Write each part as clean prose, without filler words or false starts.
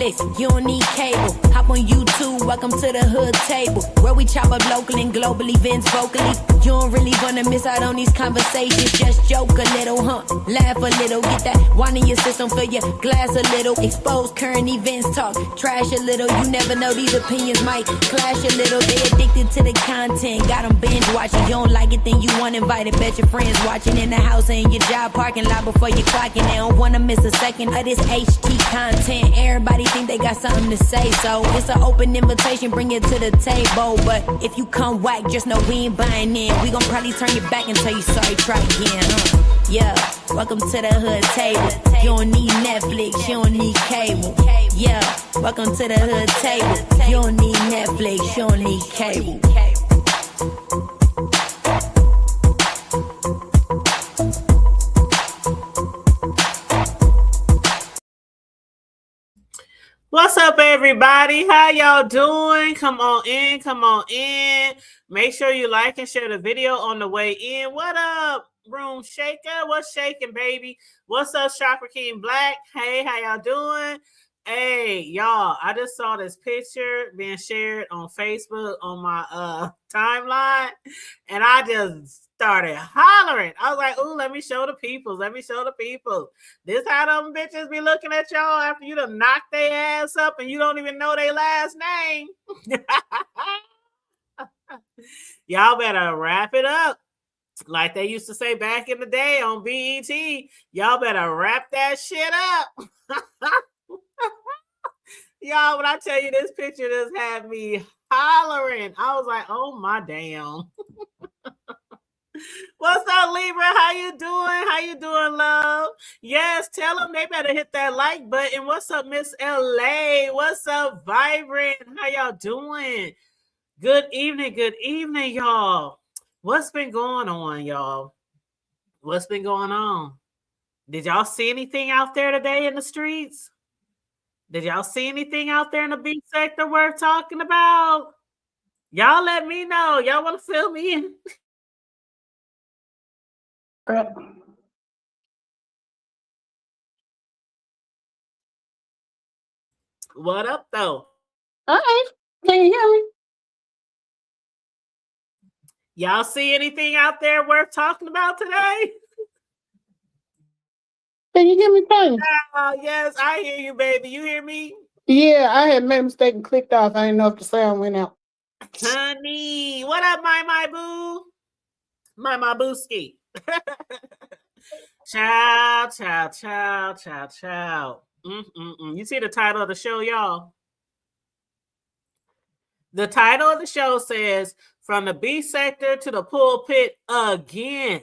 Netflix, you don't need cable. Hop on YouTube, welcome to the hood table, where we chop up local and global events vocally. You don't really wanna miss out on these conversations. Just joke a little, laugh a little, get that wine in your system, fill your glass a little. Expose current events, talk trash a little. You never know, these opinions might clash a little. They addicted to the content, got them binge watching. You don't like it, then you want invited. Bet your friends watching in the house or in your job parking lot before you clocking. They don't wanna miss a second of this HT content. Everybody think they got something to say, so it's an open invitation, bring it to the table. But if you come whack, just know we ain't buying in. We gon' probably turn your back and tell you sorry, try again, Yeah, welcome to the hood table. You don't need Netflix, you don't need cable. Yeah, welcome to the hood table. You don't need Netflix, you don't need cable. What's up, everybody? How y'all doing? Come on in, come on in. Make sure you like and share the video on the way in. What up, Room Shaker? What's shaking, baby? What's up, Chakra King Black? Hey, how y'all doing? Hey, y'all, I just saw this picture being shared on Facebook on my timeline, and I just started hollering. I was like, ooh, let me show the people. Let me show the people. This how them bitches be looking at y'all after you done knock their ass up and you don't even know their last name. Y'all better wrap it up. Like they used to say back in the day on BET, y'all better wrap that shit up. Y'all, when I tell you this picture just had me hollering, I was like, oh my damn. What's up, Libra? How you doing? How you doing, love? Yes, tell them they better hit that like button. What's up, Miss LA? What's up, Vibrant? How y'all doing? Good evening, y'all. What's been going on, y'all? What's been going on? Did y'all see anything out there today in the streets? Did y'all see anything out there in the beat sector worth talking about? Y'all let me know. Y'all want to fill me in? What up, though? All right. Can you hear me? Y'all see anything out there worth talking about today? Can you hear me, Tony? Yes, I hear you, baby. You hear me? Yeah, I had made a mistake and clicked off. I didn't know if the sound went out. Honey, what up, my boo? My booski. Ciao. You see the title of the show, y'all? The title of the show says, From the B sector to the pulpit again.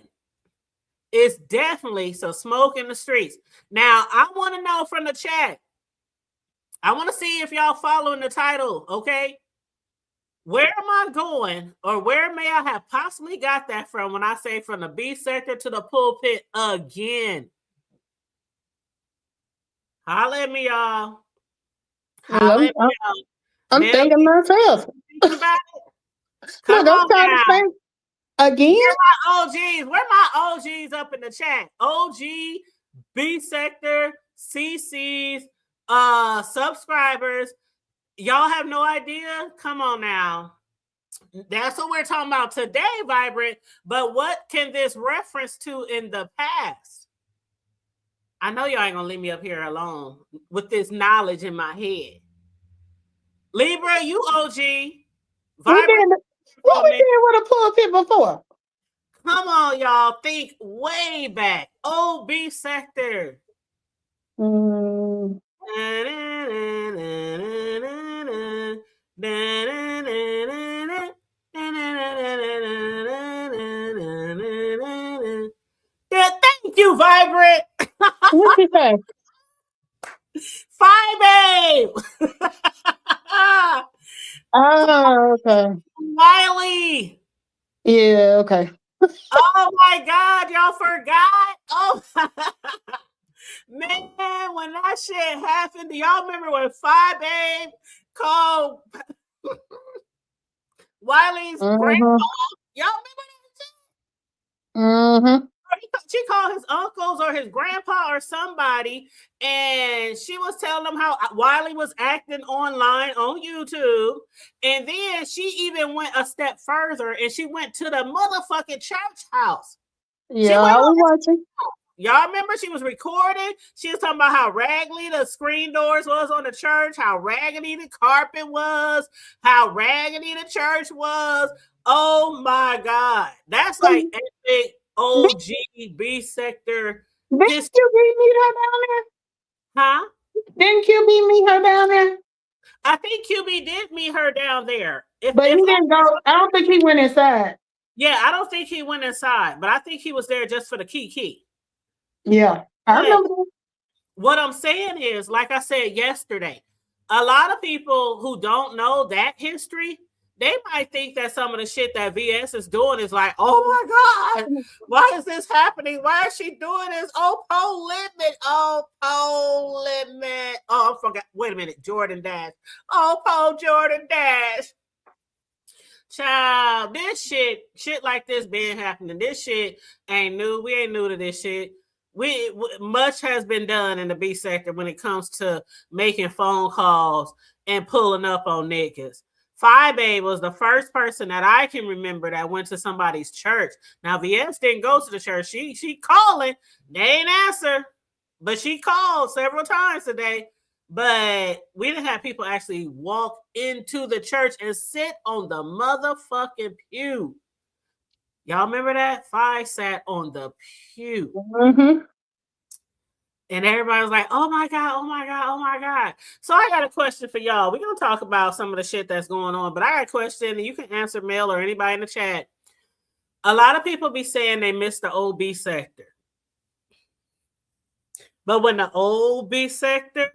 It's definitely some smoke in the streets. Now, I want to know from the chat. I want to see if y'all following the title, okay? Where am I going, or where may I have possibly got that from when I say from the B sector to the pulpit again? Holla at me, y'all. Holla at me, y'all. I'm thinking myself. Think about it. Come on now. Again? Where my OGs up in the chat? OG, B sector, CCs, subscribers. Y'all have no idea? Come on now. That's what we're talking about today, Vibrant. But what can this reference to in the past? I know y'all ain't gonna leave me up here alone with this knowledge in my head. Libra, you OG. Vibrant. What we did with a pulpit before? Come on, y'all. Think way back. OB sector. Thank you, Vibrant. What you say? 5 Oh, okay. Wiley. Yeah, okay. Oh my God, y'all forgot? Oh man, when that shit happened, do y'all remember when 5A called Wiley's grandpa? Y'all remember that shit? Mm-hmm. He She called his uncles or his grandpa or somebody, and she was telling them how Wiley was acting online on YouTube. And then she even went a step further, and she went to the motherfucking church house. Yeah, I was watching. Y'all remember she was recording? She was talking about how raggedy the screen doors was on the church, how raggedy the carpet was, how raggedy the church was. Oh my God. That's like epic OG B sector Didn't history. QB meet her down there? Huh? Didn't QB meet her down there? I think QB did meet her down there. But he didn't go. I don't think he went inside. Yeah, I don't think he went inside, but I think he was there just for the key. Yeah, I remember that. What I'm saying is, like I said yesterday, a lot of people who don't know that history, they might think that some of the shit that VS is doing is like, oh my God, why is this happening? Why is she doing this? Oh, Pole Limit. Oh, Pole Limit. Oh, I forgot. Wait a minute. Jordan Dash. Oh, Pole Jordan Dash. Child, this shit like this been happening. This shit ain't new. We ain't new to this shit. Much has been done in the B sector when it comes to making phone calls and pulling up on niggas. 5A was the first person that I can remember that went to somebody's church. Now VS didn't go to the church. She calling. They ain't answer, but she called several times today. But we didn't have people actually walk into the church and sit on the motherfucking pew. Y'all remember that? 5 sat on the pew. Mm-hmm. And everybody was like, oh my God, oh my God, oh my God. So I got a question for y'all. We're going to talk about some of the shit that's going on, but I got a question, and you can answer Mel or anybody in the chat. A lot of people be saying they miss the old B sector. But when the old B sector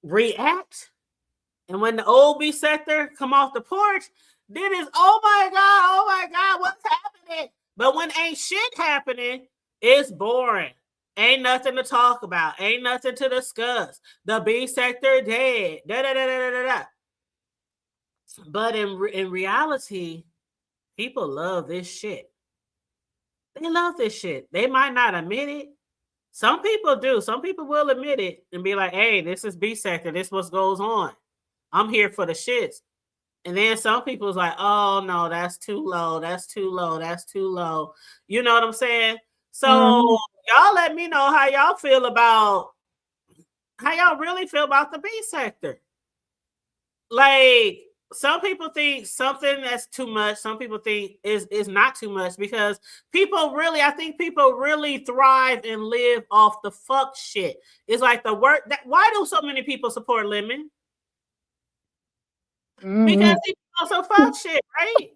react, and when the old B sector come off the porch, then it's, oh my God, what's happening? But when ain't shit happening, it's boring. Ain't nothing to talk about. Ain't nothing to discuss. The B sector dead. But in reality, people love this shit. They love this shit. They might not admit it. Some people do. Some people will admit it and be like, hey, this is B sector. This is what goes on. I'm here for the shits. And then some people's like, oh no, that's too low. That's too low. That's too low. You know what I'm saying? So y'all let me know how y'all feel about, how y'all really feel about the B sector. Like, some people think something that's too much. Some people think is not too much, because I think people really thrive and live off the fuck shit. It's like the work. Why do so many people support Lemon? Because he also fuck shit, right?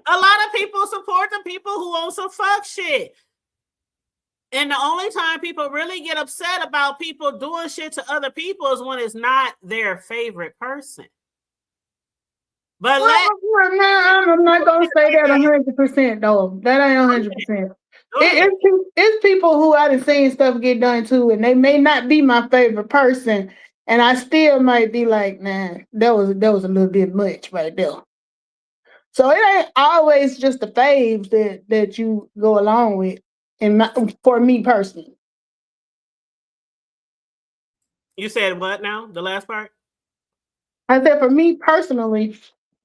A lot of people support the people who also fuck shit. And the only time people really get upset about people doing shit to other people is when it's not their favorite person. But I'm not gonna say that 100% though. That ain't 100%. It's people who I done seen stuff get done to, and they may not be my favorite person, and I still might be like, nah, that was a little bit much right there. So it ain't always just the faves that you go along with. For me personally. You said what now? The last part? I said for me personally,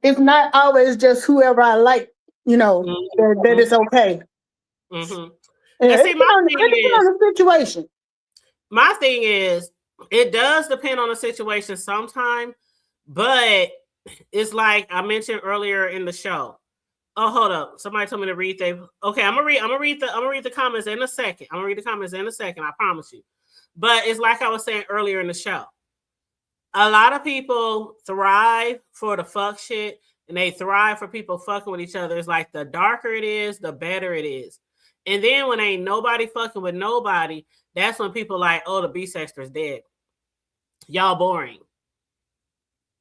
it's not always just whoever I like, that it's okay. Mm-hmm. Yeah, it depends on the situation. My thing is, it does depend on the situation sometimes, but it's like I mentioned earlier in the show. Oh, hold up. Somebody told me to read okay, I'm gonna read the comments in a second. I promise you. But it's like I was saying earlier in the show. A lot of people thrive for the fuck shit, and they thrive for people fucking with each other. It's like the darker it is, the better it is. And then when ain't nobody fucking with nobody, that's when people like, oh, the B sector's dead. Y'all boring.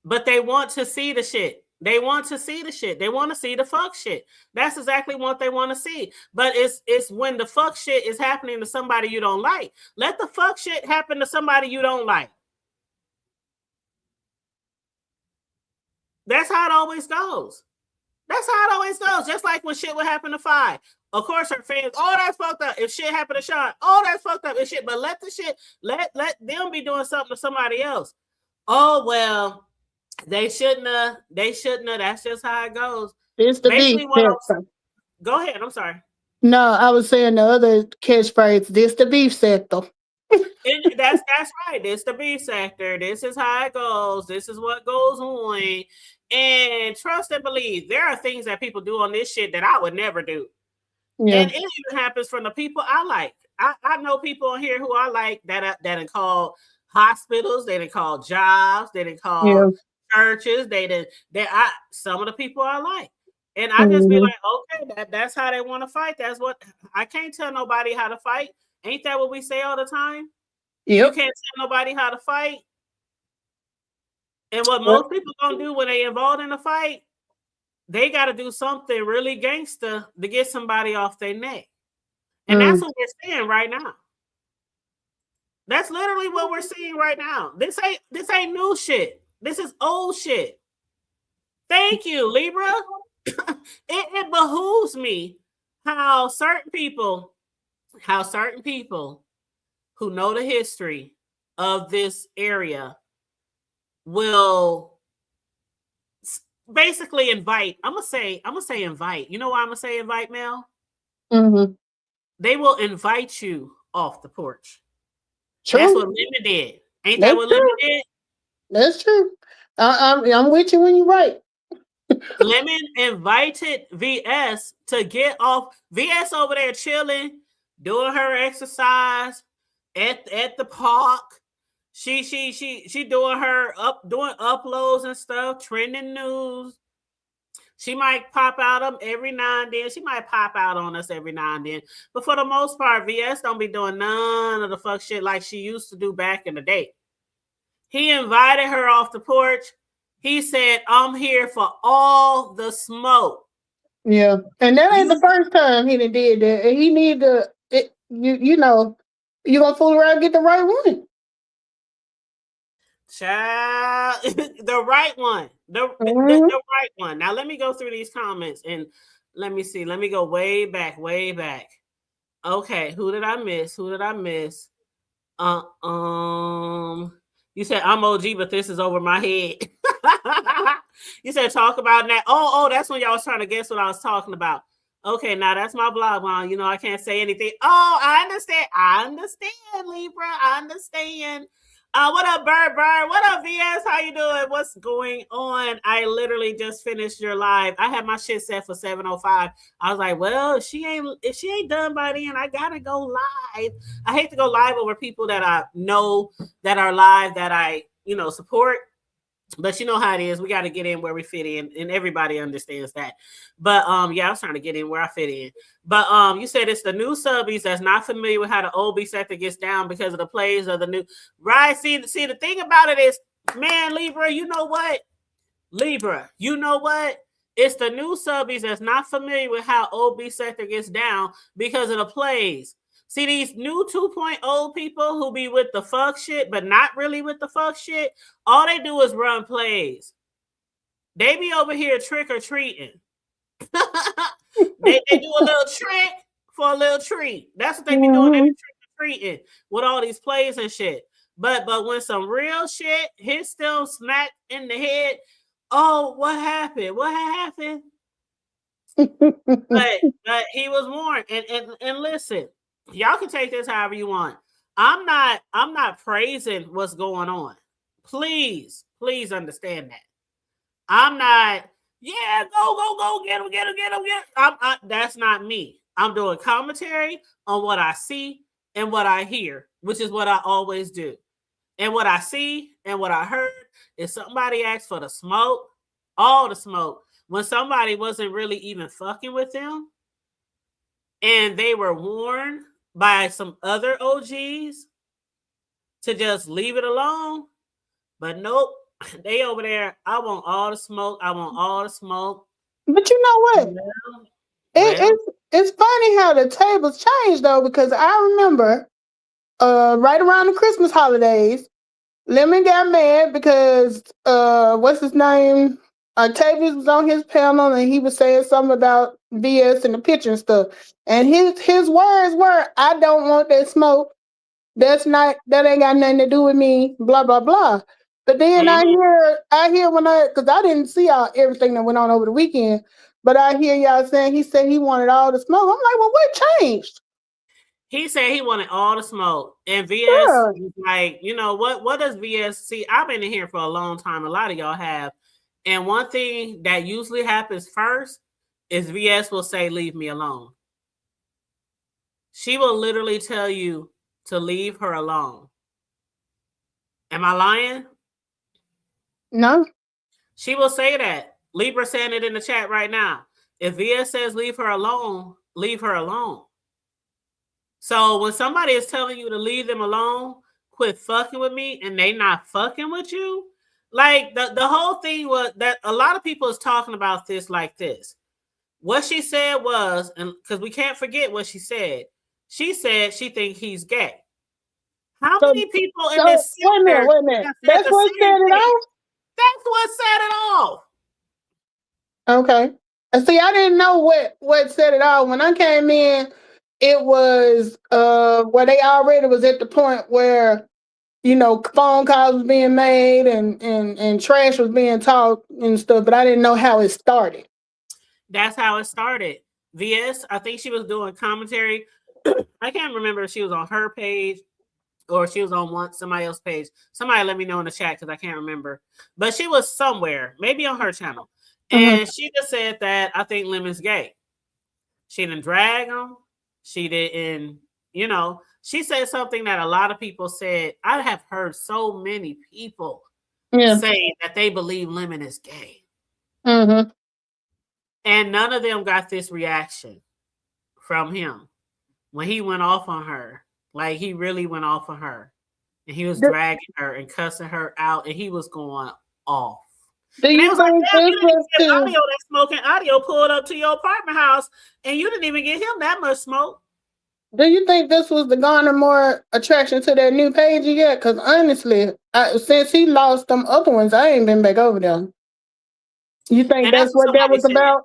But they want to see the shit. They want to see the shit. They want to see the fuck shit. That's exactly what they want to see. But it's when the fuck shit is happening to somebody you don't like. Let the fuck shit happen to somebody you don't like. That's how it always goes. Just like when shit would happen to 5. Of course, her fans, oh, that's fucked up. If shit happened to Sean, oh, that's fucked up. If shit, but let them be doing something to somebody else. Oh well, they shouldn't have. That's just how it goes. It's the beef sector. Go ahead. I'm sorry. No, I was saying the other catchphrase. This the beef sector. That's right. This the beef sector. This is how it goes. This is what goes on. And trust and believe, there are things that people do on this shit that I would never do. Yeah. And it even happens from the people I like. I know people on here who I like that are called hospitals. They didn't call jobs. They didn't call churches. Some of the people I like. And I just be like, okay, that's how they want to fight. That's what I can't tell nobody how to fight. Ain't that what we say all the time? Yep. You can't tell nobody how to fight. And what most people gonna do when they involved in a fight, they got to do something really gangster to get somebody off their neck. And that's what we're seeing right now. That's literally what we're seeing right now. This ain't new shit. This is old shit. Thank you, Libra. It behooves me how certain people who know the history of this area will basically invite. I'm gonna say invite. You know why I'm gonna say invite, Mel? Mm-hmm. They will invite you off the porch. True. That's what Lemon did. Ain't that what Lemon did? That's true. I'm with you when you're right. Lemon invited VS to get off. VS over there chilling, doing her exercise at the park. She doing uploads and stuff, trending news. She might pop out every now and then. She might pop out on us every now and then. But for the most part, VS don't be doing none of the fuck shit like she used to do back in the day. He invited her off the porch. He said, I'm here for all the smoke. Yeah. And that ain't the first time he did that. He need to, you know, you gonna fool around and get the right one. Child, the right one. The right one. Now let me go through these comments and let me see. Let me go way back. Okay, who did I miss? You said I'm OG, but this is over my head. You said talk about that. Oh, that's when y'all was trying to guess what I was talking about. Okay, now that's my blog line. You know, I can't say anything. Oh, I understand, Libra. I understand. What up, Bird? What up, VS? How you doing? What's going on? I literally just finished your live. I had my shit set for 7:05. I was like, well, if she ain't done by then, I gotta go live. I hate to go live over people that I know that are live that I support. But you know how it is. We got to get in where we fit in, and everybody understands that. But yeah, I was trying to get in where I fit in. But you said it's the new subbies that's not familiar with how the old B sector gets down because of the plays of the new. Right? See, the thing about it is, man, Libra, you know what? It's the new subbies that's not familiar with how old B sector gets down because of the plays. See, these new 2.0 people who be with the fuck shit, but not really with the fuck shit, all they do is run plays. They be over here trick-or-treating. they do a little trick for a little treat. That's what they be doing. They be trick-or-treating with all these plays and shit. But when some real shit hits them smack in the head, oh, what happened? but he was warned. And listen, y'all can take this however you want. I'm not praising what's going on. Please understand that. I'm not, go, get him. That's not me. I'm doing commentary on what I see and what I hear, which is what I always do. And what I see and what I heard is somebody asked for the smoke, all the smoke, when somebody wasn't really even fucking with them. And they were warned by some other OGs to just leave it alone. But nope, they over there, I want all the smoke. But you know what? It's funny how the tables changed, though, because I remember right around the Christmas holidays, Lemon got mad because, what's his name? Octavius was on his panel and he was saying something about VS and the picture and stuff. And his words were, "I don't want that smoke. That ain't got nothing to do with me." Blah blah blah. But then I hear because I didn't see everything that went on over the weekend. But I hear y'all saying he said he wanted all the smoke. I'm like, well, what changed? He said he wanted all the smoke, and VS was like, you know what does VS see? I've been in here for a long time. A lot of y'all have. And one thing that usually happens first is VS will say, "Leave me alone." She will literally tell you to leave her alone. Am I lying? No. She will say that. Libra saying it in the chat right now. If VS says leave her alone, leave her alone. So when somebody is telling you to leave them alone, quit fucking with me, and they not fucking with you, like the whole thing was that a lot of people is talking about this like this. What she said was, and because we can't forget what she said she think he's gay. How many people in this sector wait a minute. That's what set it off? That's what set it off. Okay. See, I didn't know what set it off. When I came in, it was where they already was at the point where, you know, phone calls was being made and trash was being talked and stuff, but I didn't know how it started. That's how it started. VS, I think she was doing commentary. I can't remember if she was on her page or she was on somebody else's page. Somebody let me know in the chat because I can't remember. But she was somewhere, maybe on her channel. And she just said that I think Lemon's gay. She didn't drag him. She didn't, you know, she said something that a lot of people said. I have heard so many people say that they believe Lemon is gay. Mm-hmm. And none of them got this reaction from him when he went off on her. Like, he really went off on her. And he was dragging her and cussing her out. And he was going off. Do you think like, this was audio that smoking audio pulled up to your apartment house and you didn't even get him that much smoke? Do you think this was to garner more attraction to that new page yet? Because honestly, since he lost them other ones, I ain't been back over there. You think that's what that was about?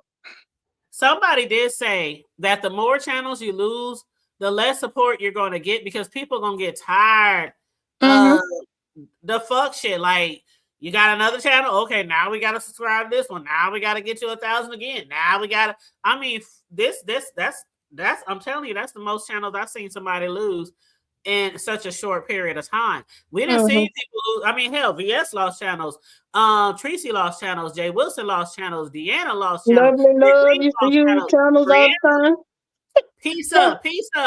Somebody did say that the more channels you lose, the less support you're going to get because people are going to get tired of the fuck shit. Like, you got another channel? Okay, now we got to subscribe to this one. Now we got to get you 1,000 again. Now we got to, I mean, that's, I'm telling you, that's the most channels I've seen somebody lose in such a short period of time. We didn't see people lose. I mean, hell, VS lost channels. Tracy lost channels. Jay Wilson lost channels. Deanna lost channels. Lovely Love used to use channels all the time. Pizza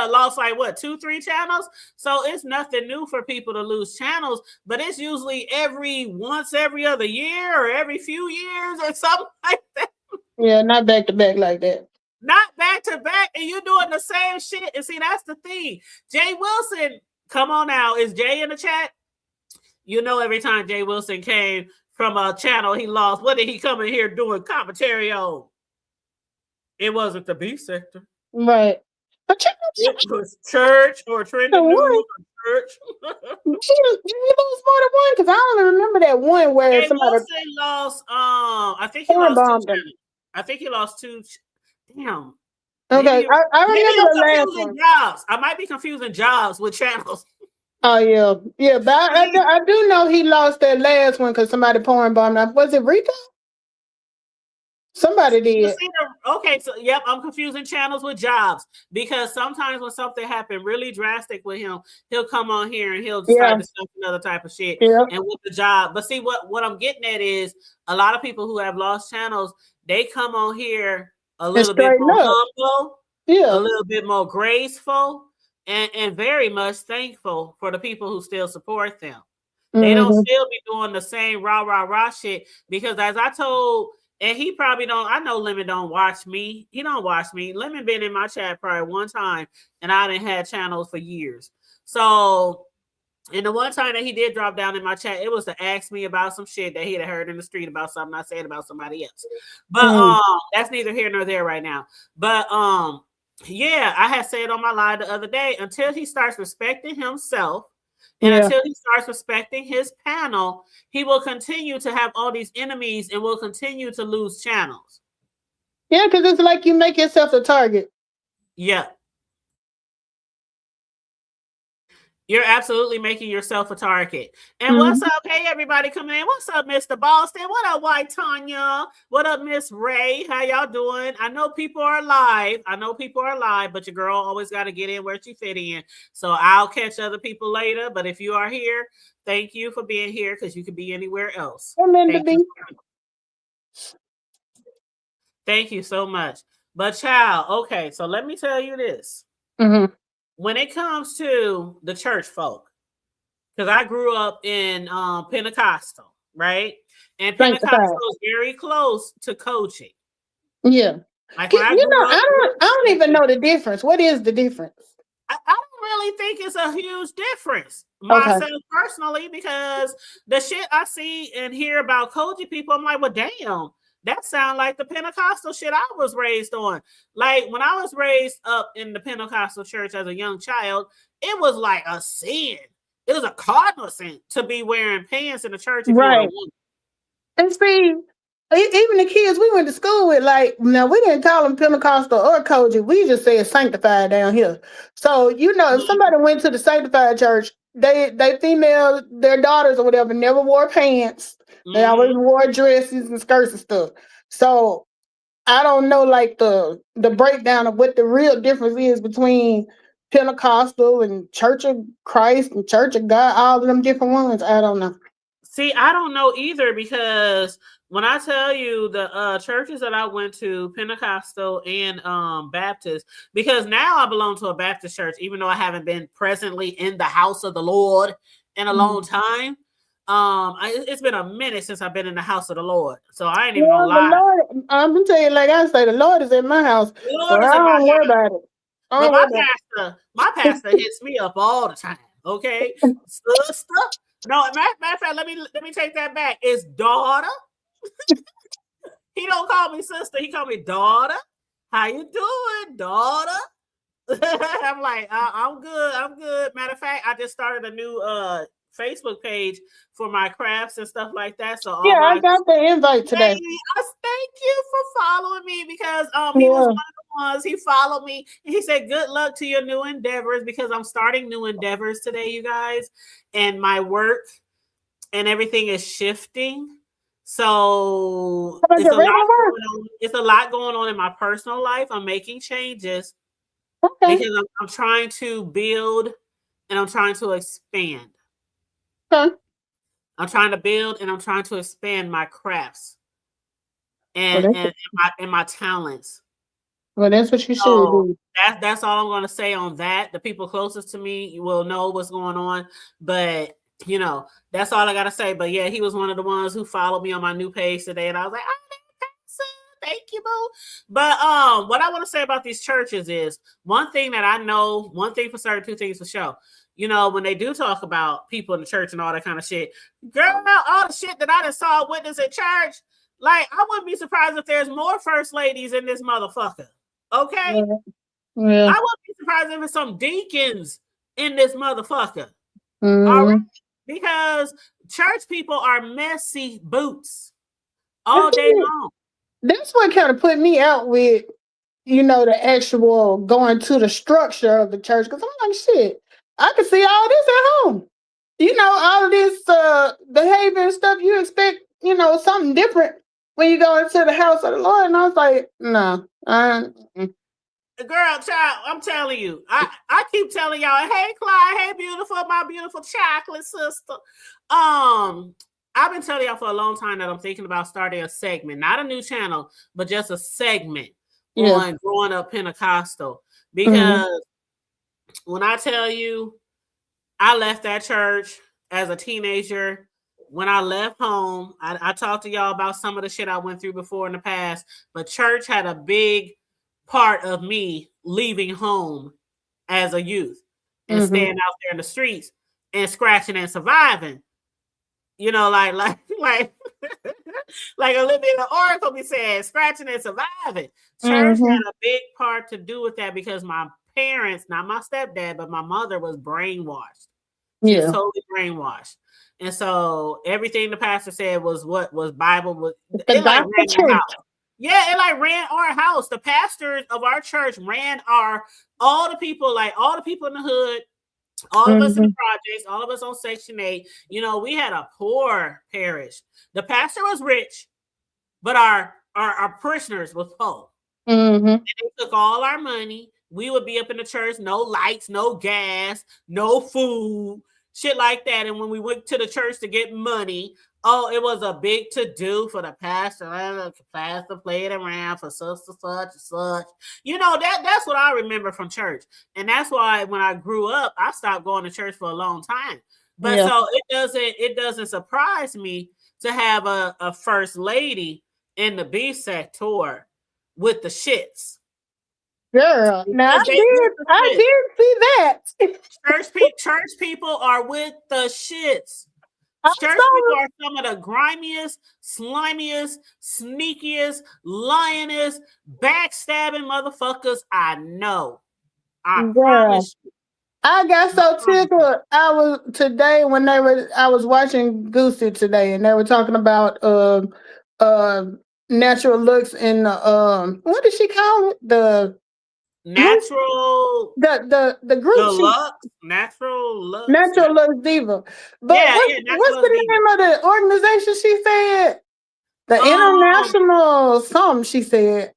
lost like what, 2-3 channels? So it's nothing new for people to lose channels, but it's usually once every other year or every few years or something like that. Yeah, not back to back like that. Not back to back, and you're doing the same shit. And see, that's the thing. Jay Wilson, come on now. Is Jay in the chat? You know, every time Jay Wilson came from a channel he lost, what did he come in here doing commentary on? It wasn't the B sector. Right. But it was church or trending news or church. He lost more than one because I only remember that one where Jay somebody Wilson lost. I think he lost 2 channels. I think he lost 2. Damn. Okay, I remember the last one. Jobs. I might be confusing jobs with channels. Oh yeah, but I do know he lost that last one because somebody pouring bombed up. Was it Rita? Somebody did. Okay, so yep, I'm confusing channels with jobs because sometimes when something happened really drastic with him, he'll come on here and he'll decide to stuff another type of shit. Yeah. And with the job, but see what I'm getting at is a lot of people who have lost channels, they come on here a little bit more humble, a little bit more graceful, and very much thankful for the people who still support them. They don't still be doing the same rah shit because as I told. And he probably don't. I know Lemon don't watch me. He don't watch me. Lemon been in my chat probably one time, and I didn't have channels for years. So, and the one time that he did drop down in my chat, it was to ask me about some shit that he had heard in the street about something I said about somebody else. But that's neither here nor there right now. But yeah, I had said on my live the other day, until he starts respecting himself And until he starts respecting his panel, he will continue to have all these enemies and will continue to lose channels. Yeah, because it's like you make yourself a target. Yeah. You're absolutely making yourself a target. And what's up? Hey, everybody coming in. What's up, Mr. Boston? What up, White Tanya? What up, Miss Ray? How y'all doing? I know people are live. But your girl always got to get in where she fit in. So I'll catch other people later. But if you are here, thank you for being here because you could be anywhere else. Thank you so much. But child, okay, so let me tell you this. When it comes to the church folk, because I grew up in Pentecostal, right? And Pentecostal is very close to coaching. Yeah. Like when I grew up, I don't even know the difference. What is the difference? I don't really think it's a huge difference myself personally, because the shit I see and hear about coaching people, I'm like, well, damn, that sounds like the Pentecostal shit I was raised on. Like when I was raised up in the Pentecostal church as a young child, it was like a sin. It was a cardinal sin to be wearing pants in the church if you were a woman. And see, even the kids we went to school with, like, now we didn't call them Pentecostal or Koji. We just said sanctified down here. So, if somebody went to the sanctified church, they female, their daughters or whatever, never wore pants. They always wore dresses and skirts and stuff. So I don't know, like, the breakdown of what the real difference is between Pentecostal and Church of Christ and Church of God, all of them different ones. I don't know. See, I don't know either, because when I tell you the churches that I went to, Pentecostal and Baptist, because now I belong to a Baptist church, even though I haven't been presently in the house of the Lord in a long time. It's been a minute since I've been in the house of the Lord, so I ain't even gonna lie. Lord, I'm gonna tell you, like I say, the Lord is in my house. The Lord is in my worry about it. But my pastor hits me up all the time. Okay, sister. No, matter of fact, let me take that back. It's daughter. He don't call me sister. He call me daughter. How you doing, daughter? I'm like, I'm good. I'm good. Matter of fact, I just started a new Facebook page for my crafts and stuff like that. So I got the invite today. Thank you for following me, because he was one of the ones. He followed me and he said, "Good luck to your new endeavors," because I'm starting new endeavors today, you guys, and my work and everything is shifting. So it's a lot going on in my personal life. I'm making changes because I'm trying to build and I'm trying to expand. I'm trying to build and I'm trying to expand my crafts and my talents. Well, that's what you should do. That's all I'm going to say on that. The people closest to me will know what's going on, but that's all I got to say. But yeah, he was one of the ones who followed me on my new page today, and I was like, thank you, boo. But what I want to say about these churches is one thing that I know, one thing for certain, two things for sure. When they do talk about people in the church and all that kind of shit, girl, all the shit that I just saw witness at church, like, I wouldn't be surprised if there's more first ladies in this motherfucker. Okay? I wouldn't be surprised if there's some deacons in this motherfucker. All right? Because church people are messy boots all day long. That's what kind of put me out with, the actual going to the structure of the church. Because I'm like, shit, I can see all this at home. All of this behavior and stuff, you expect, something different when you go into the house of the Lord. And I was like, no. Girl, child, I'm telling you. I keep telling y'all, hey, Clyde, hey, beautiful, my beautiful chocolate sister. I've been telling y'all for a long time that I'm thinking about starting a segment, not a new channel, but just a segment on growing up Pentecostal. Because when I tell you, I left that church as a teenager. When I left home, I talked to y'all about some of the shit I went through before in the past, but church had a big part of me leaving home as a youth and staying out there in the streets and scratching and surviving. Like Olivia the Oracle be saying, scratching and surviving. Church had a big part to do with that because my parents, not my stepdad, but my mother was brainwashed. She was totally brainwashed. And so everything the pastor said was what was Bible. Was The it like gospel ran our church. house. Yeah, it like ran our house. The pastors of our church ran all the people in the hood, all of us in the projects, all of us on Section 8. You know, we had a poor parish. The pastor was rich, but our parishioners was poor. Mm-hmm. And they took all our money. We would be up in the church, no lights, no gas, no food, shit like that. And when we went to the church to get money, oh, it was a big to-do for the pastor. The pastor played around for such and such. You know, that's what I remember from church. And that's why when I grew up, I stopped going to church for a long time. But so it doesn't surprise me to have a first lady in the B sector with the shits. Girl, now I did see that. Church people are with the shits. Church people are some of the grimiest, slimiest, sneakiest, lionest, backstabbing motherfuckers I know. I promise you. I got so tickled. I was watching Goosey today, and they were talking about natural looks in the what did she call it? The natural the group the lux, natural lux diva. But what's the name of the organization she said? The international something she said.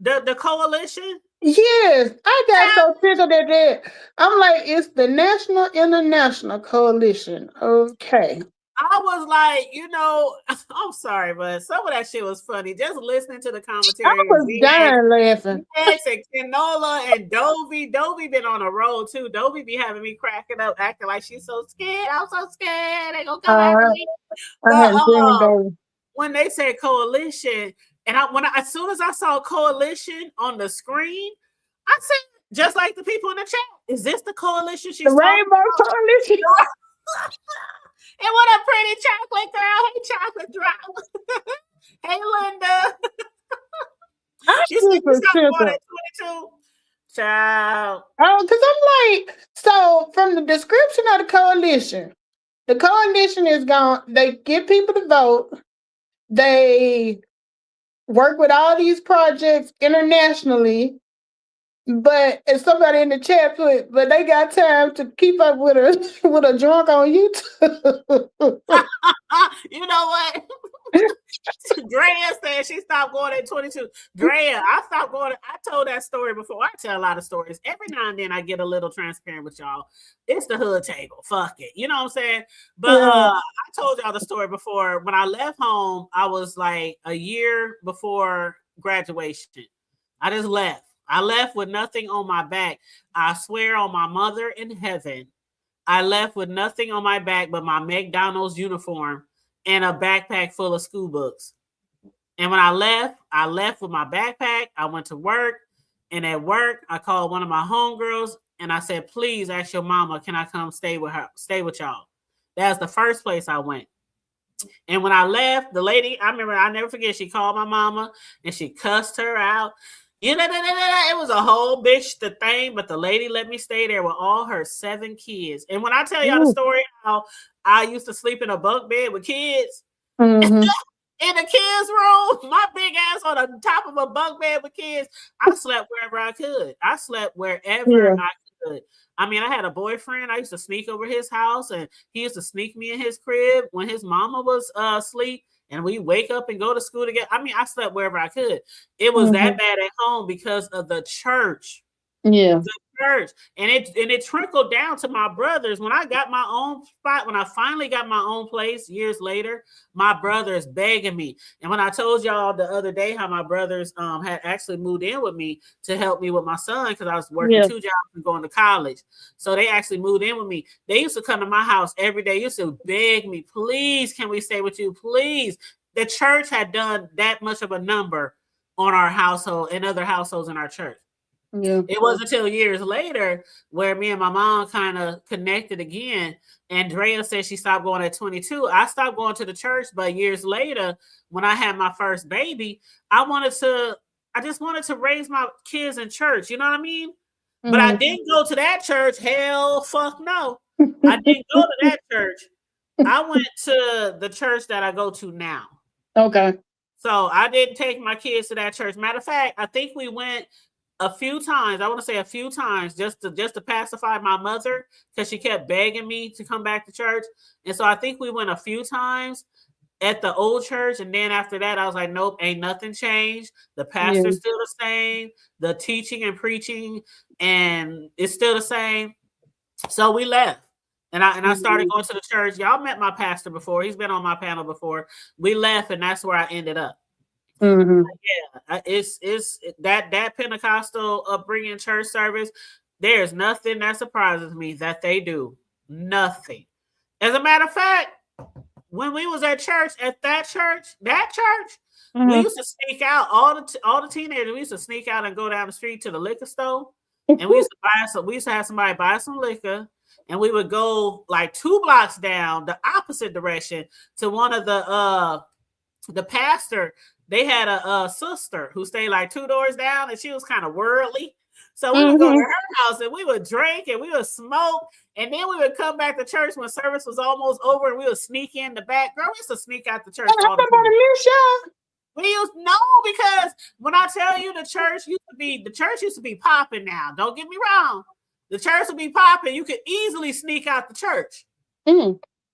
The coalition? Yes, I got so tickled at that. I'm like, it's the National International Coalition. Okay. I was like, you know, I'm sorry, but some of that shit was funny. Just listening to the commentary. I was dying laughing. Yes, and Kenola and Dovey. Dovey been on a roll too. Dovey be having me cracking up, acting like she's so scared. I'm so scared. They gonna come after me. But, when they said coalition, and as soon as I saw coalition on the screen, I said, just like the people in the chat, is this the coalition she's the Rainbow Coalition? And what a pretty chocolate girl. Hey, chocolate drop. Hey, Linda. You said you stopped going at 22? Child. Oh, because I'm like, so from the description of the coalition is gone. They get people to vote. They work with all these projects internationally. But as somebody in the chat put, but they got time to keep up with a drunk on YouTube. You know what? Drea said she stopped going at 22. Drea, I stopped going. I told that story before. I tell a lot of stories. Every now and then I get a little transparent with y'all. It's the hood table. Fuck it. You know what I'm saying? But I told y'all the story before. When I left home, I was like a year before graduation. I just left. I left with nothing on my back. I swear on my mother in heaven, I left with nothing on my back but my McDonald's uniform and a backpack full of school books. And when I left with my backpack. I went to work, and at work, I called one of my homegirls, and I said, please ask your mama, can I come stay with y'all? That's the first place I went. And when I left, the lady, I remember, I never forget, she called my mama, and she cussed her out. It was a whole bitch the thing, but the lady let me stay there with all her 7 kids. And when I tell y'all the story how I used to sleep in a bunk bed with kids in the kids' room, my big ass on the top of a bunk bed with kids, I slept wherever I could. I slept wherever I could. I mean, I had a boyfriend. I used to sneak over his house, and he used to sneak me in his crib when his mama was asleep. And we wake up and go to school together. I mean, I slept wherever I could. It was that bad at home because of the church. Yeah. The church. And it trickled down to my brothers. When I got my own spot, when I finally got my own place years later, my brothers begging me. And when I told y'all the other day how my brothers had actually moved in with me to help me with my son, because I was working 2 jobs and going to college. So they actually moved in with me. They used to come to my house every day. They used to beg me, please, can we stay with you? Please. The church had done that much of a number on our household and other households in our church. Yeah. It wasn't until years later where me and my mom kind of connected again. And Drea said she stopped going at 22. I stopped going to the church, but years later, when I had my first baby, I just wanted to raise my kids in church. You know what I mean? But I didn't go to that church. Hell, fuck no. I didn't go to that church. I went to the church that I go to now. Okay. So I didn't take my kids to that church. Matter of fact, I think we went a few times. I want to say a few times just to pacify my mother because she kept begging me to come back to church. And so I think we went a few times at the old church. And then after that, I was like, nope, ain't nothing changed. The pastor's still the same. The teaching and preaching and it's still the same. So we left. And I started going to the church. Y'all met my pastor before. He's been on my panel before. We left, and that's where I ended up. Mm-hmm. Yeah, it's that Pentecostal upbringing church service. There's nothing that surprises me that they do. Nothing. As a matter of fact, when we was at church, we used to sneak out all the teenagers. We used to sneak out and go down the street to the liquor store, and we used to buy some. We used to have somebody buy some liquor. And we would go like 2 blocks down the opposite direction to one of the pastor. They had a sister who stayed like 2 doors down, and she was kind of worldly. So we would go to her house and we would drink and we would smoke. And then we would come back to church when service was almost over and we would sneak in the back. Girl, we used to sneak out the church all the time. Because when I tell you the church used to be popping now. Don't get me wrong. The church would be popping. You could easily sneak out the church.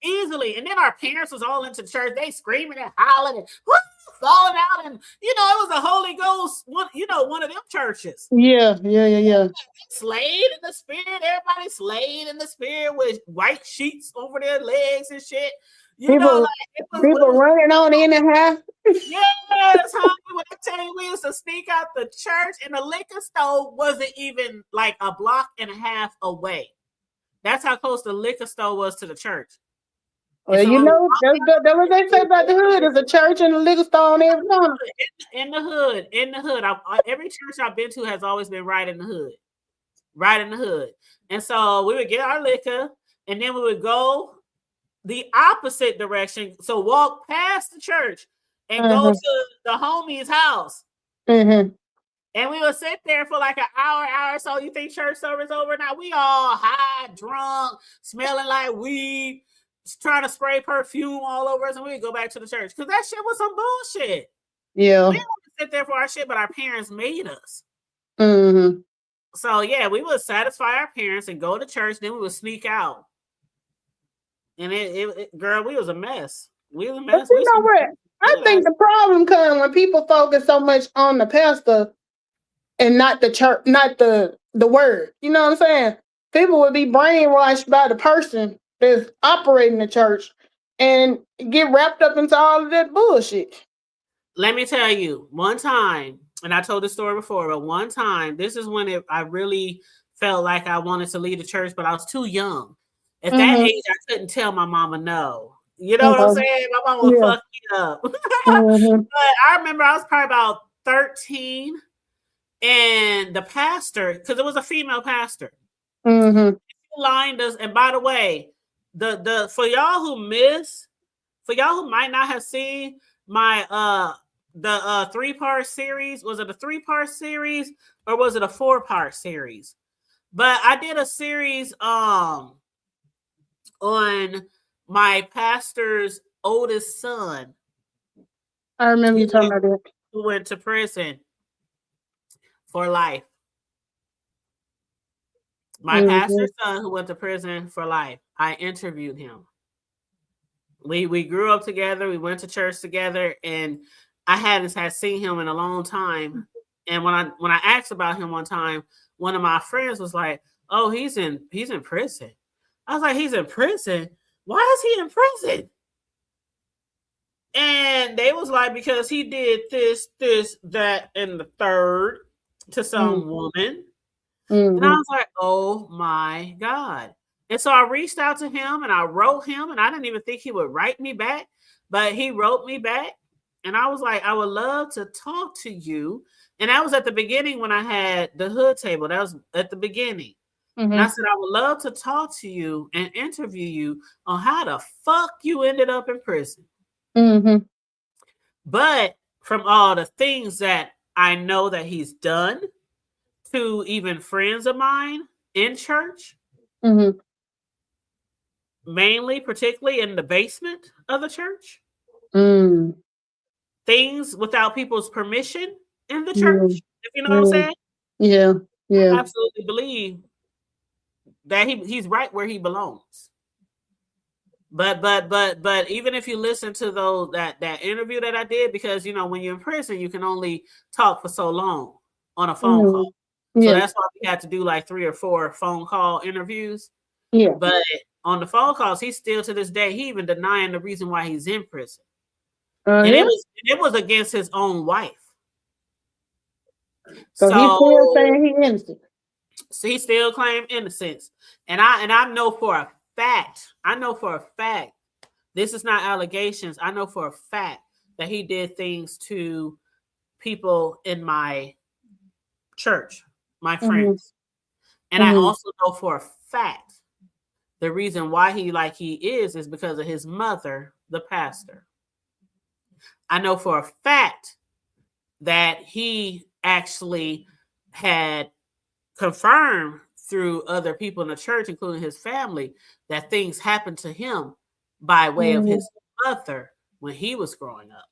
Easily. And then our parents was all into church. They screaming and hollering and falling out. And, it was a Holy Ghost, one of them churches. Yeah. Slayed in the spirit. Everybody slayed in the spirit with white sheets over their legs and shit. People running on in the house. Yes, honey. When I tell you, we used to sneak out the church, and the liquor store wasn't even like a block and a half away. That's how close the liquor store was to the church. Well, that's what they say about the hood. There's a church and a liquor store on every corner. In the hood. Every church I've been to has always been right in the hood. And so we would get our liquor, and then we would go the opposite direction. So walk past the church and go to the homie's house. And we would sit there for like an hour or so. You think church service over? Now we all high, drunk, smelling like weed, trying to spray perfume all over us, and we'd go back to the church. Because that shit was some bullshit. Yeah. We didn't want to sit there for our shit, but our parents made us. So yeah, we would satisfy our parents and go to church, then we would sneak out. And girl, we was a mess. We was a mess. But you know what? I think the problem comes when people focus so much on the pastor and not the church, not the word. You know what I'm saying? People would be brainwashed by the person that's operating the church and get wrapped up into all of that bullshit. Let me tell you, one time, and I told this story before, but one time, this is when I really felt like I wanted to leave the church, but I was too young. At that age, I couldn't tell my mama no. You know what I'm saying? My mama would fuck me up. But I remember I was probably about 13, and the pastor, because it was a female pastor, lined us. And by the way, the for y'all who might not have seen my the 3-part series, was it a 3-part series or was it a 4-part series? But I did a series on my pastor's oldest son. I remember you talking about that. Who went to prison for life. My pastor's son who went to prison for life. I interviewed him. We grew up together. We went to church together, and I hadn't seen him in a long time. And when I asked about him one time, one of my friends was like, "Oh, he's in prison." I was like, "He's in prison? Why is he in prison?" And they was like, "Because he did this, that, and the third to some woman." And I was like, "Oh my God." And so I reached out to him and I wrote him, and I didn't even think he would write me back, but he wrote me back. And I was like, "I would love to talk to you." And that was at the beginning when I had the hood table. That was at the beginning. And I said, "I would love to talk to you and interview you on how the fuck you ended up in prison." But from all the things that I know that he's done to even friends of mine in church, mainly, particularly in the basement of the church. Mm. Things without people's permission in the Mm. church, if you know what I'm Mm. saying. Yeah. Yeah. I absolutely believe that he's right where he belongs. But even if you listen to those that interview that I did, because when you're in prison, you can only talk for so long on a phone call. Mm. So Yeah. that's why we had to do like 3 or 4 phone call interviews. Yeah. But on the phone calls, he's still to this day, he even denying the reason why he's in prison. And Yeah. it was against his own wife. So he's still So saying he innocent. he still claimed innocence. And I know for a fact, this is not allegations. I know for a fact that he did things to people in my church, my Mm-hmm. friends. And I Mm-hmm. also know for a fact the reason why he like he is because of his mother, the pastor. I know for a fact that he actually had confirmed through other people in the church, including his family, that things happened to him by way of his mother when he was growing up.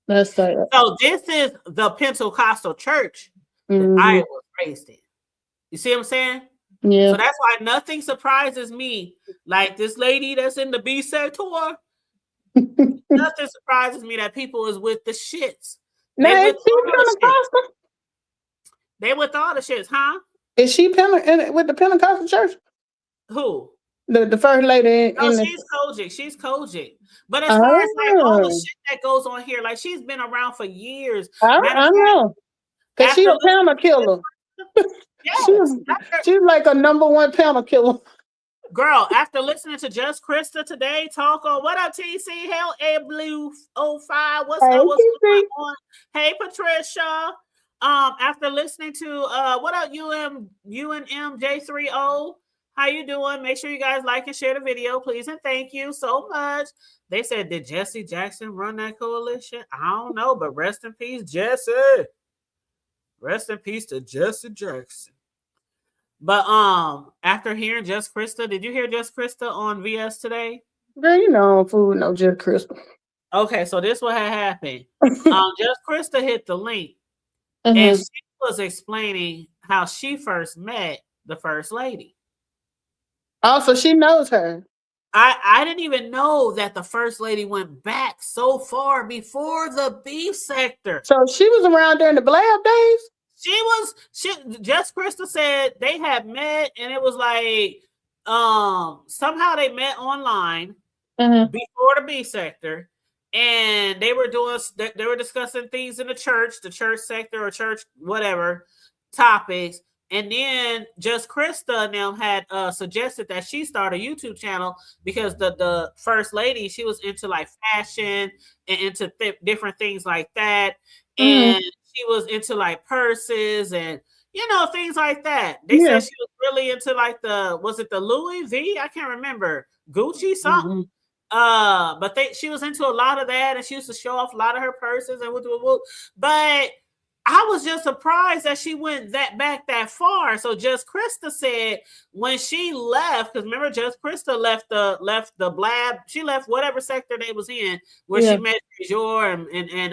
That's sad. So this is the Pentecostal church that I was raised in. You see what I'm saying? Yeah. So that's why nothing surprises me. Like this lady that's in the B sector, nothing surprises me that people is with the shits. Now, They is with she all the shit. Pentecostal? They with all the shits, huh? Is she with the Pentecostal church? Who? The first lady No, in the. she's Kojic. She's Kojic. But as far as like all the Oh, shit that goes on here, like she's been around for years. I Matter of fact, know. Because she after a pound killer. yes, She's like a number one pound killer. girl, after listening to Just Krista today, talk on what up, TC? Hell, A Blue 05. What's Hey, up? What's TC. going on? Hey, Patricia. After listening to what up, UNM J30? How you doing? Make sure you guys like and share the video, please, and thank you so much. They said, did Jesse Jackson run that coalition? I don't know, but rest in peace, Jesse. Rest in peace to Jesse Jackson. But after hearing Just Krista, did you hear Just Krista on VS today? Girl, you know food, no Just Krista. Okay, so this what had happened. Just Krista hit the link, and she was explaining how she first met the first lady. Also, she knows her. I didn't even know that the first lady went back so far before the beef sector. So she was around during the Blab days? Just Krista said they had met, and it was like somehow they met online before the B sector, and they were discussing things in the church sector or church whatever topics. And then Just Krista and them had suggested that she start a YouTube channel because the first lady, she was into like fashion and into different things like that. And she was into like purses and things like that. They said she was really into like was it the Louis V? I can't remember. Gucci something. But she was into a lot of that, and she used to show off a lot of her purses and but I was just surprised that she went back that far. So Just Krista said when she left, because remember Just Krista left the Blab, she left whatever sector they was in where she met Jor and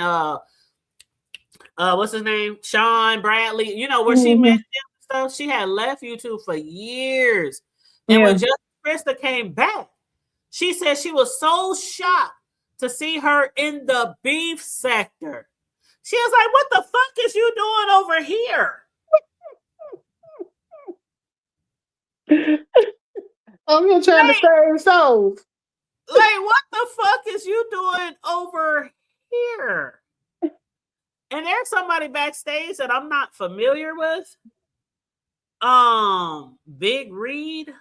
what's his name? Sean Bradley, where she met them and stuff. She had left YouTube for years. And when Just Krista came back, she said she was so shocked to see her in the beef sector. She was like, what the fuck is you doing over here? I'm here trying to save souls. Like, what the fuck is you doing over here? And there's somebody backstage that I'm not familiar with. Big Reed.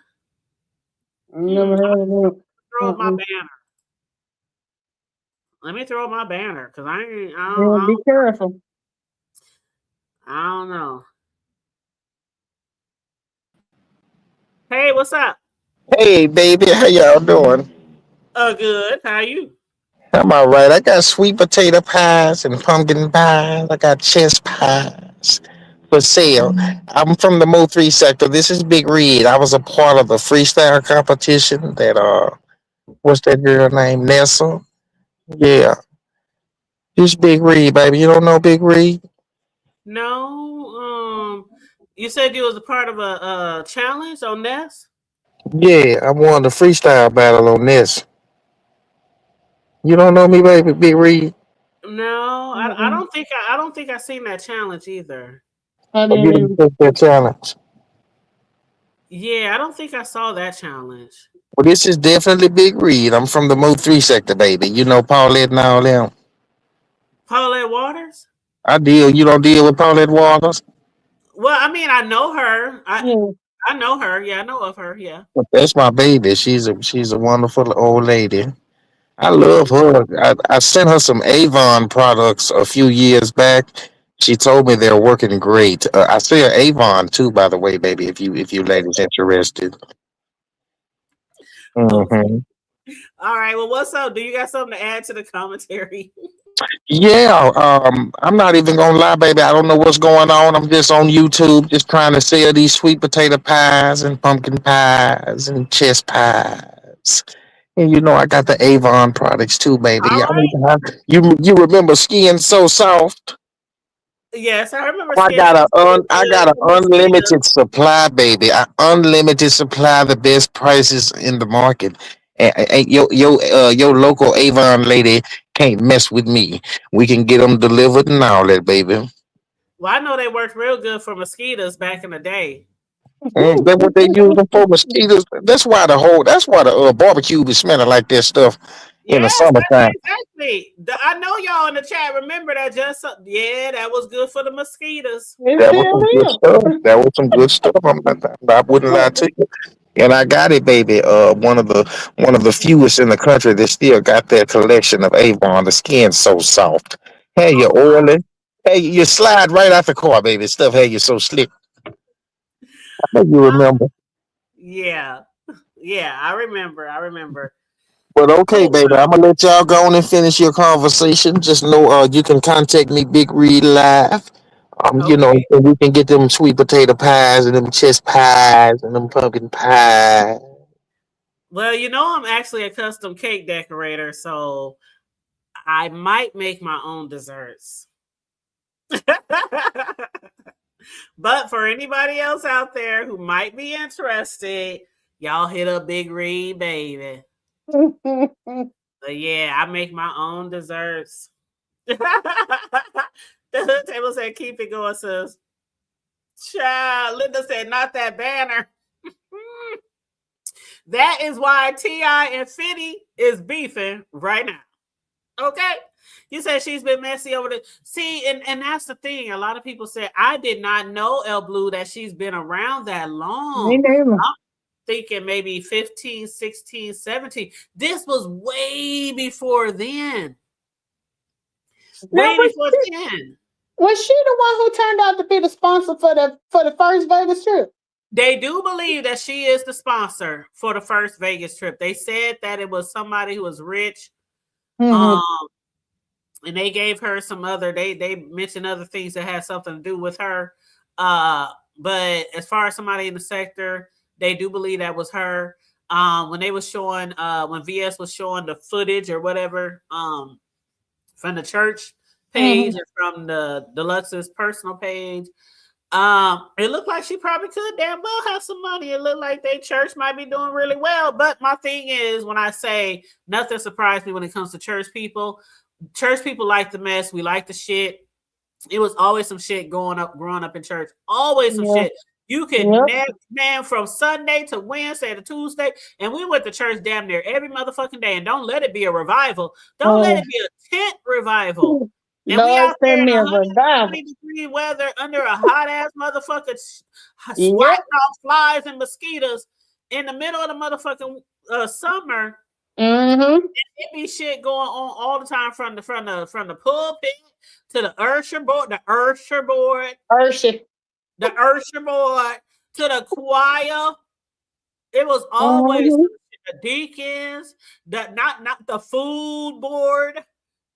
Never heard of him. Throw up my banner. Let me throw up my banner because I don't be careful. I don't know. Hey, what's up? Hey, baby, how y'all doing? Good. How are you? I'm all right. I got sweet potato pies and pumpkin pies. I got chess pies, for sale. I'm from the Mo 3 sector. This is Big Reed. I was a part of the freestyle competition that what's that girl named Nessa? Yeah. This Big Reed, baby. You don't know Big Reed? No, you said you was a part of a challenge on Nest. Yeah, I won the freestyle battle on this. You don't know me, baby, Big Reed? No, I Mm-mm. don't think I don't think I seen that challenge either. I Or you didn't didn't even. take that challenge? Yeah, I don't think I saw that challenge. Well, this is definitely Big Reed. I'm from the Mo 3 sector, baby. You know Paulette and all them. Paulette Waters. You don't deal with Paulette Waters? Well, I mean, I know her. Yeah. I know her. Yeah, I know of her. Yeah. That's my baby. She's a wonderful old lady. I love her. I sent her some Avon products a few years back. She told me they're working great. I sell Avon too, by the way, baby. If you ladies interested. Okay. Hmm. All right. Well, what's up? Do you got something to add to the commentary? Yeah. I'm not even gonna lie, baby. I don't know what's going on. I'm just on YouTube, just trying to sell these sweet potato pies and pumpkin pies and chest pies. And you know I got the Avon products too, All baby. right. You remember Skin So Soft? Yes, I remember I skin. got a It was I good got an for mosquitoes. unlimited supply, baby. I unlimited supply, the best prices in the market. And your local Avon lady can't mess with me. We can get them delivered and all that, baby. Well, I know they worked real good for mosquitoes back in the day. That's what they use them for, mosquitoes. That's why the barbecue be smelling like that stuff in the Yes, summertime. exactly. I know y'all in the chat remember that. Yeah, that was good for the mosquitoes. It That was some good still stuff. That was some good stuff. I wouldn't lie to you. And I got it, baby. One of the fewest in the country that still got their collection of Avon. The skin's so soft. Hey, you Oh wow. oily. Hey, you slide right out the car, baby. Stuff hey you so slick. I know you remember. Yeah, yeah. I remember. I remember. But okay, Oh baby, I'm gonna let y'all go on and finish your conversation. Just know you can contact me, Big Read Live. okay. So we can get them sweet potato pies and them chest pies and them pumpkin pies. Well, you know, I'm actually a custom cake decorator, so I might make my own desserts. But for anybody else out there who might be interested, y'all hit up Big Reed, baby. will. But yeah, I make my own desserts. The table said, keep it going, sis. Child, Linda said, not that banner. That is why T.I. and Fitty is beefing right now. Okay. You said she's been messy over the see, and that's the thing. A lot of people said I did not know El Blue that she's been around that Me long. neither. I'm thinking maybe 15, 16, 17. This was way before then. Now, Way before then. was she the one who turned out to be the sponsor for the first Vegas trip? They do believe that she is the sponsor for the first Vegas trip. They said that it was somebody who was rich. Mm-hmm. Um, and they gave her some other they mentioned other things that had something to do with her. But as far as somebody in the sector, they do believe that was her. When they was showing when VS was showing the footage or whatever, from the church page Mm-hmm. and from the Deluxe's personal page, it looked like she probably could damn well have some money. It looked like their church might be doing really well. But my thing is, when I say nothing surprised me when it comes to church people like the mess. We like the shit. It was always some shit growing up in church. Always some Yeah. shit. You could Yep. never, man, from Sunday to Wednesday to Tuesday, and we went to church damn near every motherfucking day. And don't let it be a revival. Don't let Oh, it be a tent revival. And we Lord, out there send in me a 120 revival. degree weather under a hot ass motherfucker swatting Yep. off flies and mosquitoes in the middle of the motherfucking summer. Mm-hmm. It be shit going on all the time from the pulpit to the Hershey. usher board to the choir. It was always Mm-hmm. the deacons, the not the food board.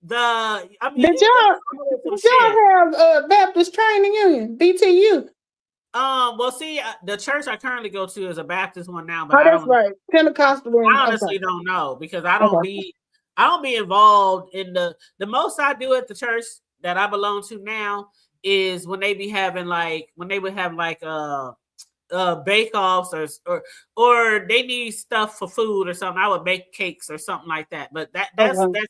Did y'all have Baptist Training Union, BTU? Well, see, the church I currently go to is a Baptist one now, but that's right. Pentecostal. I honestly don't know because I don't be involved in the most I do at the church that I belong to now is when they be having when they would have bake-offs or they need stuff for food or something. I would bake cakes or something like that. But that's it.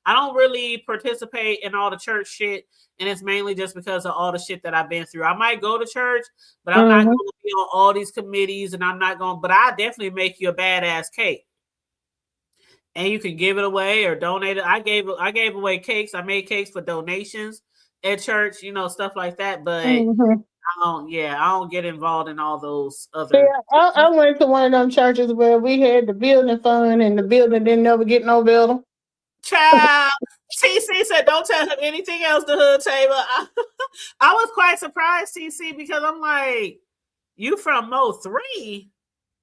I don't really participate in all the church shit, and it's mainly just because of all the shit that I've been through. I might go to church, but I'm not going to be on all these committees, and I'm not going. But I definitely make you a badass cake, and you can give it away or donate it. I gave away cakes. I made cakes for donations at church, stuff like that. But I don't get involved in all those other. Yeah, I went to one of them churches where we had the building fund and the building didn't never get no building. Child, TC said, "Don't tell him anything else." The hood table. I was quite surprised, TC, because I'm like, "You from Mo 3?"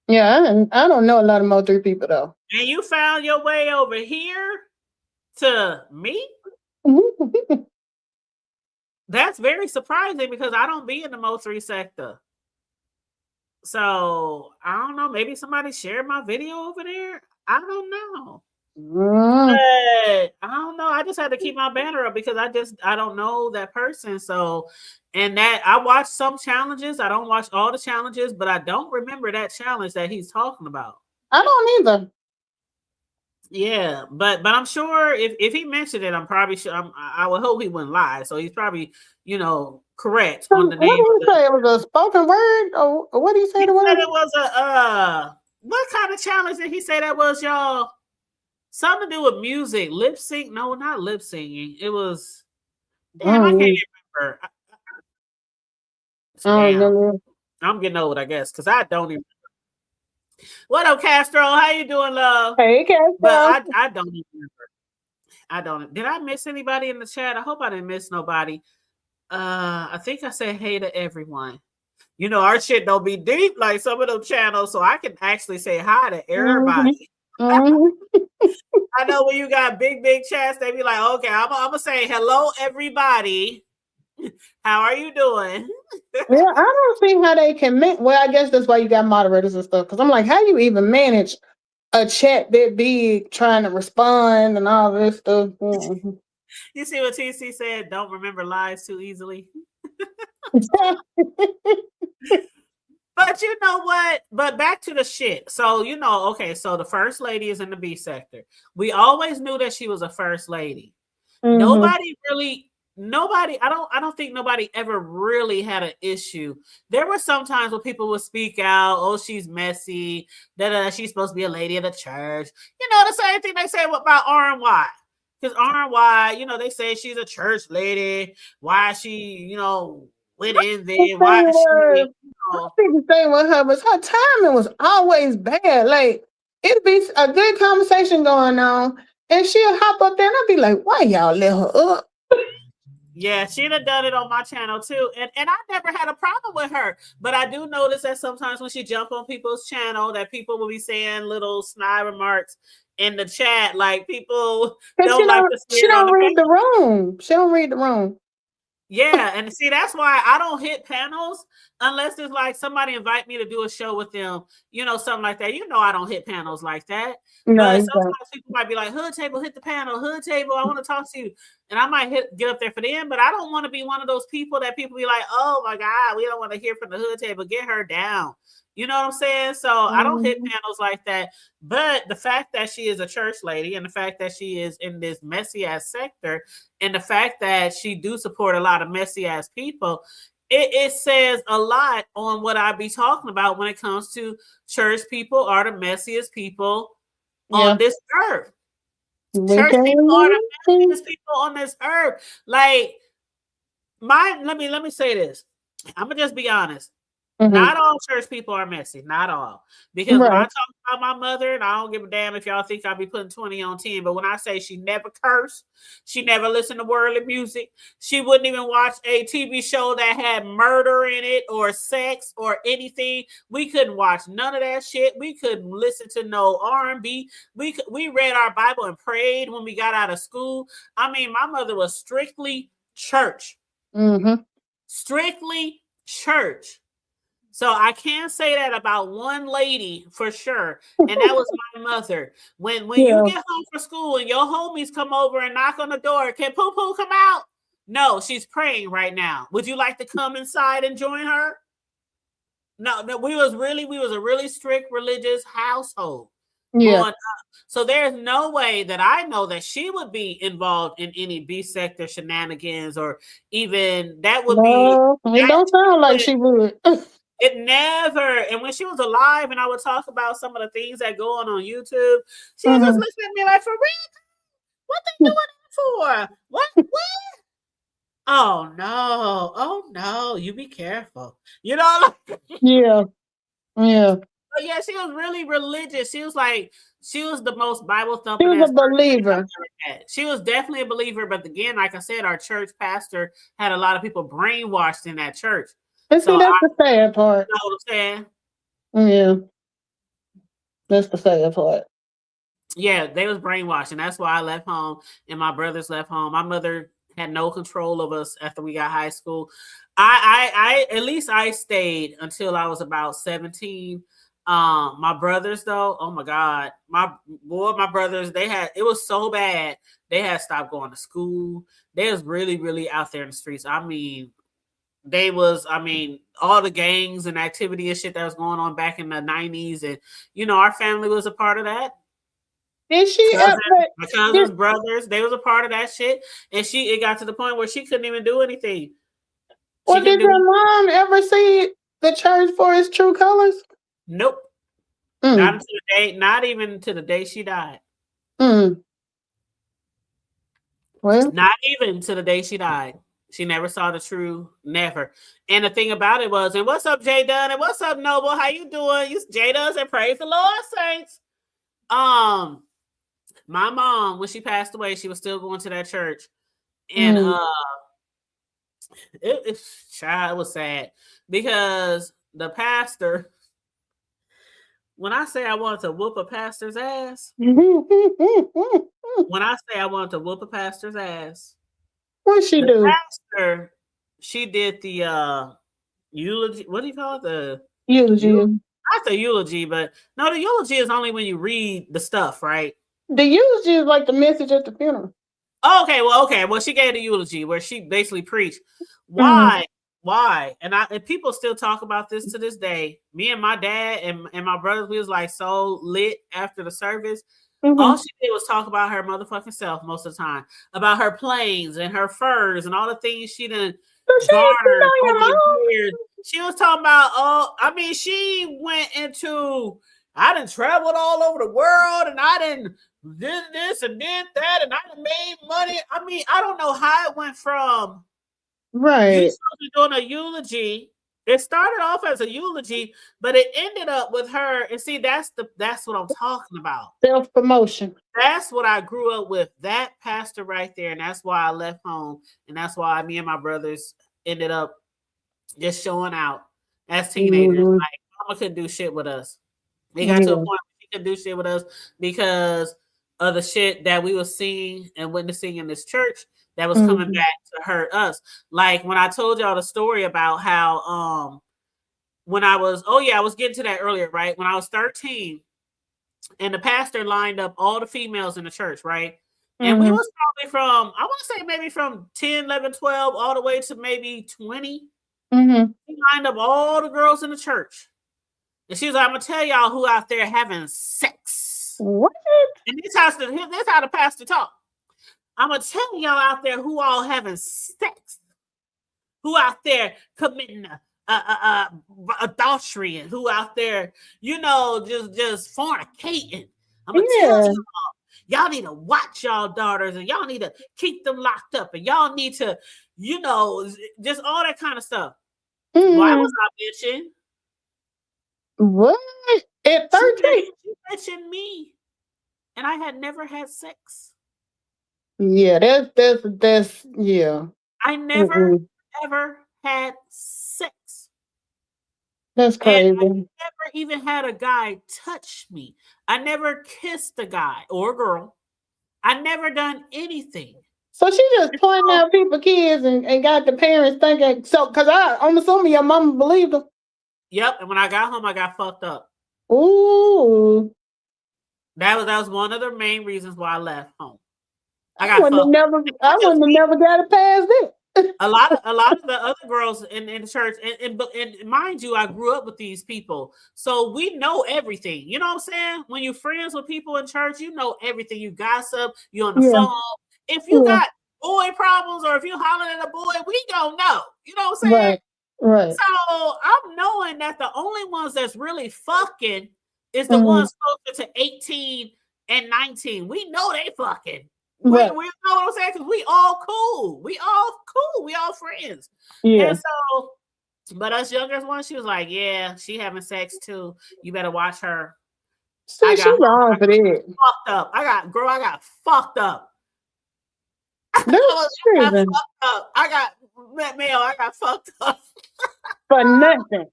Yeah, I don't know a lot of Mo 3 people though. And you found your way over here to me? That's very surprising because I don't be in the Mo 3 sector. So I don't know. Maybe somebody shared my video over there. I don't know. But I don't know. I just had to keep my banner up because I don't know that person. So, and that I watch some challenges. I don't watch all the challenges, but I don't remember that challenge that he's talking about. I don't either. Yeah, but I'm sure if he mentioned it, I'm probably sure. I would hope he wouldn't lie. So he's probably correct on the name. What did he say? It was a spoken word, or what did he say? He said it was a what kind of challenge did he say that was, y'all? Something to do with music, lip sync? No, not lip singing. It was. Damn, I can't remember. Damn. I'm getting old, I guess, because I don't even. What up, Castro? How you doing, love? Hey, Castro. But I don't even remember. I don't. Did I miss anybody in the chat? I hope I didn't miss nobody. I think I said hey to everyone. Our shit don't be deep like some of them channels, so I can actually say hi to everybody. I know when you got big chats, they be like, okay, I'm gonna say hello, everybody. How are you doing? Yeah, I don't see how they can well, I guess that's why you got moderators and stuff. Because I'm like, how do you even manage a chat that big trying to respond and all this stuff? You see what TC said? Don't remember lies too easily. But you know what? But back to the shit. So, okay, so the first lady is in the B sector. We always knew that she was a first lady. Nobody, I don't think nobody ever really had an issue. There were some times when people would speak out, oh, she's messy, she's supposed to be a lady of the church. The same thing they say about RNY. Because RNY, they say she's a church lady. Why she, went in there? Why she? I think the thing with her was her timing was always bad. Like, it'd be a good conversation going on, and she'll hop up there and I'll be like, why y'all let her up? Yeah, she'd have done it on my channel too. And I never had a problem with her. But I do notice that sometimes when she jump on people's channel, that people will be saying little snide remarks in the chat. Like people don't like to she don't read the room. She don't read the room. Yeah, and see, that's why I don't hit panels unless it's like somebody invite me to do a show with them, something like that. I don't hit panels like that. No, but sometimes people might be like, hood table, hit the panel, hood table, I want to talk to you. And I might get up there for them, but I don't want to be one of those people that people be like, oh my God, we don't want to hear from the hood table, get her down. You know what I'm saying? So I don't hit panels like that. But the fact that she is a church lady and the fact that she is in this messy ass sector and the fact that she do support a lot of messy ass people, it says a lot on what I be talking about when it comes to church people are the messiest people on this earth. Church people are the messiest people on this earth. Like, let me say this. I'm gonna just be honest. Not all church people are messy. Not all. Because when I Right. talk about my mother, and I don't give a damn if y'all think I'll be putting 20 on 10, but when I say she never cursed, she never listened to worldly music, she wouldn't even watch a TV show that had murder in it or sex or anything. We couldn't watch none of that shit. We couldn't listen to no R&B. We read our Bible and prayed when we got out of school. I mean, my mother was strictly church. Strictly church. So I can say that about one lady for sure, and that was my mother. When you get home from school and your homies come over and knock on the door, can Poo Poo come out? No, she's praying right now. Would you like to come inside and join her? No, we was a really strict religious household growing up. So there's no way that I know that she would be involved in any B sector shenanigans or even that would be. It don't sound like she would. It never. And when she was alive and I would talk about some of the things that go on YouTube, she would just listen at me like, for real? What they doing that for? What? Oh no, you be careful. You know? Yeah. But yeah, she was really religious. She was the most Bible thumping. She was a believer. She was definitely a believer. But again, like I said, our church pastor had a lot of people brainwashed in that church. And see, that's the sad part. You know what I'm saying? Yeah. That's the sad part. Yeah, they was brainwashed, and that's why I left home and my brothers left home. My mother had no control of us after we got high school. I at least I stayed until I was about 17. My brothers though, oh my God, my brothers, it was so bad. They had stopped going to school. They was really, really out there in the streets. I mean, all the gangs and activity and shit that was going on back in the 90s. And, our family was a part of that. Did she? My cousins, brothers, they was a part of that shit. And it got to the point where she couldn't even do anything. Well, did your mom ever see the church for its true colors? Nope. Not even to the day she died. Well, not even to the day she died. She never saw the true, never. And the thing about it was, and what's up, Jay Dunn? And what's up, Noble? How you doing? You Jay Dunn and praise the Lord, saints. My mom, when she passed away, she was still going to that church. And it was sad because the pastor, when I say I wanted to whoop a pastor's ass, what she do? Pastor, she did the eulogy. What do you call it? The eulogy. Not the eulogy, but no, the eulogy is only when you read the stuff, right? The eulogy is like the message at the funeral. Okay. Well, she gave the eulogy where she basically preached. Why? And people still talk about this to this day. Me and my dad and my brothers, we was like so lit after the service. All she did was talk about her motherfucking self most of the time, about her planes and her furs and all the things she done garnered over the years. She was talking about, she went into, I done traveled all over the world and I done did this and did that and I done made money. I mean, I don't know how it went from you doing a eulogy. It started off as a eulogy, but it ended up with her. And see, that's what I'm talking about. Self-promotion. That's what I grew up with. That pastor right there. And that's why I left home. And that's why me and my brothers ended up just showing out as teenagers. Like, mama couldn't do shit with us. It got to a point where she couldn't do shit with us because of the shit that we were seeing and witnessing in this church that was coming back to hurt us. Like when I told y'all the story about how when I was getting to that earlier, right? When I was 13 and the pastor lined up all the females in the church, right? And we was probably from, I want to say maybe from 10, 11, 12, all the way to maybe 20. He lined up all the girls in the church. And she was like, I'm going to tell y'all who out there having sex. What? And this how the pastor talk. I'm going to tell y'all out there who all having sex. Who out there committing adultery and who out there, just fornicating. I'm going to tell y'all need to watch y'all daughters and y'all need to keep them locked up and y'all need to, just all that kind of stuff. Why was I bitching? What? At 13? She mentioned me, and I had never had sex. Yeah, that's yeah. I never Mm-mm. ever had sex, That's and I crazy. never even had a guy touch me. I never kissed a guy or a girl. I never done anything. So she just And pointing so, out people kids and got the parents thinking so because I'm assuming your mama believed them. yep. And when I got home, I got fucked up. Ooh. That was one of the main reasons why I left home. I I got wouldn't have fucked up. never And I not just wouldn't have me. never got it past it. A lot of the other girls in the church, and mind you, I grew up with these people, so we know everything. You know what I'm saying? When you're friends with people in church, you know everything. You gossip. You on the Yeah, phone. If you yeah. got boy problems, or if you hollering at a boy, we don't know. You know what I'm saying? Right. Right. So I'm knowing that the only ones that's really fucking is the Mm-hmm. ones closer to 18 and 19. We know they fucking. We Right. know what I'm saying? Because we all cool. We all cool. We all friends. Yeah. And so, but us younger ones, she was like, yeah, she having sex too. You better watch her. I See, she got home. wrong I for that. got fucked up. I got fucked up. That's I got crazy. fucked up. I got mail. I got fucked up. For nothing.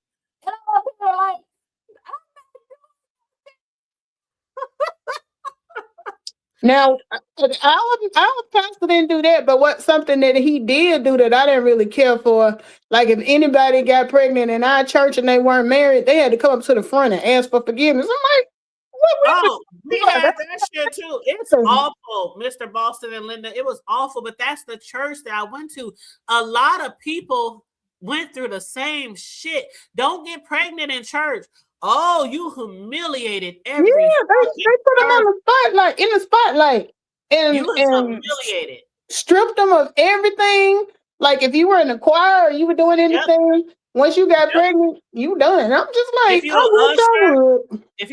And I'm up here like, Now, our pastor didn't do that, but what something that he did do that I didn't really care for, like if anybody got pregnant in our church and they weren't married, they had to come up to the front and ask for forgiveness. I'm like, what we oh, we do had that shit too. It's that? awful, Mr. Boston and Linda. It was awful, but that's the church that I went to. A lot of people went through the same shit. Don't get pregnant in church. Oh, you humiliated Yeah, every they fucking put them church. on the spotlight in the spotlight You was and humiliated. stripped them of everything. Like if you were in the choir or you were doing Yep, anything, once you got yep. pregnant, you done. I'm just If like, you I an wish I usher, would. if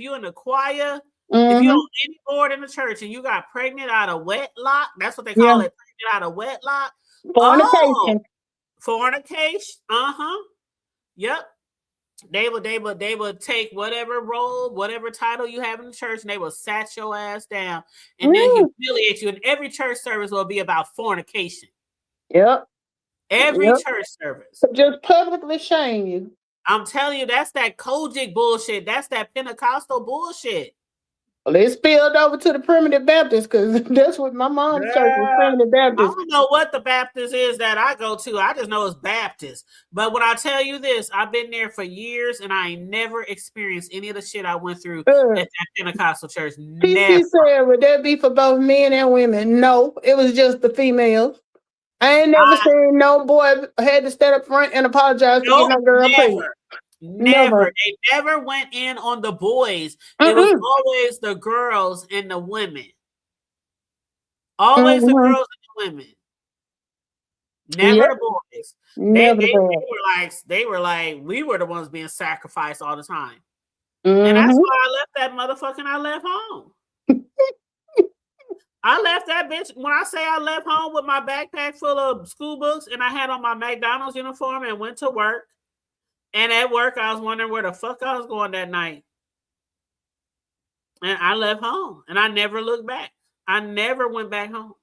you in the choir, if you Mm-hmm. on any board in the church and you got pregnant out of wedlock, that's what they Yeah, call it, pregnant out of wedlock. Oh, fornication. fornication. Uh-huh. Yep. They would take whatever role, whatever title you have in the church, and they will sat your ass down and then Mm, humiliate you. And every church service will be about fornication. yep, Every yep. church service. Just publicly shame you. I'm telling you, that's that Kojic bullshit. That's that Pentecostal bullshit. Well, it spilled over to the primitive Baptist because that's what my mom's church was, Yeah. primitive I Baptist. don't know what the Baptist is that I go to. I just know it's Baptist. But when I tell you this, I've been there for years and I ain't never experienced any of the shit I went through Uh, at that Pentecostal church. PC Never. said, would that be for both men and women? No, it was just the females. I ain't never I seen no boy had to stand up front and apologize to get nope, no girl pregnant. never. Never. Never. They never went in on the boys. It was Mm-mm. always the girls and the women. Always the Mm-hmm. girls and the women. Never Yep. the boys. Never the boy. They were like we were the ones being sacrificed all the time. And that's Mm-hmm. why I left that motherfucker and I left home. I left that bitch. When I say I left home with my backpack full of school books and I had on my McDonald's uniform and went to work. And at work, I was wondering where the fuck I was going that night. And I left home and I never looked back. I never went back home.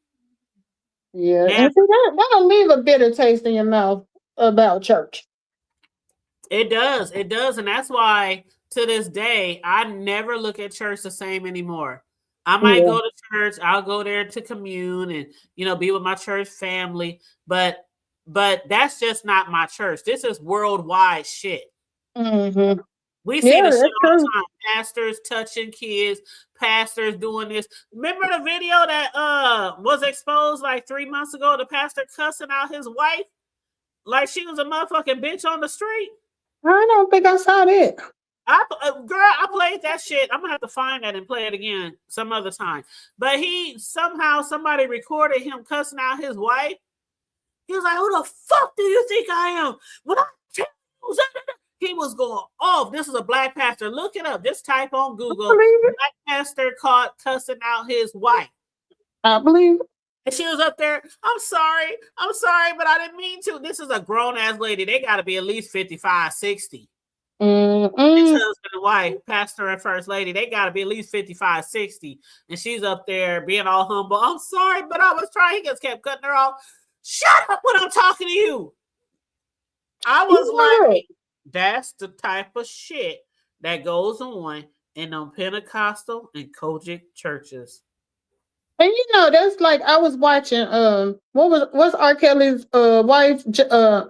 Yeah, Never. and see that'll leave a bitter taste in your mouth about church. It does. It does. And that's why to this day, I never look at church the same anymore. I might Yeah. go to church, I'll go there to commune and be with my church family, but that's just not my church. This is worldwide shit. Mm-hmm. We see Yeah, the shit that's all true. the time. Pastors touching kids, pastors doing this. Remember the video that was exposed like 3 months ago? The pastor cussing out his wife like she was a motherfucking bitch on the street. I don't think I saw that. I played that shit. I'm gonna have to find that and play it again some other time. But somebody recorded him cussing out his wife. He was like, "Who the fuck do you think I am?" When I tell you, he was going off. This is a black pastor. Look it up. Just type on I Google believe it. "black pastor caught cussing out his wife." I believe it. And she was up there. I'm sorry, but I didn't mean to. This is a grown ass lady. They got to be at least 55, 60. His Mm-mm. husband and wife, pastor and first lady, they got to be at least 55, 60. And she's up there being all humble. I'm sorry, but I was trying. He just kept cutting her off. Shut up when I'm talking to you. I was like, that's the type of shit that goes on in them Pentecostal and Kojic churches. And that's like I was watching what's R. Kelly's wife Drea?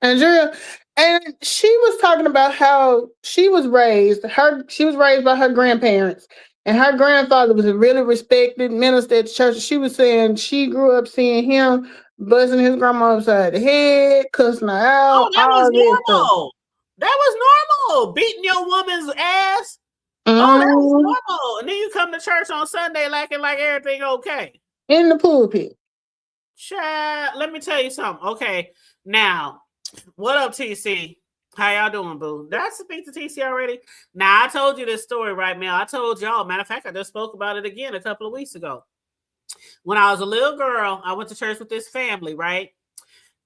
Andrea, and she was talking about how she was raised by her grandparents, and her grandfather was a really respected minister at the church. She was saying she grew up seeing him buzzing his grandma upside the head, cussing her Oh, out, that was all this stuff. normal. That was normal. Beating your woman's ass. Oh, that was normal. And then you come to church on Sunday acting like everything okay. In the pulpit. Child, let me tell you something. Okay, now, what up, TC? How y'all doing, boo? Did I speak to TC already? Now, I told you this story right now. I told y'all. Matter of fact, I just spoke about it again a couple of weeks ago. When I was a little girl, I went to church with this family, right?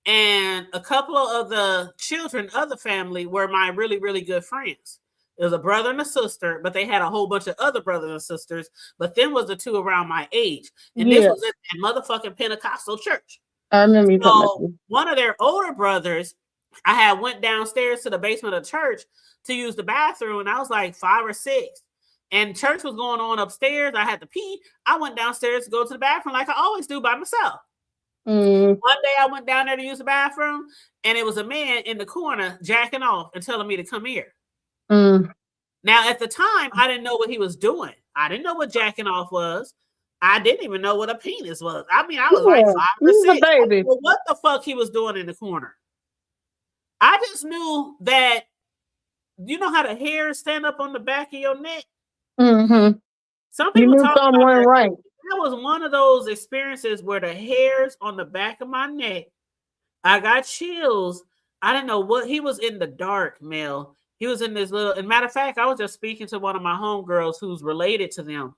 And a couple of the children of the family were my really, really good friends. There was a brother and a sister, but they had a whole bunch of other brothers and sisters. But then was the two around my age. And this was at that motherfucking Pentecostal church. I remember you talking about this. One of their older brothers, I had went downstairs to the basement of the church to use the bathroom. And I was like 5 or 6. And church was going on upstairs. I had to pee. I went downstairs to go to the bathroom like I always do by myself. One day I went down there to use the bathroom, and it was a man in the corner jacking off and telling me to come here. Now, at the time, I didn't know what he was doing. I didn't know what jacking off was. I didn't even know what a penis was. I mean, I was like 5 or 6. I didn't know what the fuck he was doing in the corner. I just knew that, you know how the hairs stand up on the back of your neck? Some people talk about that. Right. That was one of those experiences where the hairs on the back of my neck, I got chills. I didn't know what he was in the dark, Mel. He was in this little, and matter of fact, I was just speaking to one of my homegirls who's related to them.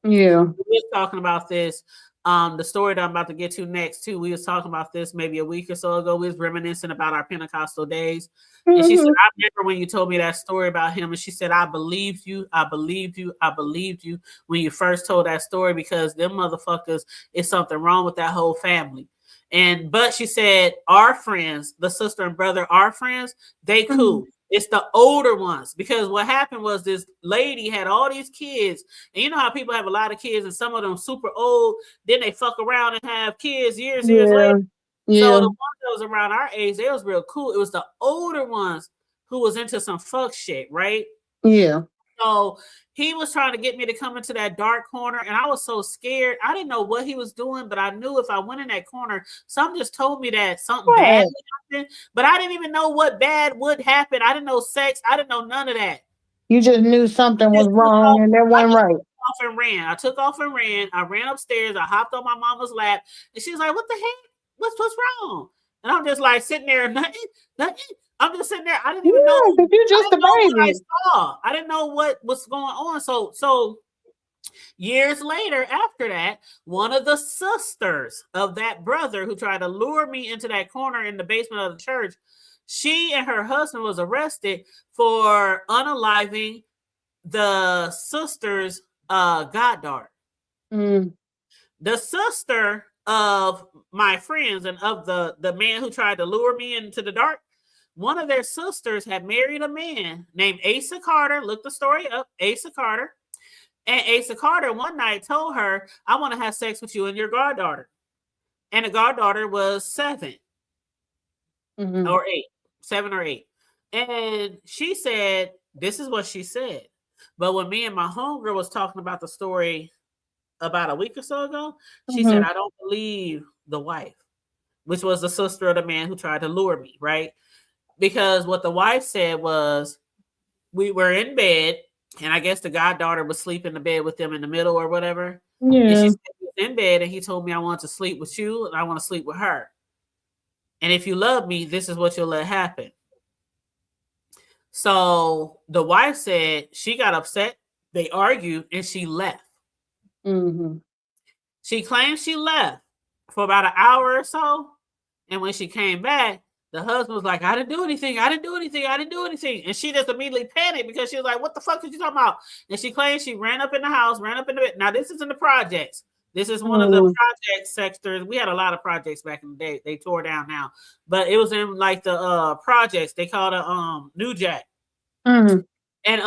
Yeah. We were talking about this. The story that I'm about to get to next, too. We was talking about this maybe a week or so ago. We was reminiscing about our Pentecostal days. And she said, I remember when you told me that story about him. And she said, I believed you. I believed you. I believed you when you first told that story, because them motherfuckers, is something wrong with that whole family. But she said, our friends, the sister and brother, our friends, they cool. It's the older ones, because what happened was this lady had all these kids, and you know how people have a lot of kids and some of them super old, then they fuck around and have kids years later. So the ones that was around our age, they was real cool. It was the older ones who was into some fuck shit, right? Yeah. So he was trying to get me to come into that dark corner, and I was so scared. I didn't know what he was doing, but I knew if I went in that corner, something just told me that something bad would happen. But I didn't even know what bad would happen. I didn't know sex. I didn't know none of that. You just knew something was wrong and that wasn't right. I took off and ran. I ran upstairs. I hopped on my mama's lap, and she was like, "What the heck? What's wrong?" And I'm just like sitting there, nothing. I'm just sitting there. I didn't even know. You're just a baby. I saw. I didn't know what was going on. So years later, after that, one of the sisters of that brother who tried to lure me into that corner in the basement of the church, she and her husband was arrested for unaliving the sister's goddaughter. The sister of my friends and of the man who tried to lure me into the dark, one of their sisters had married a man named Asa Carter. Look the story up, Asa Carter. And Asa Carter one night told her, I want to have sex with you and your goddaughter. And the goddaughter was 7 or 8, 7 or 8. And she said, this is what she said. But when me and my homegirl was talking about the story about a week or so ago, she said, I don't believe the wife, which was the sister of the man who tried to lure me, right? Because what the wife said was, we were in bed, and I guess the goddaughter was sleeping in the bed with them in the middle or whatever. Yeah. And she said he was in bed, and he told me, I want to sleep with you, and I want to sleep with her. And if you love me, this is what you'll let happen. So the wife said she got upset. They argued, and she left. She claimed she left for about an hour or so. And when she came back, The husband was like, I didn't do anything. I didn't do anything. I didn't do anything. And she just immediately panicked because she was like, what the fuck are you talking about? And she claimed she ran up in the house, ran up in the bed. Now, this is in the projects. This is one of the project sectors. We had a lot of projects back in the day. They tore down now. But it was in like the projects. They called it New Jack. Mm-hmm. And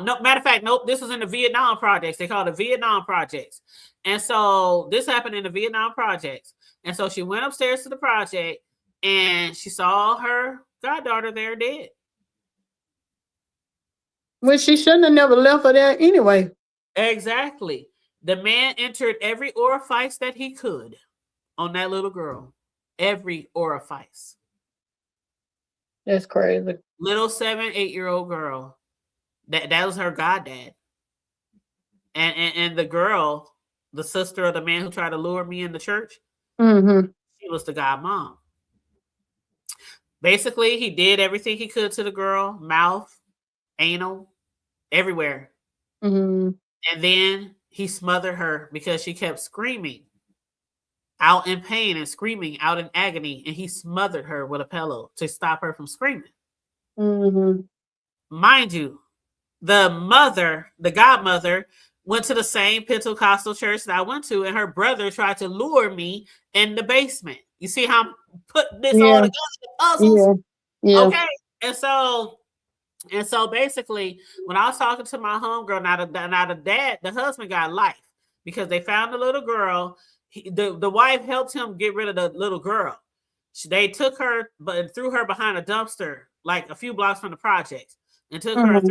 no, matter of fact, nope, this was in the Vietnam projects. They called it Vietnam projects. And so this happened in the Vietnam projects. And so she went upstairs to the project and she saw her goddaughter there dead. Well, she shouldn't have never left her there anyway. Exactly. The man entered every orifice that he could on that little girl. Every orifice. That's crazy. Little 7-8-year-old girl. That was her goddad. And the girl, the sister of the man who tried to lure me in the church, she was the godmom. Basically, he did everything he could to the girl, mouth, anal, everywhere. And then he smothered her because she kept screaming out in pain and screaming out in agony. And he smothered her with a pillow to stop her from screaming. Mind you, the godmother, went to the same Pentecostal church that I went to, and her brother tried to lure me in the basement. You see how I'm putting this all together, the puzzles? Yeah. Okay. And so basically, when I was talking to my homegirl, now the husband got life because they found the little girl. The wife helped him get rid of the little girl. They took her, but threw her behind a dumpster, like a few blocks from the projects, and took her and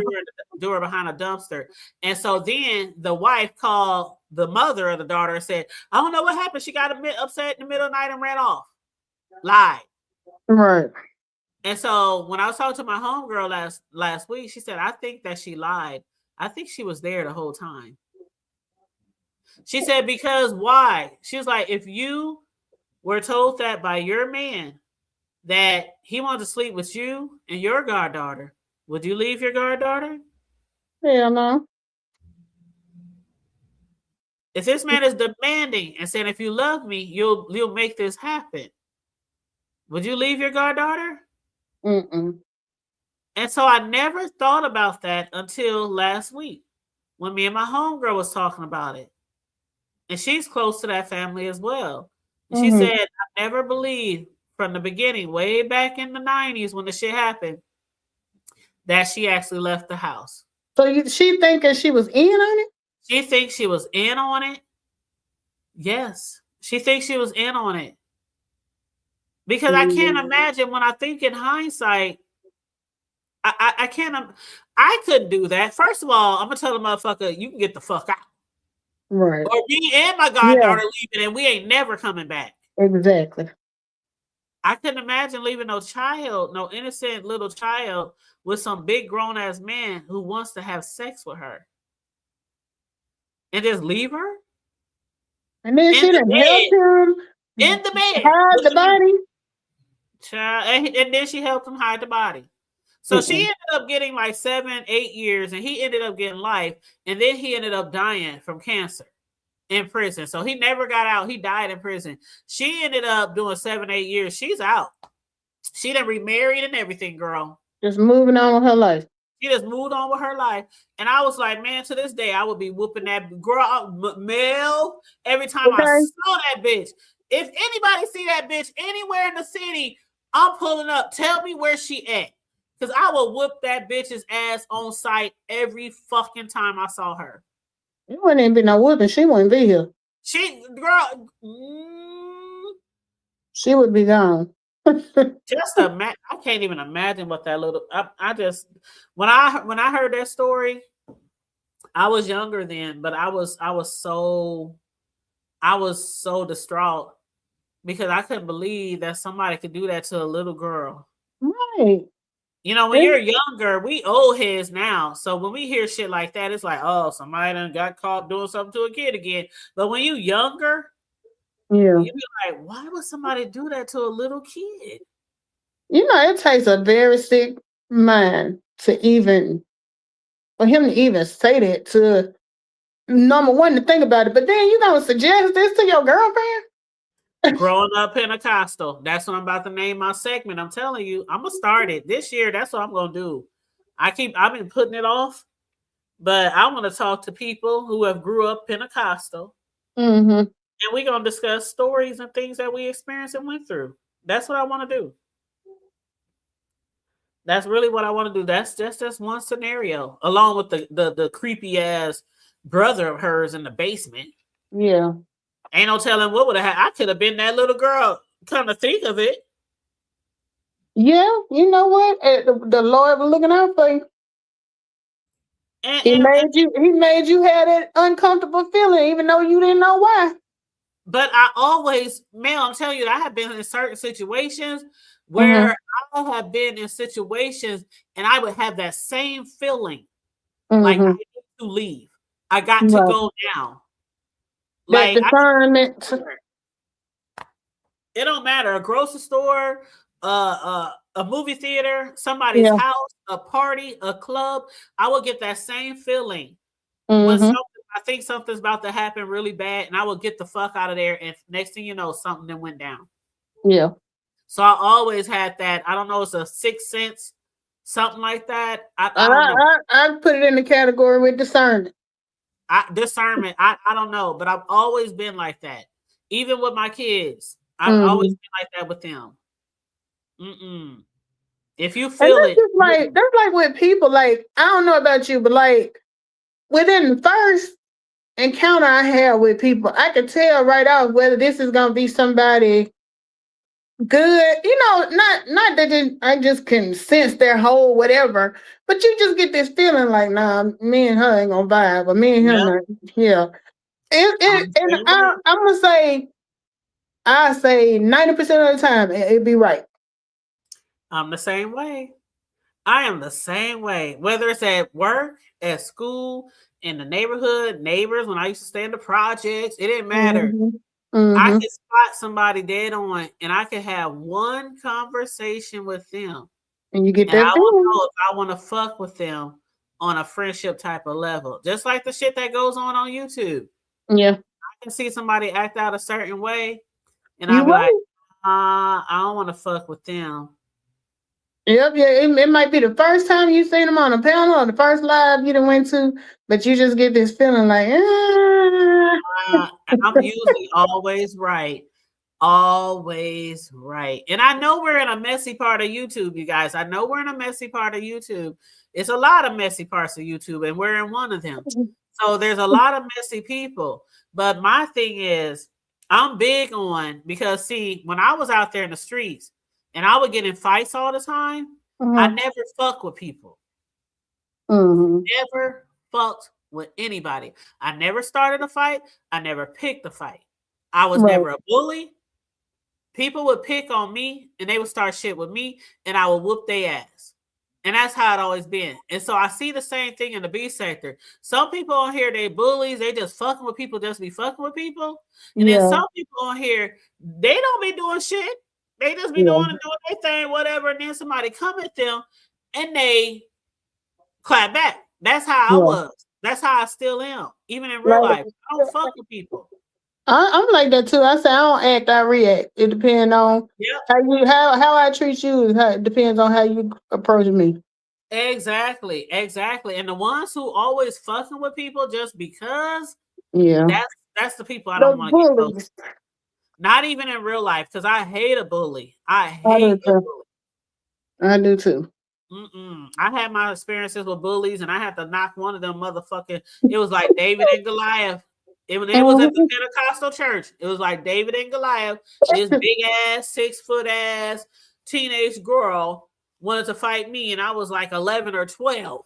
threw her behind a dumpster. And so then the wife called the mother of the daughter and said, I don't know what happened. She got upset in the middle of the night and ran off. Lied. Right. And so when I was talking to my homegirl last week, she said, I think that she lied. I think she was there the whole time. She said, because why? She was like, if you were told that by your man that he wanted to sleep with you and your goddaughter, would you leave your goddaughter? Hell no. If this man is demanding and saying, if you love me, you'll make this happen, would you leave your goddaughter? And so I never thought about that until last week when me and my homegirl was talking about it. And she's close to that family as well. And she said, I never believed from the beginning, way back in the 90s when the shit happened, that she actually left the house. So she thinking she was in on it? She thinks she was in on it. Yes. She thinks she was in on it. Because I can't imagine, when I think in hindsight, I can't, I couldn't do that. First of all, I'm going to tell the motherfucker, you can get the fuck out. Right. Or me and my goddaughter leaving and we ain't never coming back. Exactly. I couldn't imagine leaving no child, no innocent little child with some big grown ass man who wants to have sex with her. And just leave her? And then she done helped him in the bed. Hide the body. Child, and then she helped him hide the body. So she ended up getting like 7-8 years, and he ended up getting life, and then he ended up dying from cancer in prison. So he never got out. He died in prison. She ended up doing 7-8 years. She's out. She done remarried and everything, girl. Just moving on with her life. She just moved on with her life. And I was like, man, to this day, I would be whooping that girl, Mel, every time I saw that bitch. If anybody see that bitch anywhere in the city, I'm pulling up. Tell me where she at. Because I will whoop that bitch's ass on sight every fucking time I saw her. It wouldn't even be no whooping. She wouldn't be here. Girl. She would be gone. Just imagine. I can't even imagine what that little. I just when I heard that story, I was younger then, but I was so distraught because I couldn't believe that somebody could do that to a little girl. Right. You know, when you're younger, we old heads now. So when we hear shit like that, it's like, oh, somebody done got caught doing something to a kid again. But when you younger, you be like, why would somebody do that to a little kid? You know, it takes a very sick mind for him to even say that to, number one, to think about it. But then you gonna suggest this to your girlfriend? Growing up Pentecostal. That's what I'm about to name my segment. I'm telling you, I'm gonna start it this year. That's what I'm gonna do. I've been putting it off, but I want to talk to people who have grew up Pentecostal, Mm-hmm. and we're gonna discuss stories and things that we experienced and went through. That's what I want to do. That's really what I want to do. That's just one scenario, along with the creepy ass brother of hers in the basement. Yeah. Ain't no telling what would have happened. I could have been that little girl. Come to think of it. Yeah, you know what? The Lord was looking out for you. And, He and, and made you have that uncomfortable feeling, even though you didn't know why. but I always, man, I'm telling you, I have been in certain situations Mm-hmm. where I have been in situations and I would have that same feeling like I Mm-hmm. need to leave. I got to Right. go now. That Like discernment. it don't matter. A grocery store, a movie theater, somebody's Yeah. house, a party, a club. I will get that same feeling when Mm-hmm. I think something's about to happen really bad, and I will get the fuck out of there. And next thing you know, something then went down. Yeah. So I always had that. I don't know, it's a sixth sense, something like that. I don't know. I put it in the category with discernment. Discernment. I don't know, but I've always been like that. Even with my kids, I've always Mm-hmm. been like that with them. Mm-mm. If you And feel it, that's like with people. Like, I don't know about you, but like within the first encounter I had with people, I could tell right off whether this is gonna be somebody good. You know, not that I just can sense their whole whatever, but you just get this feeling like, nah, me and her ain't gonna vibe, or me and him, yeah, not, yeah. I'm the And same way. I'm gonna say, I say 90% of the time it'd be right. I'm the same way. I am the same way. Whether it's at work, at school, in the neighborhood, neighbors, when I used to stay in the projects, it didn't matter. Mm-hmm. I Mm-hmm. could spot somebody dead on and I could have one conversation with them. And you get And I that will feeling. know if I want to fuck with them on a friendship type of level. Just like the shit that goes on YouTube. Yeah. I can see somebody act out a certain way and I'll You be like, right. I don't want to fuck with them. Yep, yeah. It might be the first time you seen them on a panel or the first live you done went to, but you just get this feeling like, And I'm usually always right. Always right. And I know we're in a messy part of YouTube, you guys. I know we're in a messy part of YouTube. It's a lot of messy parts of YouTube, and we're in one of them. So there's a lot of messy people. But my thing is, I'm big on because see, when I was out there in the streets and I would get in fights all the time, I uh-huh. never fuck with people. Mm-hmm. Never fucked with anybody. I never started a fight. I never picked a fight. I was Right. never a bully. People would pick on me and they would start shit with me and I would whoop their ass. And that's how it always been. And so I see the same thing in the B sector. Some people on here, they bullies, they just fucking with people, just be fucking with people. And then Yeah. some people on here, they don't be doing shit. They just be Yeah. doing their thing, whatever. And then somebody come at them and they clap back. That's how I Yeah. was. That's how I still am, even in real Like life. I don't fuck with people. I'm like that too. I say I don't act, I react. It depends on Yep, how I treat you. It depends on how you approach me. exactly, exactly. And the ones who always fucking with people just because Yeah. that's the people I The don't want to get close to. bullies. Not even in real life, because I hate a bully. I I do hate a too. bully. I do too. I had my experiences with bullies, and I had to knock one of them motherfucking. It was like David and Goliath. It was at the Mhm. Pentecostal church. It was like David and Goliath. This big ass, 6 foot ass teenage girl wanted to fight me, and I was like 11 or 12.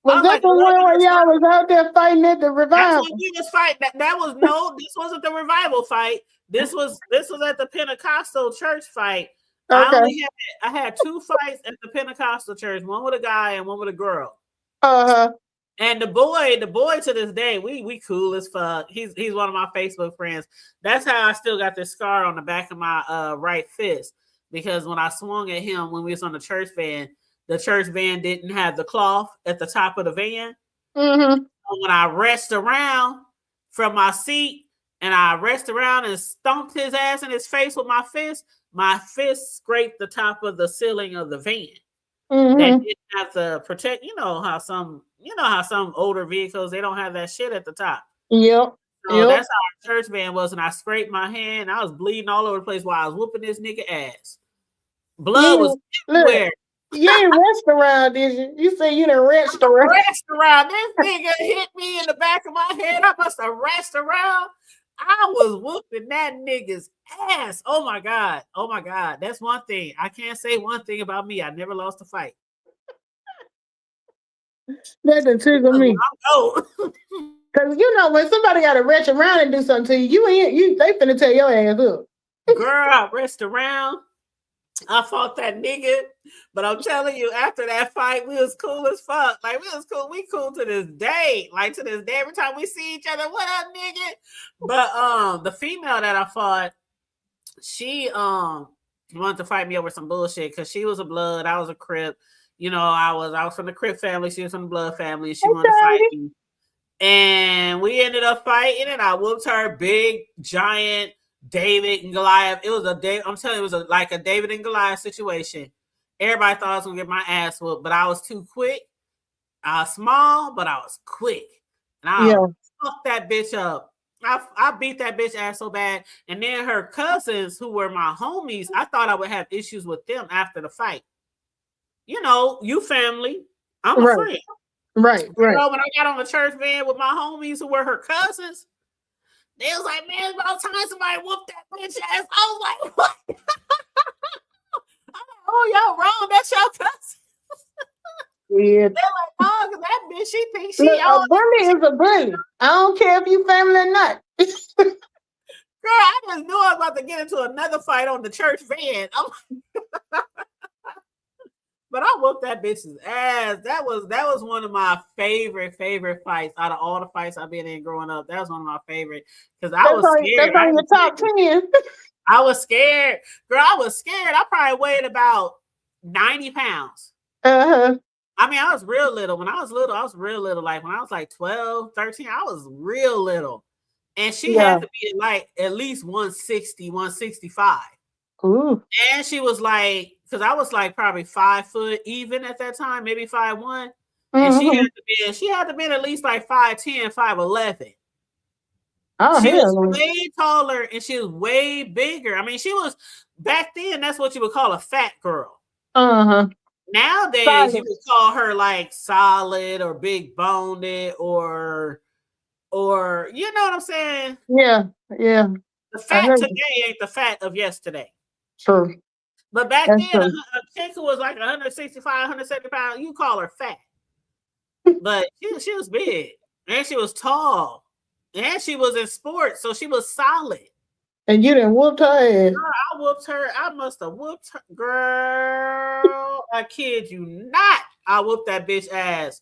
I Was was that like the 11 one or where 12. y'all was out there fighting at the That's when revival? we was fighting. That was no. This wasn't the revival fight. This was at the Pentecostal church fight. Okay. I had 2 fights at the Pentecostal church. One with a guy and one with a girl. Uh-huh. And the boy to this day, we cool as fuck. He's one of my Facebook friends. That's how I still got this scar on the back of my right fist. Because when I swung at him when we was on the church van didn't have the cloth at the top of the van. Mm-hmm. So when I rest around from my seat, and I raced around and stomped his ass in his face with my fist. My fist scraped the top of the ceiling of the van. That didn't have to protect. You know how some older vehicles, they don't have that shit at the top. Yep. So that's how our church van was, and I scraped my hand. I was bleeding all over the place while I was whooping this nigga ass. Blood was everywhere. You ain't rest around, did you? You say you done rest around. Rest around. This nigga hit me in the back of my head. I must have rest around. I was whooping that nigga's ass. Oh my God. Oh my God. That's one thing. I can't say one thing about me. I never lost a fight. That done trigger me. Because you know when somebody got to rest around and do something to you, they finna tear your ass up. Girl, I rest around. I fought that nigga, but I'm telling you, after that fight, we was cool as fuck. Like, we was cool. We cool to this day. Like, to this day, every time we see each other, what up, nigga? But the female that I fought, she wanted to fight me over some bullshit because she was a blood, I was a Crip. You know, I was from the Crip family, she was from the blood family, and she wanted to fight me. And we ended up fighting, and I whooped her big, giant David and Goliath. It was I'm telling you, it was like a David and Goliath situation. Everybody thought I was gonna get my ass whooped, but I was too quick. I was small, but I was quick. And I fucked that bitch up. I beat that bitch ass so bad. And then her cousins, who were my homies, I thought I would have issues with them after the fight. You know, you family. I'm a friend. Right. You know, when I got on the church van with my homies who were her cousins, they was like, man, it's about time somebody whooped that bitch ass. I was like, what? I'm like, oh, y'all wrong. That's your cousin. Yeah. They're like, oh, because that bitch, she thinks she a bully is a bully. I don't care if you family or not. Girl, I just knew I was about to get into another fight on the church van. But I whooped that bitch's ass. That was one of my favorite fights out of all the fights I've been in growing up. That was one of my favorite because I was scared. That's on your top 10. I was scared. Girl, I was scared. I probably weighed about 90 pounds. Uh-huh. I mean, I was real little. When I was little, I was real little. Like when I was like 12, 13, I was real little. And she had to be like at least 160, 165. Ooh. And she was like, because I was like probably 5 foot even at that time, maybe 5'1". And she had to be at least like 5'10", 5'11". Oh, she was way taller and she was way bigger. I mean, she was back then, that's what you would call a fat girl. Uh-huh. Nowadays, you would call her like solid or big boned or you know what I'm saying? Yeah. The fat today ain't the fat of yesterday. True. But back then, a chick who was like 165, 170 pounds, you call her fat. But she was big. And she was tall. And she was in sports, so she was solid. And you done whooped her ass. Girl, I whooped her. I must have whooped her. Girl, I kid you not. I whooped that bitch ass.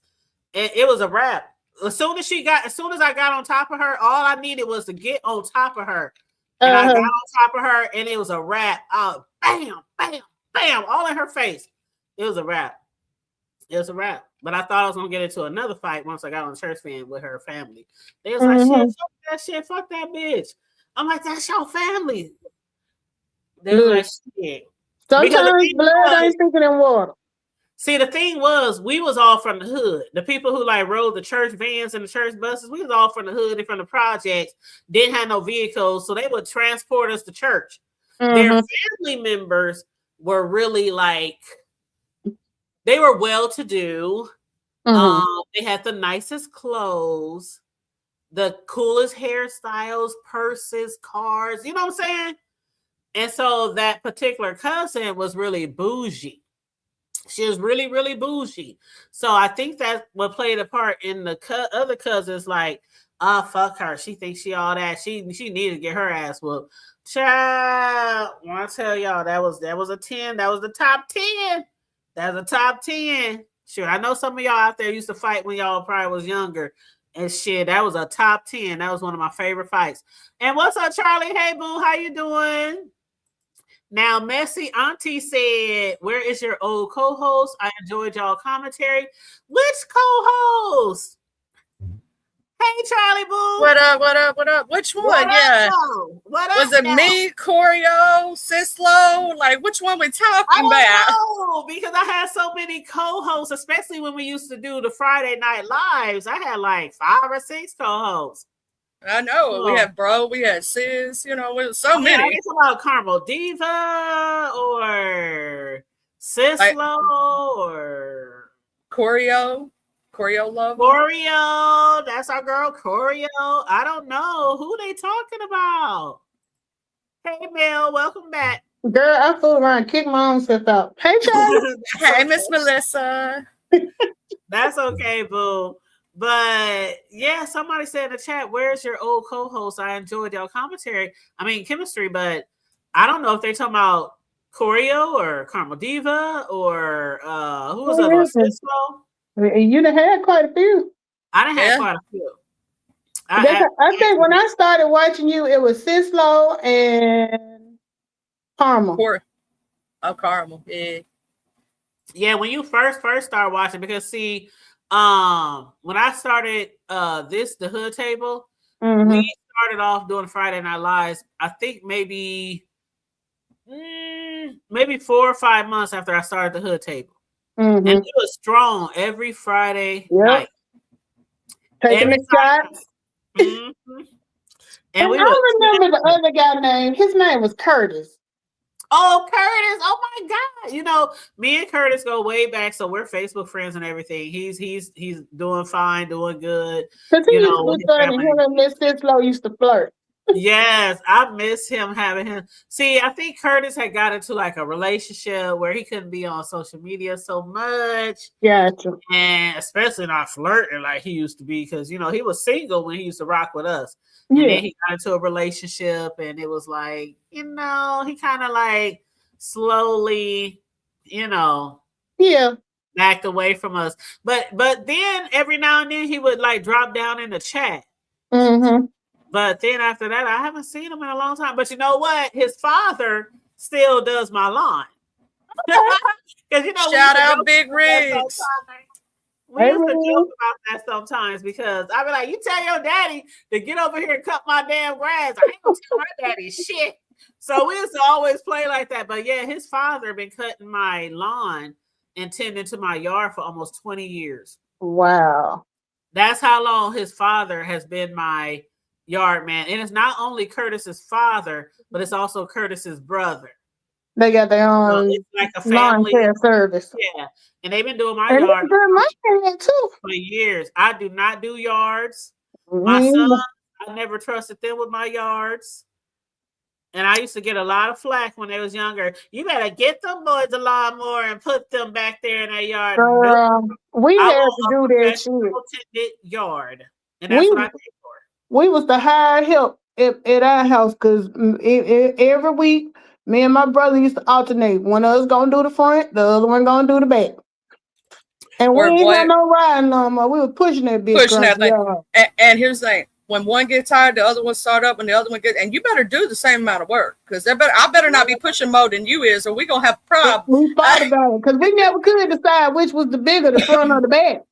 And it was a wrap. As soon as I got on top of her, all I needed was to get on top of her. And I got on top of her, and it was a wrap. Bam, bam, bam, all in her face. It was a wrap. It was a wrap. But I thought I was going to get into another fight once I got on the church van with her family. They was like, fuck that bitch. I'm like, that's your family. They was like, shit. Sometimes blood ain't thicker than water. See, the thing was, we was all from the hood. The people who like rode the church vans and the church buses, we was all from the hood and from the projects, didn't have no vehicles, so they would transport us to church. Their family members were really like, they were well-to-do. They had the nicest clothes, the coolest hairstyles, purses, cars, you know what I'm saying? And so that particular cousin was really bougie. She was really, really bougie. So I think that's what played a part in the other cousins like, fuck her. She thinks she all that. She needed to get her ass whooped. Child, I want to tell y'all, that was a 10. That was the top 10. That's a top 10. Sure, I know some of y'all out there used to fight when y'all probably was younger. And shit, that was a top 10. That was one of my favorite fights. And what's up, Charlie? Hey, boo, how you doing? Now, Messy Auntie said, where is your old co-host? I enjoyed y'all commentary. Which co-host? Hey, Charlie Boo. What up? What up? What up? Which one? What Yeah. up, what up? Was it now? me, Choreo, Sislo? Like, which one we I talking don't about? know because I had so many co-hosts, especially when we used to do the Friday night lives. I had like 5 or 6 co-hosts. I know. Oh. We had Bro, we had Sis, you know, with so many. I talking about Carmel Diva or Sislo or Choreo Love. Choreo. That's our girl Choreo. I don't know who they talking about. Hey Mel, welcome back. Girl, I fool around and kick my own self out. Hey, Charlie. Hey, Miss Melissa. That's okay, boo. But yeah, somebody said in the chat, where's your old co-host? I enjoyed y'all commentary. I mean, chemistry, but I don't know if they're talking about Choreo or Carmel Diva or who was the other one? Cisco? You done had quite a few. I done had quite a few. I think when I started watching you, it was Sislo and Carmel. Carmel, yeah. Yeah, when you first started watching, because see, when I started the Hood Table, we started off doing Friday Night Lives. I think maybe 4 or 5 months after I started the Hood Table, and it was strong every Friday night. Taking the shots. And I remember the other guy name. His name was Curtis. Oh, Curtis! Oh my God! You know, me and Curtis go way back, so we're Facebook friends and everything. He's doing fine, doing good. Because he used to be funny. Him and Miss Sislo used to flirt. Yes, I miss him having him. See, I think Curtis had got into like a relationship where he couldn't be on social media so much. Gotcha. And especially not flirting like he used to be, because you know he was single when he used to rock with us. And then he got into a relationship, and it was like, you know, he kind of like slowly, you know, backed away from us. But then every now and then he would like drop down in the chat. But then after that, I haven't seen him in a long time. But you know what? His father still does my lawn. Because you know, shout out Big Riggs. We used to joke about that sometimes, because I be like, you tell your daddy to get over here and cut my damn grass. I ain't gonna tell my daddy shit. So we used to always play like that. But yeah, his father been cutting my lawn and tending to my yard for almost 20 years. Wow. That's how long his father has been my yard man. And it's not only Curtis's father, but it's also Curtis's brother. They got their own like a family lawn care service. Yeah. And they've been doing my yard too. for years. I do not do yards. My son, I never trusted them with my yards. And I used to get a lot of flack when they was younger. You better get them boys a lawnmower and put them back there in their yard. We had to do that shit. Yard. And that's what I paid for. We was the hired help at our house, because every week, me and my brother used to alternate. One of us gonna do the front, the other one gonna do the back. And we ain't had no riding no more. We were pushing that bitch. Pushing that thing. And here's the thing. When one gets tired, the other one start up, and the other one gets, and you better do the same amount of work, because I better not be pushing more than you is, or we gonna have problems. We thought about it, because we never could decide which was the bigger, the front or the back.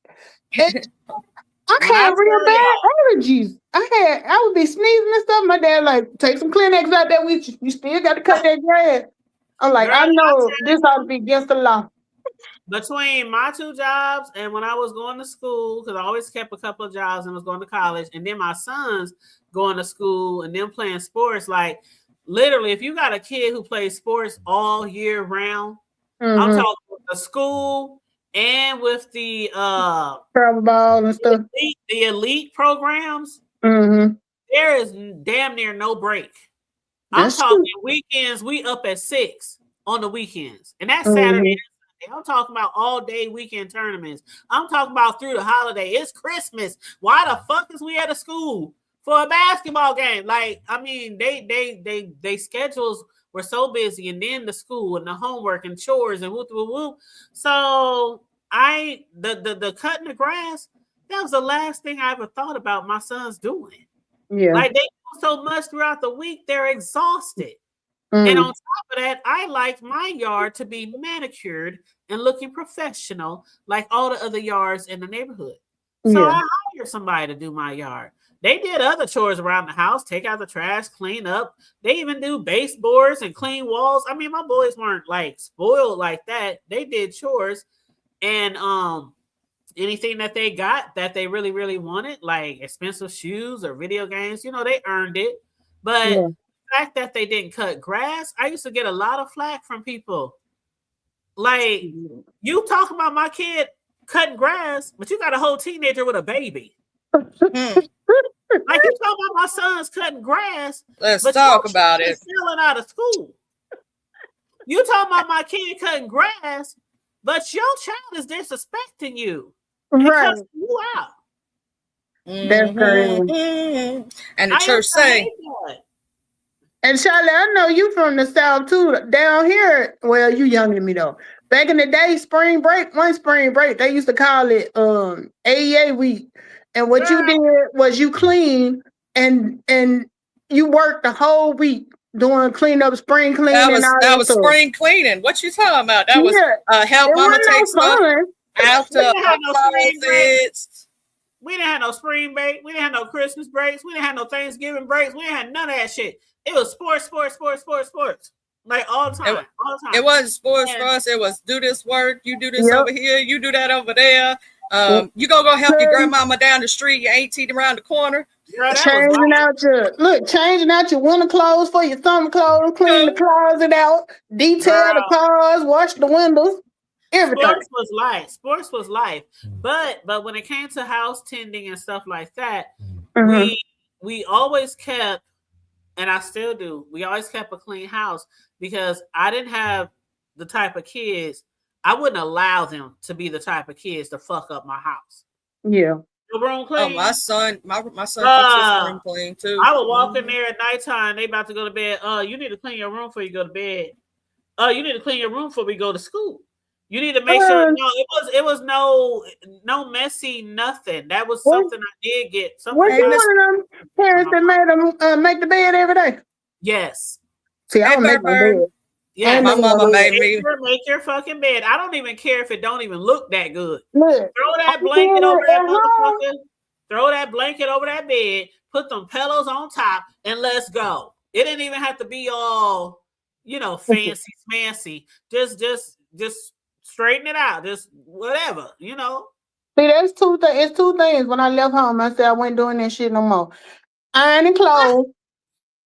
I had real bad allergies. I would be sneezing and stuff. My dad like, take some Kleenex out there with you. You still got to cut that grass. I'm like, I know this ought to be against the law. Between my 2 jobs and when I was going to school, because I always kept a couple of jobs and was going to college, and then my sons going to school and them playing sports, like literally, if you got a kid who plays sports all year round, I'm talking about the school and with the travel ball and stuff, the elite programs, there is damn near no break. I'm talking weekends. We up at 6 on the weekends, and that's Saturday and Sunday. I'm talking about all day weekend tournaments. I'm talking about through the holiday. It's Christmas. Why the fuck is we at a school for a basketball game? Like, I mean, they schedules were so busy, and then the school and the homework and chores and whoop whoop whoop. So the cutting the grass, that was the last thing I ever thought about my sons doing. Yeah, like they do so much throughout the week, they're exhausted. And on top of that, I like my yard to be manicured and looking professional, like all the other yards in the neighborhood. So I hired somebody to do my yard. They did other chores around the house, take out the trash, clean up. They even do baseboards and clean walls. I mean, my boys weren't like spoiled like that. They did chores, and anything that they got that they really, really wanted, like expensive shoes or video games, you know, they earned it. But the fact that they didn't cut grass, I used to get a lot of flack from people. Like, you talk about my kid cutting grass, but you got a whole teenager with a baby. Like, you talk about my son's cutting grass. Let's talk about it. Selling out of school. You talk about my kid cutting grass, but your child is disrespecting you. Right. You out. That's crazy. And the church say, and Charlotte, I know you from the South too. Down here, well, you younger than me though. Back in the day, one spring break, they used to call it AEA week. And what you did was you clean and you worked the whole week doing cleanup, spring cleaning. That was spring cleaning. What you talking about? That was help mama take stuff out to closets. We didn't have no spring break. We didn't have no Christmas breaks. We didn't have no Thanksgiving breaks. We didn't have none of that shit. It was sports. Like all the time. It wasn't sports for us. It was do this work. You do this over here. You do that over there. You go help your grandmama down the street. Your auntie around the corner. Girl, changing out your winter clothes for your summer clothes. Clean the closet out. Detail the cars. Wash the windows. Everything. Sports was life. But when it came to house tending and stuff like that, we always kept, and I still do, we always kept a clean house because I didn't have the type of kids. I wouldn't allow them to be the type of kids to fuck up my house. Yeah. The room clean. Oh, my son keeps his room clean too. I would walk in there at nighttime. They about to go to bed. You need to clean your room before you go to bed. You need to clean your room before we go to school. You need to make sure. No, it was no messy nothing. That was something I did get. Was you one of them parents that made them make the bed every day? Yes. See, I don't make my bed. Yeah, my mama made me make your fucking bed. I don't even care if it don't even look that good. Look, throw that blanket over that motherfucker. Throw that blanket over that bed. Put them pillows on top, and let's go. It didn't even have to be all, fancy, smancy. Just straighten it out. Just whatever, See, there's two things. It's two things. When I left home, I said I wasn't doing that shit no more. Ironing clothes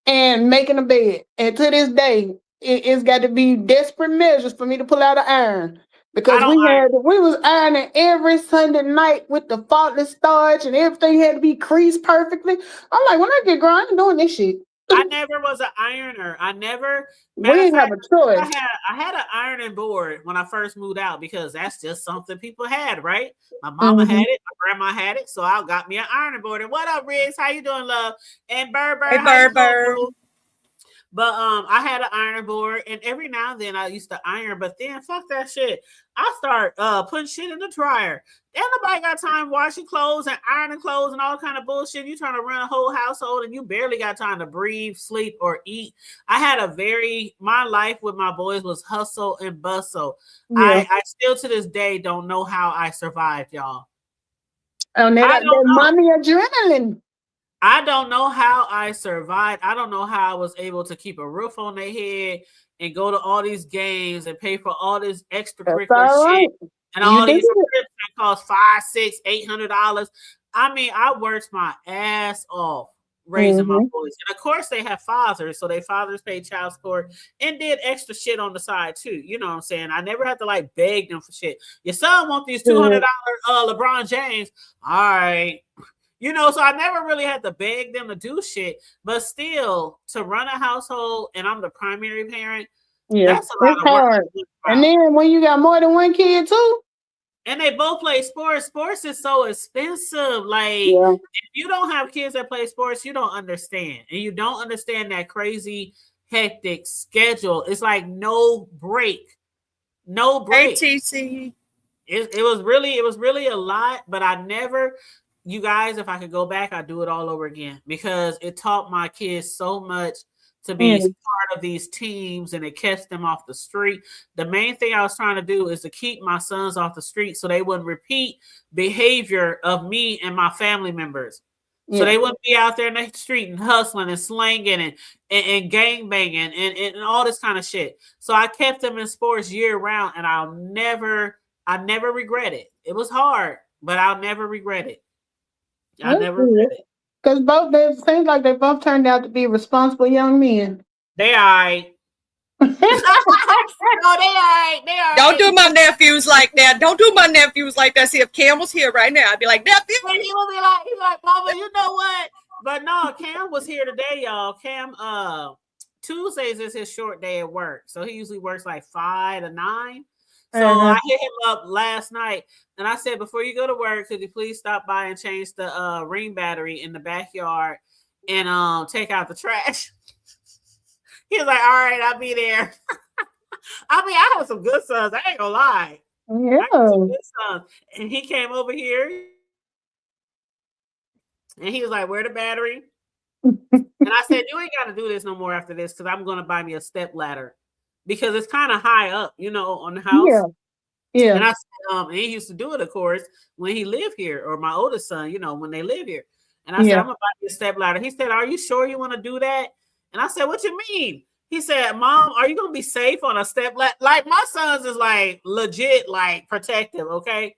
and making a bed. And to this day, it's got to be desperate measures for me to pull out an iron. Because we was ironing every Sunday night with the faultless starch and everything had to be creased perfectly. I'm like, when I get grown, I ain't doing this shit. I never was an ironer. We didn't have a choice. I had an ironing board when I first moved out because that's just something people had, right? My mama had it, my grandma had it, so I got me an ironing board. And what up, Riggs? How you doing, love? And Bird. Hey, Bird. But I had an ironing board, and every now and then I used to iron. But then, fuck that shit. I start putting shit in the dryer. Ain't nobody got time washing clothes and ironing clothes and all kind of bullshit. You trying to run a whole household, and you barely got time to breathe, sleep, or eat. I had my life with my boys was hustle and bustle. Yeah. I still to this day don't know how I survived, y'all. Oh, that mommy adrenaline. I don't know how I survived. I don't know how I was able to keep a roof on their head and go to all these games and pay for all this extracurricular shit and all these trips that cost $500, $600, $800. I mean, I worked my ass off raising my boys, and of course they have fathers, so their fathers paid child support and did extra shit on the side too. You know what I'm saying? I never had to beg them for shit. Your son want these $200 LeBron James? All right. So I never really had to beg them to do shit, but still to run a household and I'm the primary parent, that's a lot of work. And then when you got more than one kid too, and they both play sports. Sports is so expensive. If you don't have kids that play sports, you don't understand, and you don't understand that crazy hectic schedule. It's like no break. ATC. It was really a lot, but I never. You guys, if I could go back, I'd do it all over again because it taught my kids so much to be part of these teams, and it kept them off the street. The main thing I was trying to do is to keep my sons off the street so they wouldn't repeat behavior of me and my family members. So they wouldn't be out there in the street and hustling and slanging and gang banging and all this kind of shit. So I kept them in sports year round, and I never regret it. It was hard, but I'll never regret it. I never regret it. Because it seems like they both turned out to be responsible young men. They all right. No, they all right. They all right. Don't do my nephews like that. Don't do my nephews like that. See, if Cam was here right now, I'd be like, nephew. He will be like, he's like, Mama, you know what? But no, Cam was here today, y'all. Cam, Tuesdays is his short day at work. So he usually works like 5 to 9. So I hit him up last night, and I said, before you go to work, could you please stop by and change the ring battery in the backyard and take out the trash? He was like, all right, I'll be there. I mean, I have some good sons. I ain't gonna lie. Yeah. I have some good sons. And he came over here, and he was like, where the battery? And I said, you ain't got to do this no more after this, because I'm going to buy me a step ladder. Because it's kind of high up, on the house. Yeah. And I said, and he used to do it, of course, when he lived here, or my oldest son, when they live here. And I said, I'm gonna buy you a step ladder. He said, are you sure you want to do that? And I said, what you mean? He said, Mom, are you gonna be safe on a step ladder? Like, my son's is like legit, like protective, okay?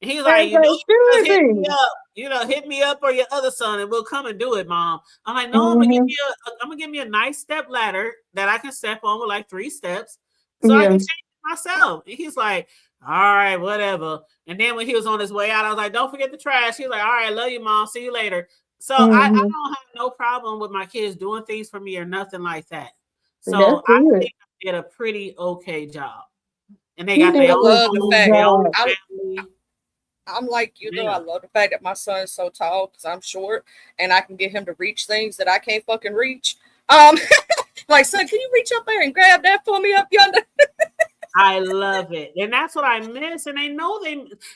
And he's like, just hit me up, hit me up or your other son, and we'll come and do it, Mom. I'm like, no, I'm gonna give me a nice step ladder that I can step on with like 3 steps, so I can change it myself. And he's like, all right, whatever. And then when he was on his way out, I was like, don't forget the trash. He was like, all right, love you, Mom. See you later. So I don't have no problem with my kids doing things for me or nothing like that. So I think I did a pretty okay job. And they got their own family. I'm like you, though. I love the fact that my son's so tall because I'm short and I can get him to reach things that I can't fucking reach. Like, son, can you reach up there and grab that for me up yonder? I love it. And that's what I miss. And they know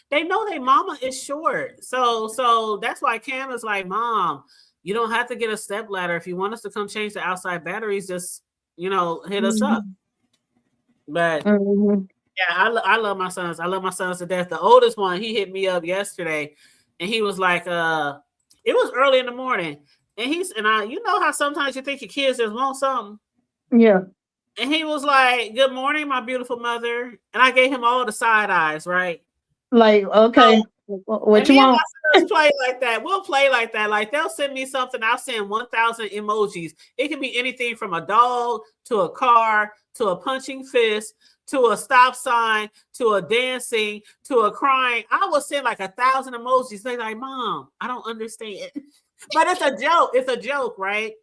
their mama is short. So that's why Cam is like, Mom, you don't have to get a step ladder. If you want us to come change the outside batteries, just, hit us up. But yeah, I love my sons. I love my sons to death. The oldest one, he hit me up yesterday, and he was like, it was early in the morning, and you know how sometimes you think your kids just want something. Yeah. And he was like, good morning, my beautiful mother. And I gave him all the side eyes, right? Like, okay, what you want? My sons play like that. We'll play like that. Like, they'll send me something. I'll send 1,000 emojis. It can be anything from a dog to a car to a punching fist to a stop sign, to a dancing, to a crying. I will send like 1,000 emojis. They're like, Mom, I don't understand. But it's a joke. It's a joke, right?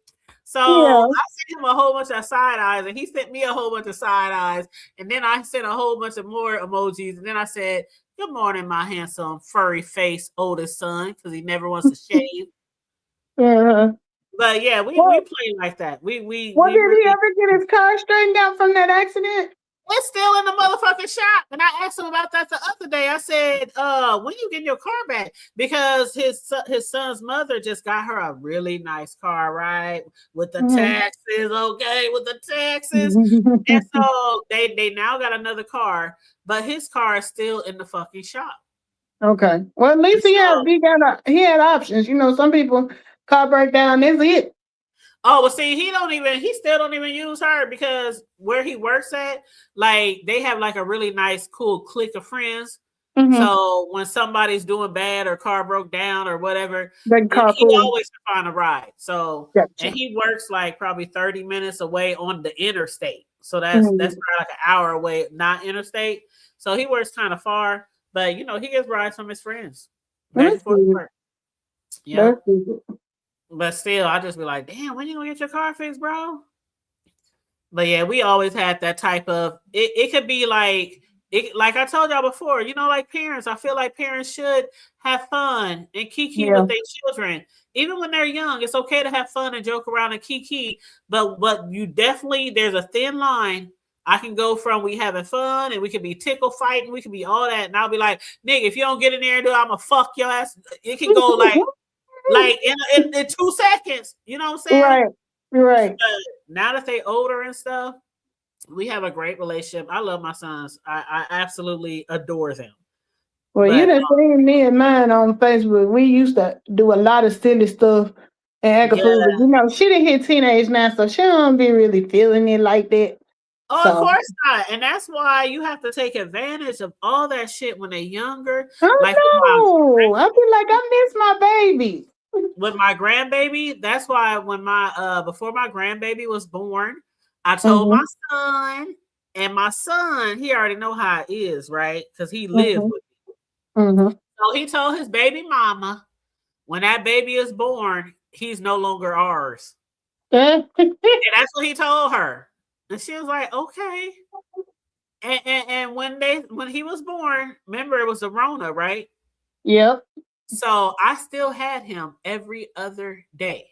So I sent him a whole bunch of side eyes, and he sent me a whole bunch of side eyes. And then I sent a whole bunch of more emojis. And then I said, good morning, my handsome, furry face oldest son, because he never wants to shave. But yeah, we play like that. Did he ever get his car straightened out from that accident? It's still in the motherfucking shop. And I asked him about that the other day. I said, when you getting your car back? Because his son's mother just got her a really nice car, right? With the taxes, okay, with the taxes. And so they now got another car, but his car is still in the fucking shop. Okay. Well, at least he had options. Some people car break down, is it. Oh, well, see, he still don't even use her, because where he works at, like, they have like a really nice, cool clique of friends. So when somebody's doing bad or car broke down or whatever, he always can find a ride. So, and he works like probably 30 minutes away on the interstate. So that's probably like an hour away, not interstate. So he works kind of far, but he gets rides from his friends. Yeah. But still, I just be like, damn, when you gonna get your car fixed, bro? But yeah, we always had that type of, it could be like I told y'all before, like parents, I feel like parents should have fun and kiki with their children. Even when they're young, it's okay to have fun and joke around and kiki, but you definitely, there's a thin line. I can go from we having fun and we can be tickle fighting, we can be all that, and I'll be like, nigga, if you don't get in there and do it, I'm gonna fuck your ass. It can go like in 2 seconds, you know what I'm saying? Right. now that they older and stuff, we have a great relationship. I love my sons. I absolutely adore them. Well, you But done seen me and mine on Facebook. We used to do a lot of silly stuff and act a yeah. fool. But, you know, she didn't hit teenage now, so she don't be really feeling it like that. Oh, of So, course not. And that's why you have to take advantage of all that shit when they're younger. oh Like no, I feel like I miss my baby. with my grandbaby, that's why when my before my grandbaby was born, I told Mm-hmm. my son, and my son, he already know how it is, right? Because he lived Mm-hmm. with me. Mm-hmm. So he told his baby mama, when that baby is born, he's no longer ours. And that's what he told her. And she was like, okay. And when he was born, remember it was the Rona, right? Yep. So I still had him every other day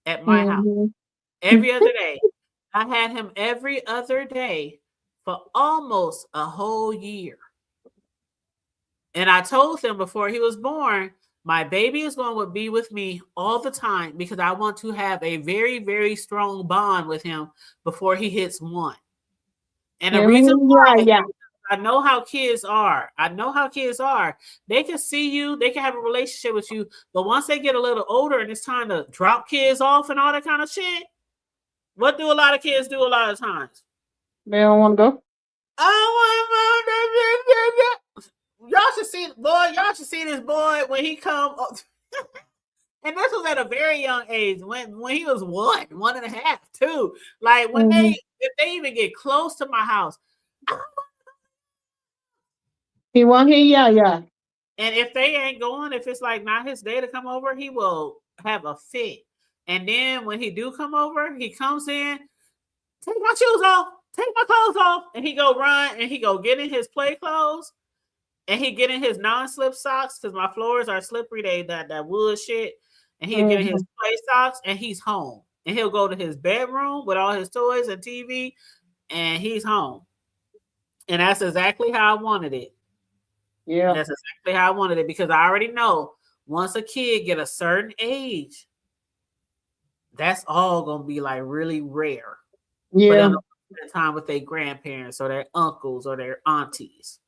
at my house. Mm-hmm. Every other day. I had him every other day for almost a whole year. And I told him before he was born, my baby is going to be with me all the time because I want to have a very, very strong bond with him before he hits 1. And the reason why Yeah. I know how kids are. I know how kids are. They can see you, they can have a relationship with you, but once they get a little older and it's time to drop kids off and all that kind of shit, what do a lot of kids do a lot of times? They don't want to go. Y'all should see, boy. Y'all should see this boy when he come. And this was at a very young age when he was 1.5, 2. Like when Mm-hmm. if they even get close to my house, He won't hear yeah. and if they ain't going, if it's like not his day to come over, he will have a fit. And then when he do come over, he comes in, take my shoes off, take my clothes off, and he go run and he go get in his play clothes. And he get in his non-slip socks because my floors are slippery. They that wood shit. And he'll get in his play socks and he's home. And he'll go to his bedroom with all his toys and TV and he's home. And that's exactly how I wanted it. Yeah. That's exactly how I wanted it because I already know once a kid get a certain age, that's all gonna be like really rare. Yeah. For them to spend time with their grandparents or their uncles or their aunties.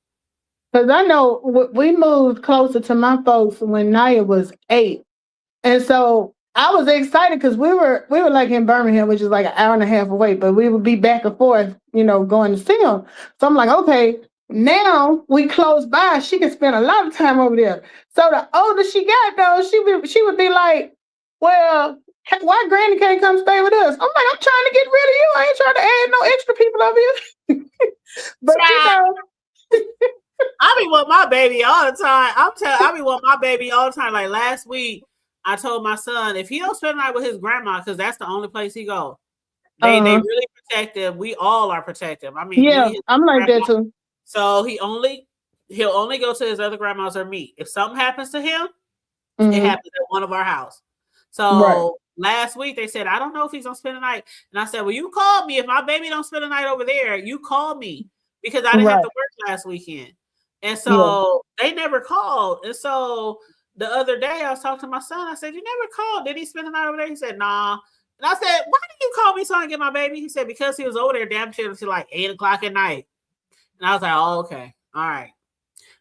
Because I know we moved closer to my folks when Naya was 8. And so I was excited because we were like in Birmingham, which is like an hour and a half away, but we would be back and forth, you know, going to see them. So I'm like, okay, now we close by. She can spend a lot of time over there. So the older she got, though, she would be like, well, why Granny can't come stay with us? I'm like, I'm trying to get rid of you. I ain't trying to add no extra people over here. But you know. I be with my baby all the time. I be with my baby all the time. Like last week, I told my son if he don't spend the night with his grandma, because that's the only place he go. They really protect him. We all are protective. I mean, yeah, I'm like that too. So he'll only go to his other grandmas or me. If something happens to him, Mm-hmm. it happens at one of our house. So last week they said, I don't know if he's gonna spend the night. And I said, well, you call me. If my baby don't spend the night over there, you call me because I didn't have to work last weekend. And so they never called. And so the other day I was talking to my son. I said, you never called. Did he spend the night over there? He said, nah. And I said, why did you call me so I can get my baby? He said, because he was over there damn sure until like 8 o'clock at night. And I was like, oh, okay. All right.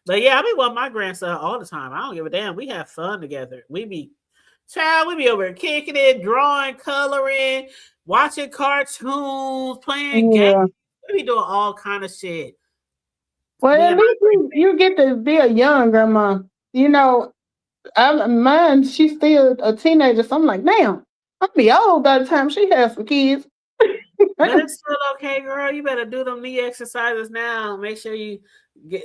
But yeah, I be with my grandson all the time. I don't give a damn. We have fun together. We be over here kicking it, drawing, coloring, watching cartoons, playing games. We be doing all kind of shit. Well, at least you get to be a young grandma. You know, mine, she's still a teenager, so I'm like, damn, I'll be old by the time she has some kids. But it's still okay, girl. You better do them knee exercises now. Make sure you go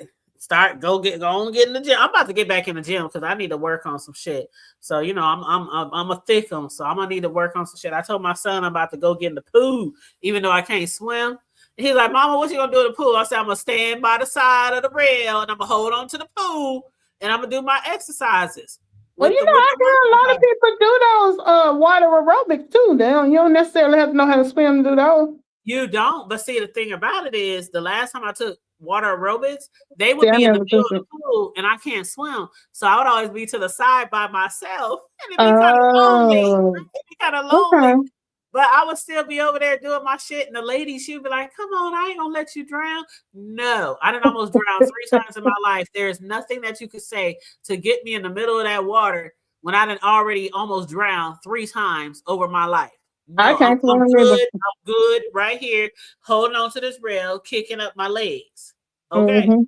on and get in the gym. I'm about to get back in the gym because I need to work on some shit. So you know, I'm a thick one, so I'm gonna need to work on some shit. I told my son I'm about to go get in the pool, even though I can't swim. He's like, Mama, what you gonna do in the pool? I said, I'm gonna stand by the side of the rail and I'm gonna hold on to the pool and I'm gonna do my exercises. Well, you know, I hear a lot of people do those water aerobics too. You don't necessarily have to know how to swim to do those. You don't, but see, the thing about it is, the last time I took water aerobics, they would be in the middle of the pool, and I can't swim, so I would always be to the side by myself, and it'd be kind of lonely. It'd be kind of lonely. But I would still be over there doing my shit, and the lady, she would be like, "Come on, I ain't gonna let you drown." No, I didn't almost drown 3 times in my life. There's nothing that you could say to get me in the middle of that water when I didn't already almost drowned 3 times over my life. I No, can't I'm remember. good. I'm good right here, holding on to this rail, kicking up my legs. Okay. Mm-hmm.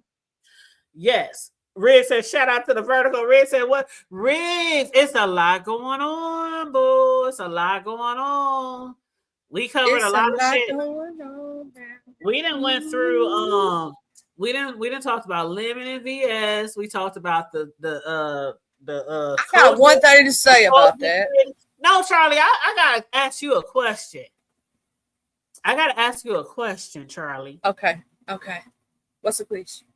Yes. Red said, shout out to the vertical. Red said, what? Red, it's a lot going on, boy. It's a lot going on. We covered a lot of shit. We didn't went through we didn't talk about Lemon and VS. We talked about the I got one thing to say about that. No, Charlie, I gotta ask you a question. Charlie. Okay. What's the question?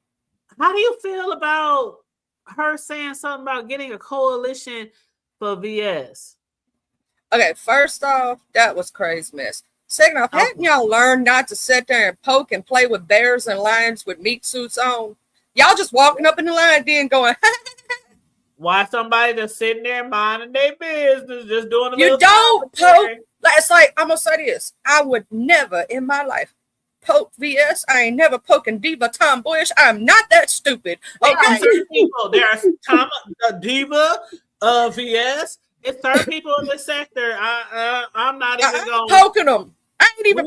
How do you feel about her saying something about getting a coalition for VS? Okay, first off, that was crazy mess. Second off, haven't y'all learned not to sit there and poke and play with bears and lions with meat suits on? Y'all just walking up in the line then going, why somebody just sitting there minding their business, just doing a you don't poke. It's like, I'm going to say this. I would never in my life poke VS. I ain't never poking Diva tomboyish. I'm not that stupid. Okay. There's Diva, VS. It's certain people in this sector. I'm not even going poking them. I ain't even.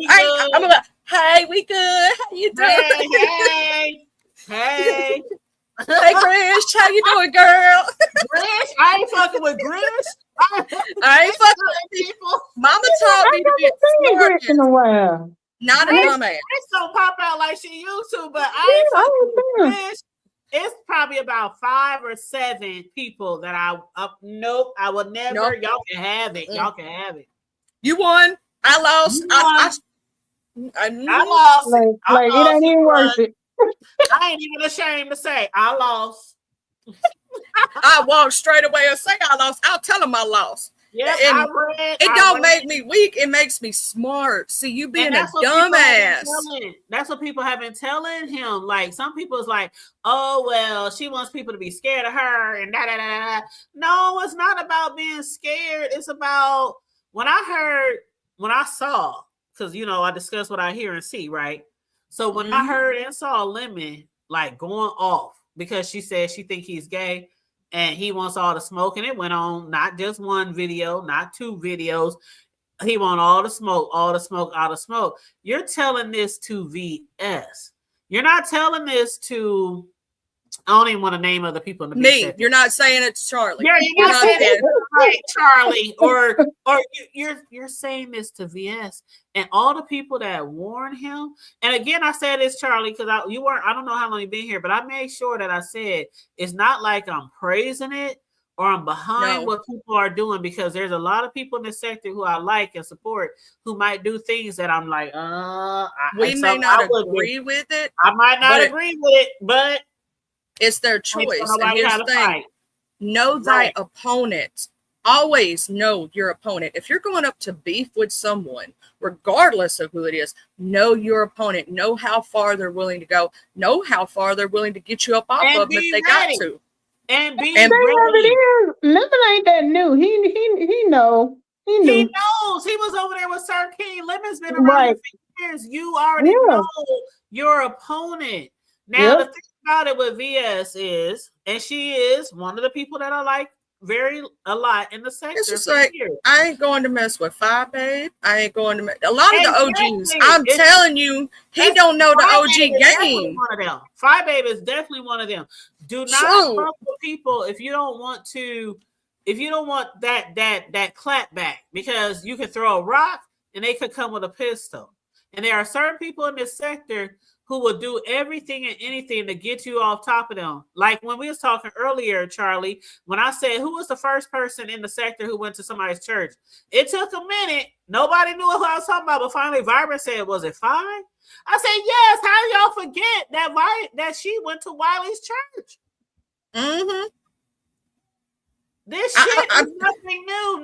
I'm like, hey, we good? How you doing? Hey, hey, Grish, how you doing, girl? Grish, I ain't fucking with Grish. I ain't fucking with people. Mama taught me to be Grish in a while. Not a dumbass. Grish don't pop out like she used to, but I ain't fucking with Grish. It's probably about 5 or 7 people that nope, I will never. Nope. Y'all can have it. Y'all can have it. You won. I lost. I lost. Like it ain't even worth it. I ain't even ashamed to say I lost. I walked straight away and say I lost. I'll tell them I lost. Yeah, it don't make me weak. It makes me smart. See, you being a dumbass. That's what people have been telling him. Like some people is like, oh well, she wants people to be scared of her and da. No, it's not about being scared. It's about when I saw, because I discuss what I hear and see, right? So when I heard and saw Lemon like going off because she said she think he's gay. And he wants all the smoke, and it went on not just one video, not 2 videos. He want all the smoke, all the smoke, all the smoke. You're telling this to VS. You're not telling this to, I don't even want to name other people in the me. You're not saying it to Charlie. You're not saying it to Charlie, or you're saying this to VS and all the people that warned him. And again, I said this, Charlie, because I don't know how long you've been here, but I made sure that I said it's not like I'm praising it or I'm behind what people are doing, because there's a lot of people in this sector who I like and support who might do things that I'm like, we may not agree with it. I might not agree with it, but it's their choice. And here's the thing. Know thy opponent. Always know your opponent. If you're going up to beef with someone, regardless of who it is, know your opponent. Know how far they're willing to go. Know how far they're willing to get you up off of them if they got to. And be ready. Lemon ain't that new. He know. He knows. He was over there with Sir King. Lemon's been around for years. You already know your opponent. Now the thing about it with VS is, and she is one of the people that I like a lot in the sector. It's just like, I ain't going to mess with Five Babe. I ain't going to mess. A lot of the OGs, I'm telling you, he don't know the OG game. One of them. Five Babe is definitely one of them. Do not fuck with people if you don't want that clap back, because you can throw a rock and they could come with a pistol. And there are certain people in this sector who will do everything and anything to get you off top of them. Like when we was talking earlier, Charlie, when I said, who was the first person in the sector who went to somebody's church? It took a minute. Nobody knew who I was talking about, but finally Vibrant said, was it 5? I said, yes. How do y'all forget that she went to Wiley's church? Mm-hmm. This shit is nothing new.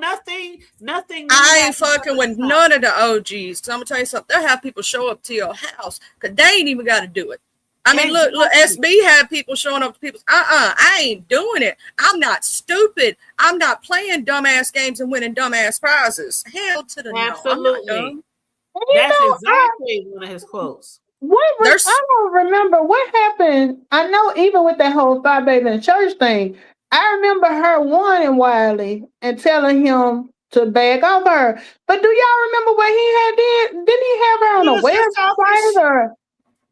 Nothing new. I ain't fucking with none of the OGs. So I'm gonna tell you something. They'll have people show up to your house because they ain't even got to do it. I mean, look, SB had people showing up to people's, I ain't doing it. I'm not stupid. I'm not playing dumbass games and winning dumbass prizes. Hell to the no. Absolutely. That's exactly one of his quotes. I don't remember what happened. I know even with that whole Phi Baby in Church thing, I remember her warning Wiley and telling him to back off her. But do y'all remember what he had did? Didn't he have her on a website or?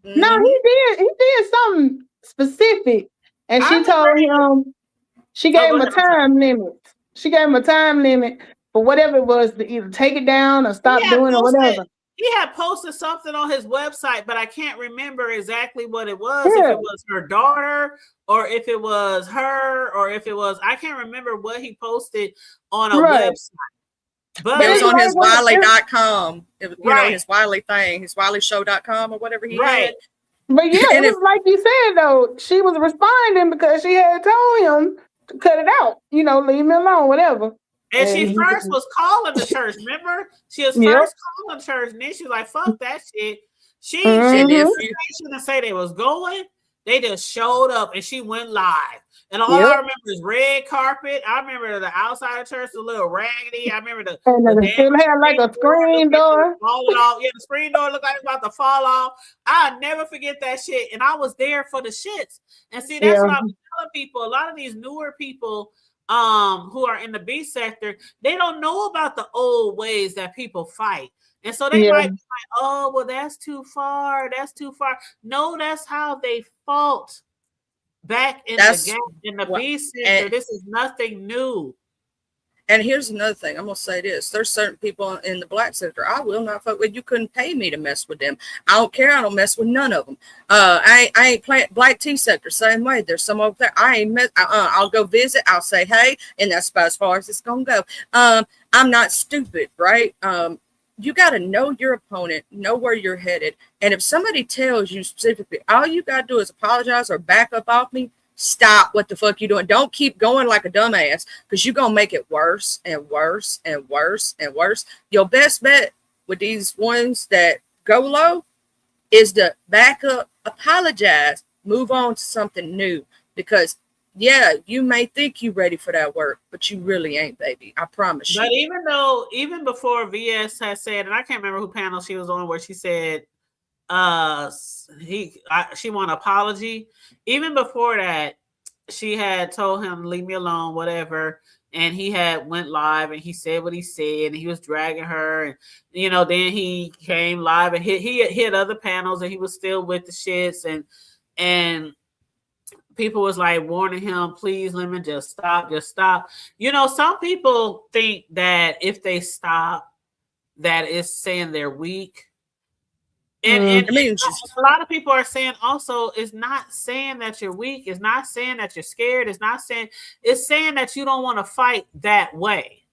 Mm-hmm. No, he did. He did something specific, and she told him she gave him a time limit. She gave him a time limit for whatever it was to either take it down or stop doing it or whatever. He had posted something on his website, but I can't remember exactly what it was. Yeah. If it was her daughter, or if it was her, or if it was, I can't remember what he posted on a website. But it was on his Wiley.com. It was, you know, his Wiley thing, his WileyShow.com or whatever he had. But yeah, it was like you said, though, she was responding because she had told him to cut it out, you know, leave me alone, whatever. And she first was calling the church, remember? She was first calling the church, and then she was like, fuck that shit. She didn't say they was going. They just showed up, and she went live. And all I remember is red carpet. I remember the outside of church, a little raggedy. I remember the still had like a screen door. Falling off. Yeah, the screen door looked like it was about to fall off. I'll never forget that shit. And I was there for the shits. And see, that's what I'm telling people. A lot of these newer people who are in the B sector, they don't know about the old ways that people fight. And so they might be like, oh, well, that's too far. That's too far. No, that's how they fought back in the B sector. This is nothing new. And here's another thing. I'm gonna say this: there's certain people in the black sector I will not fuck with. You couldn't pay me to mess with them. I don't care. I don't mess with none of them. I ain't playing black T sector same way. There's some over there. I ain't mess. I'll go visit. I'll say hey, and that's about as far as it's gonna go. I'm not stupid, right? You got to know your opponent, know where you're headed. And if somebody tells you specifically, all you got to do is apologize or back up off me, stop what the fuck you doing. Don't keep going like a dumbass, because you're going to make it worse and worse and worse and worse. Your best bet with these ones that go low is to back up, apologize, move on to something new. Because yeah, you may think you're ready for that work, but you really ain't, baby. I promise you. But even before VS has said, and I can't remember who panel she was on where she said she want an apology. Even before that, she had told him, leave me alone, whatever. And he had went live and he said what he said, and he was dragging her. And, you know, then he came live and he hit other panels, and he was still with the shits. And people was like warning him, please, Lemon, just stop. You know, some people think that if they stop, that it's saying they're weak. And a lot of people are saying also, it's not saying that you're weak. It's not saying that you're scared. It's saying that you don't want to fight that way.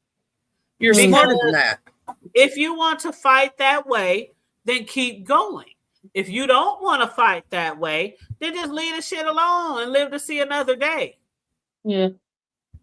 You're smarter than that. If you want to fight that way, then keep going. If you don't want to fight that way, then just leave the shit alone and live to see another day. Yeah.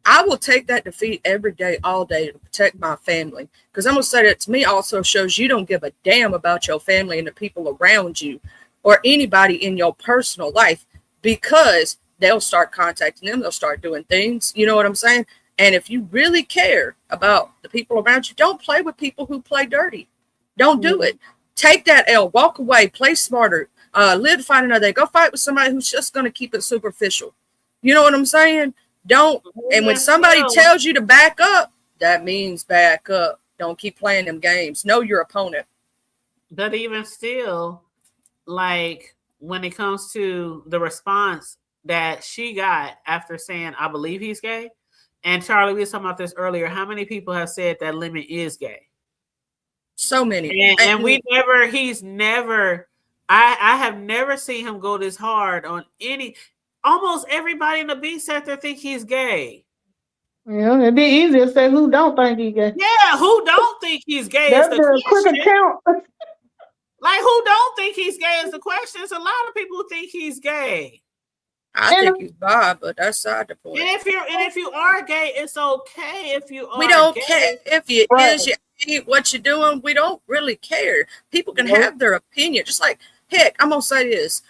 I will take that defeat every day, all day, to protect my family. Because I'm going to say that to me also shows you don't give a damn about your family and the people around you or anybody in your personal life, because they'll start contacting them. They'll start doing things. You know what I'm saying? And if you really care about the people around you, don't play with people who play dirty. Don't do it. Take that L, walk away, play smarter, live to find another day. Go fight with somebody who's just going to keep it superficial. You know what I'm saying? Don't. And when somebody tells you to back up, that means back up. Don't keep playing them games. Know your opponent. But even still, like when it comes to the response that she got after saying, I believe he's gay. And Charlie, we were talking about this earlier. How many people have said that Lemon is gay? So many. And I have never seen him go this hard on almost everybody in the B sector think he's gay. Yeah, it'd be easier to say who don't think he's gay. Yeah, who don't think he's gay That's is the quick account. Like, who don't think he's gay is the question. It's a lot of people who think he's gay. I think he's bi, but that's side the point. And if you are gay, it's okay if you are. We don't gay. care if you is, you ain't, what you're doing. We don't really care. People can have their opinion. Just like, heck, I'm gonna say this.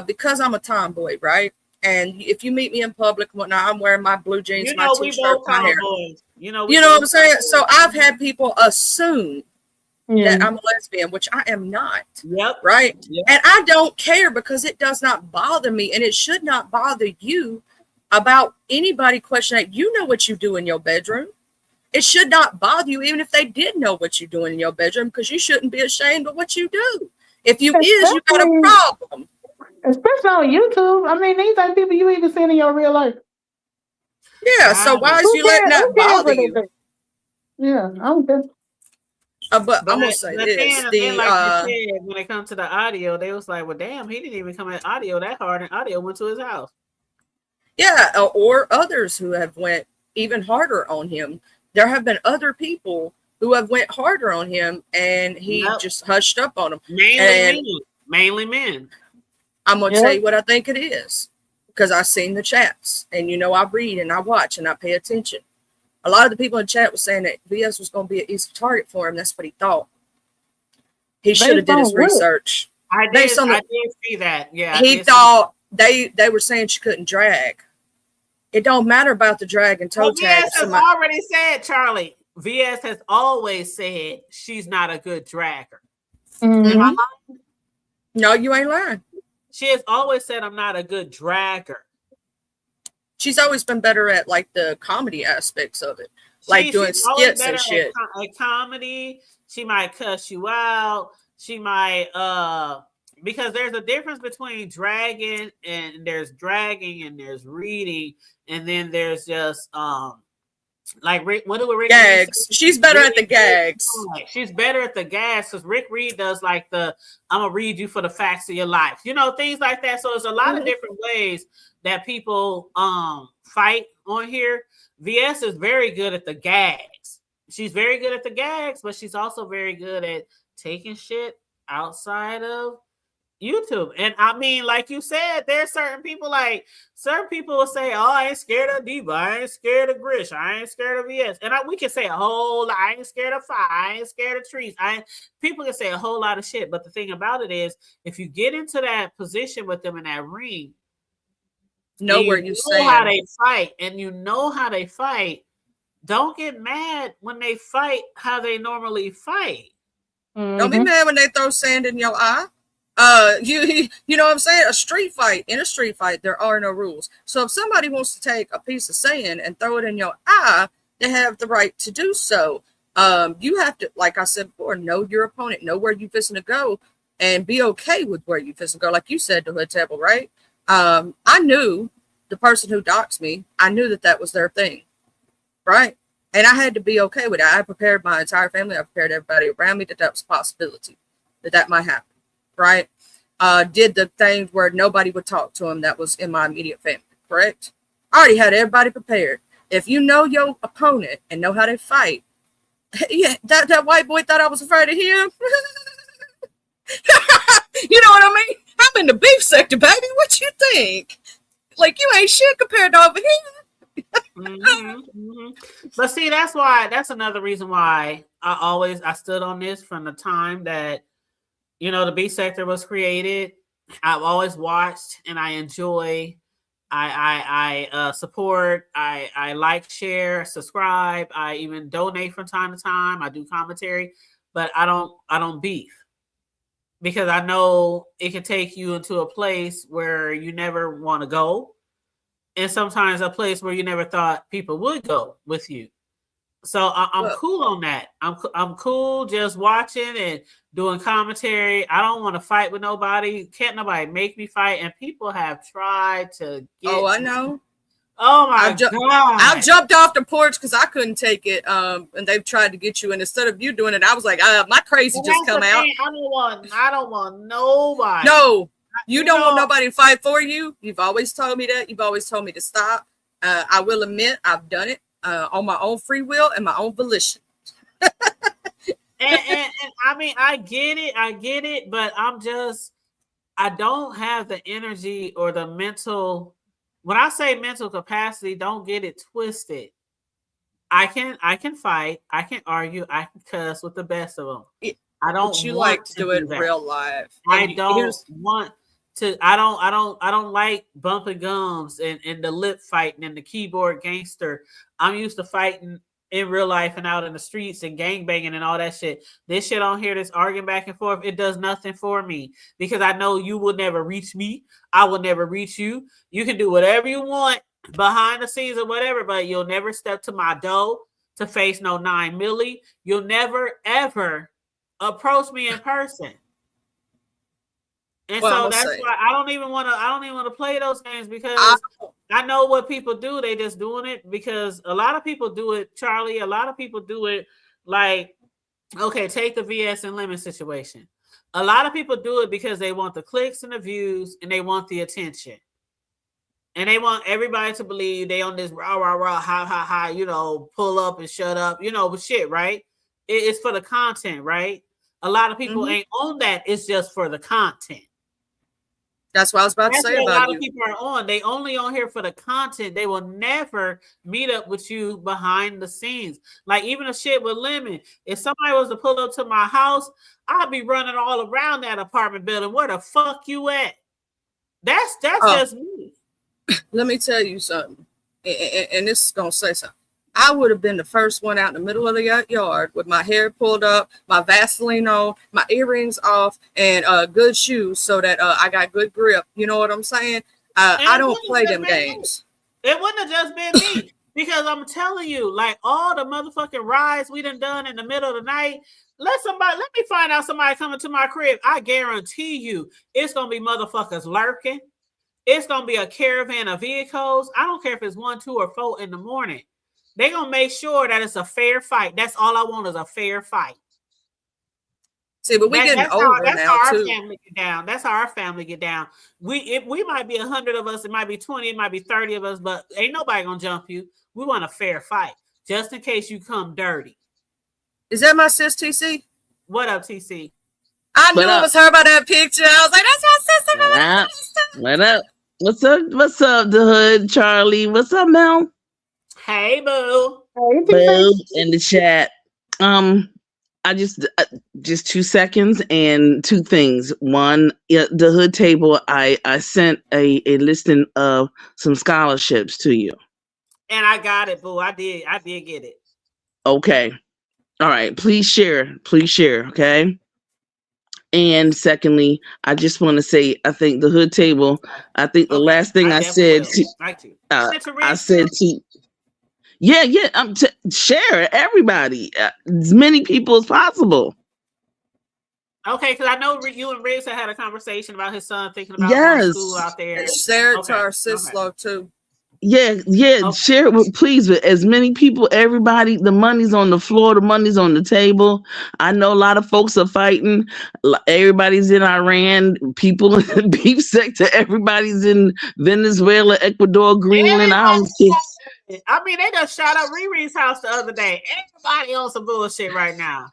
because I'm a tomboy, right? And if you meet me in public and whatnot, I'm wearing my blue jeans, my we t-shirt, both my hair. tomboys. You know what I'm saying? So I've had people assume that I'm a lesbian, which I am not. Yep. Right? Yep. And I don't care because it does not bother me, and it should not bother you about anybody questioning. You know what you do in your bedroom. It should not bother you, even if they did know what you're doing in your bedroom, because you shouldn't be ashamed of what you do. If you is, you got a problem. Especially on YouTube. I mean, these are people you even see in your real life. Yeah, so why is you letting that bother you? Yeah, I don't care. But I'm gonna say this: like you said, when it comes to the audio, they was like, "Well, damn, he didn't even come at audio that hard, and audio went to his house." Yeah, or others who have went even harder on him. There have been other people who have went harder on him, and he just hushed up on them. Mainly men. I'm gonna tell you what I think it is, because I've seen the chats, and I read and I watch and I pay attention. A lot of the people in chat were saying that VS was going to be an easy target for him. That's what he thought. He should have did his research. I did see that. Yeah, he thought they were saying she couldn't drag. It don't matter about the drag and toe tag. VS has already said, Charlie. VS has always said she's not a good dragger. Mm-hmm. Am I lying? No, you ain't lying. She has always said I'm not a good dragger. She's always been better at like the comedy aspects of it, like doing skits and shit. At comedy, she might cuss you out. She might because there's a difference between dragging and there's reading, and then there's just like Rick. What do Rick gags? She's better at the gags. She's better at the gags because Rick Reed does like I'm gonna read you for the facts of your life, things like that. So there's a lot of different ways that people fight on here. VS is very good at the gags. She's very good at the gags, but she's also very good at taking shit outside of YouTube. And I mean, like you said, there's certain people will say, "Oh, I ain't scared of Diva. I ain't scared of Grish. I ain't scared of VS." And we can say a whole lot. I ain't scared of fire. I ain't scared of trees. People can say a whole lot of shit. But the thing about it is, if you get into that position with them in that ring, know how they fight, and how they fight. Don't get mad when they fight how they normally fight. Mm-hmm. Don't be mad when they throw sand in your eye. You know what I'm saying? In a street fight, there are no rules. So if somebody wants to take a piece of sand and throw it in your eye, they have the right to do so. You have to, like I said before, know your opponent, know where you're fixing to go, and be okay with where you're fixing to go. Like you said, the hood table, right? I knew the person who doxed me, I knew that was their thing, right? And I had to be okay with it. I prepared my entire family. I prepared everybody around me that was a possibility, that might happen, right? Did the things where nobody would talk to him that was in my immediate family, correct? I already had everybody prepared. If you know your opponent and know how they fight, yeah, that white boy thought I was afraid of him. You know what I mean? I'm in the beef sector, baby. What you think? Like, you ain't shit compared to over here. But see, that's another reason why I stood on this from the time that the beef sector was created. I've always watched and I enjoy. I support. I like, share, subscribe. I even donate from time to time. I do commentary, but I don't beef. Because I know it can take you into a place where you never want to go. And sometimes a place where you never thought people would go with you. So I'm cool on that. I'm cool just watching and doing commentary. I don't want to fight with nobody. Can't nobody make me fight. And people have tried to get... Oh, I know. Oh my God. I jumped off the porch because I couldn't take it. And they've tried to get you. And instead of you doing it, I was like, my crazy just come out. I don't want nobody. No, you don't want nobody to fight for you. You've always told me that. You've always told me to stop. I will admit I've done it on my own free will and my own volition. and I mean, I get it, but I don't have the energy or the mental. When I say mental capacity, don't get it twisted. I can fight. I can argue. I can cuss with the best of them. I don't. But you like to do it in real life. I don't want I don't like bumping gums and the lip fighting and the keyboard gangster. I'm used to fighting in real life and out in the streets and gang banging and all that shit. This shit on here, this arguing back and forth, it does nothing for me because I know you will never reach me. I will never reach you. You can do whatever you want behind the scenes or whatever, but you'll never step to my door to face no 9 milli. You'll never ever approach me in person. And so that's why I don't even want to play those games because I know what people do. They just doing it because a lot of people do it, Charlie. A lot of people do it like, okay, take the VS and Lemon situation. A lot of people do it because they want the clicks and the views and they want the attention. And they want everybody to believe they on this rah, rah, rah, ha, ha, ha, you know, pull up and shut up, you know, but shit, right? It's for the content, right? A lot of people ain't on that. It's just for the content. That's what I was about to say about you. A lot of people are on. They only on here for the content. They will never meet up with you behind the scenes. Like even a shit with Lemon. If somebody was to pull up to my house, I'd be running all around that apartment building. Where the fuck you at? That's just me. Let me tell you something. And this is gonna say something. I would have been the first one out in the middle of the yard with my hair pulled up, my Vaseline on, my earrings off, and good shoes so that I got good grip. You know what I'm saying? I don't play them games. It wouldn't have just been me because I'm telling you, like all the motherfucking rides we done in the middle of the night. Let me find out somebody coming to my crib. I guarantee you, it's gonna be motherfuckers lurking. It's gonna be a caravan of vehicles. I don't care if it's 1, 2, or 4 in the morning. They're going to make sure that it's a fair fight. That's all I want is a fair fight. See, but we're getting older that's now, how our too. Family get down. That's how our family get down. We might be 100 of us. It might be 20. It might be 30 of us. But ain't nobody going to jump you. We want a fair fight. Just in case you come dirty. Is that my sis, TC? What up, TC? I knew it was her by that picture. I was like, that's my sister. What up? What's up? What's up, the hood, Charlie? What's up, Mel? Hey, boo. Boo in the chat. I just 2 seconds and 2 things. One, the hood table. I sent a listing of some scholarships to you. And I got it, boo. I did get it. Okay. All right. Please share. Okay. And secondly, I just want to say, I think the hood table. I think the last thing I said I said to. Yeah. Share everybody, as many people as possible. Okay, because I know you and Riggs had a conversation about his son thinking about going to school out there. Share it to our sister too. Yeah. Okay. Share it please with as many people. Everybody, the money's on the floor, the money's on the table. I know a lot of folks are fighting. Everybody's in Iran. People in the beef sector. Everybody's in Venezuela, Ecuador, Greenland. I mean, they just shot up Riri's house the other day. Everybody on some bullshit right now.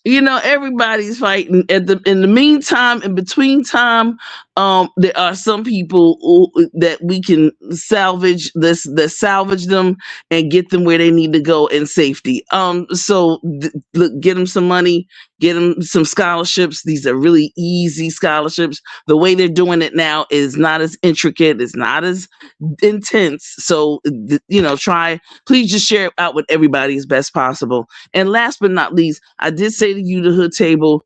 You know, everybody's fighting. In the meantime, in between time, there are some people that we can salvage salvage them and get them where they need to go in safety. So look, get them some money, get them some scholarships. These are really easy scholarships. The way they're doing it now is not as intricate. It's not as intense. So, please just share it out with everybody as best possible. And last but not least, I did say to you, the hood table,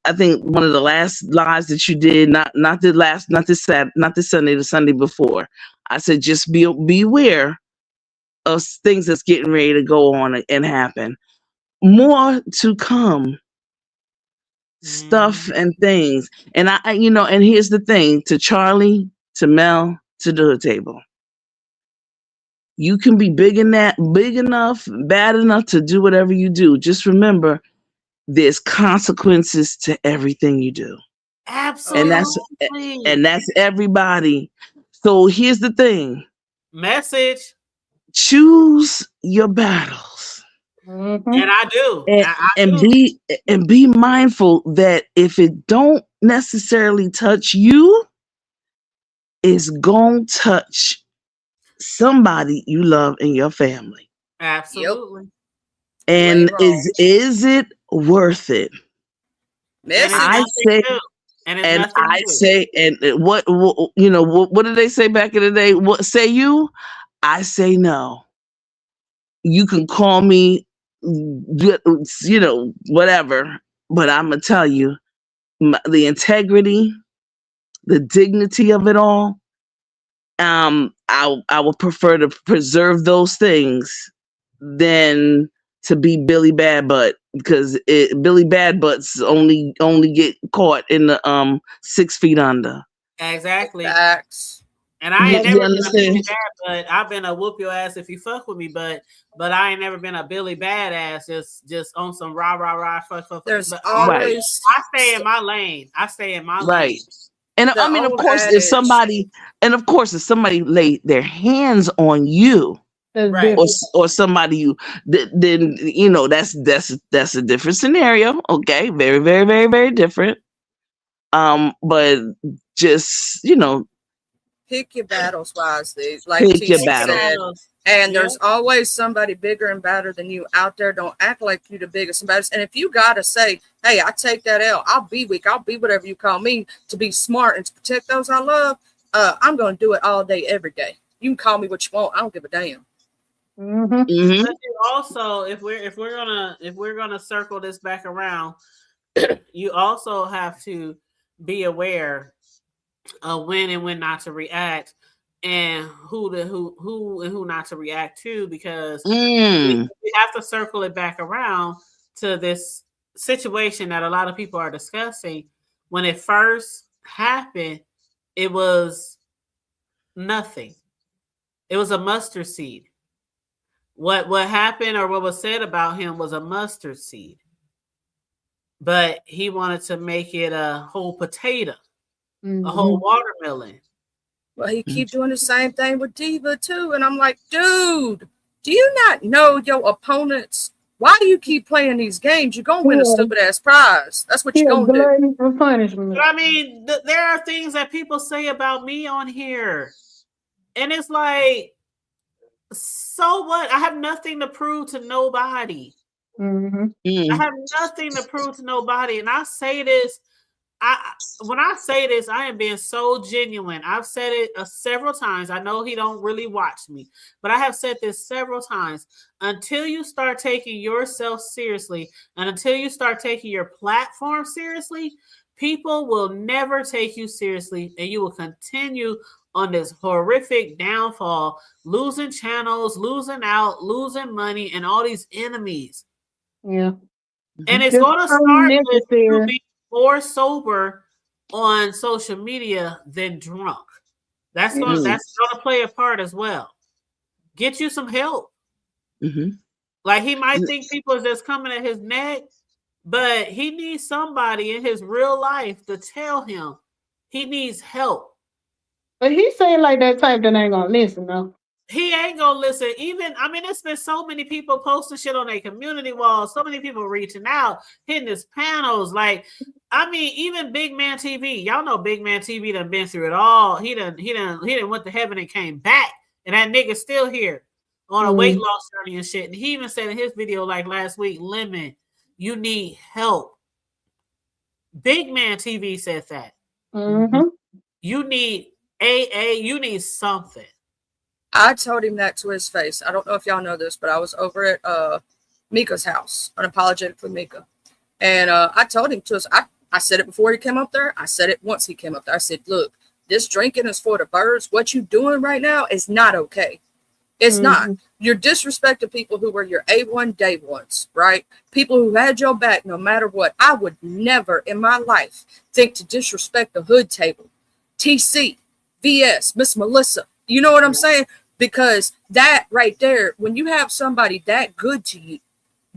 I think one of the last lives that you did, not this Sunday, the Sunday before. I said, just beware of things that's getting ready to go on and happen. More to come. Stuff and things. And and here's the thing, to Charlie, to Mel, to the hood table. You can be big enough, bad enough to do whatever you do. Just remember, there's consequences to everything you do. Absolutely. And that's everybody. So here's the thing. Message. Choose your battles. Mm-hmm. And I do. And be mindful that if it don't necessarily touch you, it's gonna touch somebody you love in your family. Absolutely. And is it worth it? I And it's And nothing I new. say, and what you know, what did they say back in the day? What say you? I say no. You can call me, you know, whatever, but I'm gonna tell you, the integrity, the dignity of it all. I would prefer to preserve those things than to be Billy Bad Butt, because Billy Bad Butts only get caught in the 6 feet under. Exactly. Facts. And I ain't You never been a understand? Billy Bad, but I've been a whoop your ass if you fuck with me. But I ain't never been a Billy Badass, just on some rah rah rah fuck. There's But Right, always I stay in my lane. I stay in my right. lane. And the I mean, of old course, adage. if somebody lay their hands on you, That's Right. different. or somebody you, then you know that's a different scenario. Okay, very, very, very, very different. But just, you know, Pick your battles wisely, like pick your TC battle. said. And Yeah. there's always somebody bigger and badder than you out there. Don't act like you the biggest and baddest. And if you gotta say, hey, I take that L, I'll be weak, I'll be whatever you call me, to be smart and to protect those I love, I'm gonna do it all day, every day. You can call me what you want. I don't give a damn. Mm-hmm. Hmm. But you also, if we're gonna circle this back around, you also have to be aware of when and when not to react, and who not to react to, because we Mm. have to circle it back around to this situation that a lot of people are discussing. When it first happened, it was nothing. It was a mustard seed. What happened or what was said about him was a mustard seed. But he wanted to make it a whole potato, a whole watermelon. Well, he keep doing the same thing with Diva too. And I'm like, dude, do you not know your opponents? Why do you keep playing these games? You're gonna win a stupid ass prize. That's what He you're a gonna do. glutton for punishment. But I mean, there are things that people say about me on here, and it's like, so what? I have nothing to prove to nobody. Mm-hmm. I have nothing to prove to nobody, and I say this. When I say this, I am being so genuine. I've said it several times. I know he don't really watch me, but I have said this several times. Until you start taking yourself seriously, and until you start taking your platform seriously, people will never take you seriously, and you will continue on this horrific downfall, losing channels, losing out, losing money, and all these enemies. Yeah. And it's Just going to start with you unnecessary. being more sober on social media than drunk. That's going Mm. to play a part as well. Get you some help. Hmm. Like, he might think people is just coming at his neck, but he needs somebody in his real life to tell him he needs help. But he saying like that type that ain't gonna listen though. He ain't gonna listen. Even, I mean, it's been so many people posting shit on their community walls, so many people reaching out, hitting his panels. Like, I mean, even Big Man TV, y'all know Big Man TV done been through it all. He done went to heaven and came back, and that nigga's still here on a weight loss journey and shit. And he even said in his video like last week, Lemon, you need help. Big Man TV said that. Mm-hmm. You need AA, you need something. I told him that to his face. I don't know if y'all know this, but I was over at Mika's house, Unapologetically Mika. And I told him to us, I said it before he came up there. I said it once he came up there. I said, look, this drinking is for the birds. What you doing right now is not okay. It's not. You're disrespecting people who were your A1 day ones, right? People who had your back no matter what. I would never in my life think to disrespect the hood table. TC, VS, Miss Melissa. You know what I'm saying? Because that right there, when you have somebody that good to you,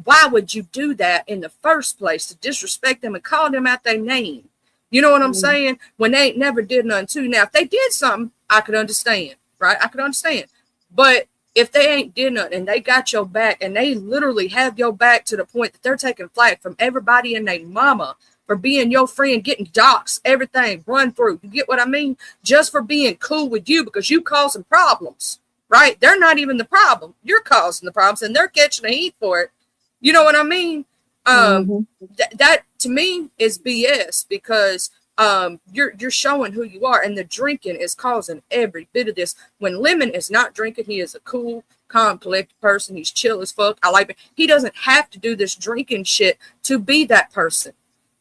why would you do that in the first place, to disrespect them and call them out their name? You know what I'm saying? When they ain't never did nothing to you. Now, if they did something, I could understand, right? I could understand. But if they ain't did nothing and they got your back, and they literally have your back to the point that they're taking flack from everybody and their mama for being your friend, getting docs, everything run through. You get what I mean? Just for being cool with you because you causing problems, right? They're not even the problem. You're causing the problems, and they're catching the heat for it. You know what I mean? That to me is BS, because you're showing who you are, and the drinking is causing every bit of this. When Lemon is not drinking, he is a cool, calm, collected person. He's chill as fuck. I like it. He doesn't have to do this drinking shit to be that person,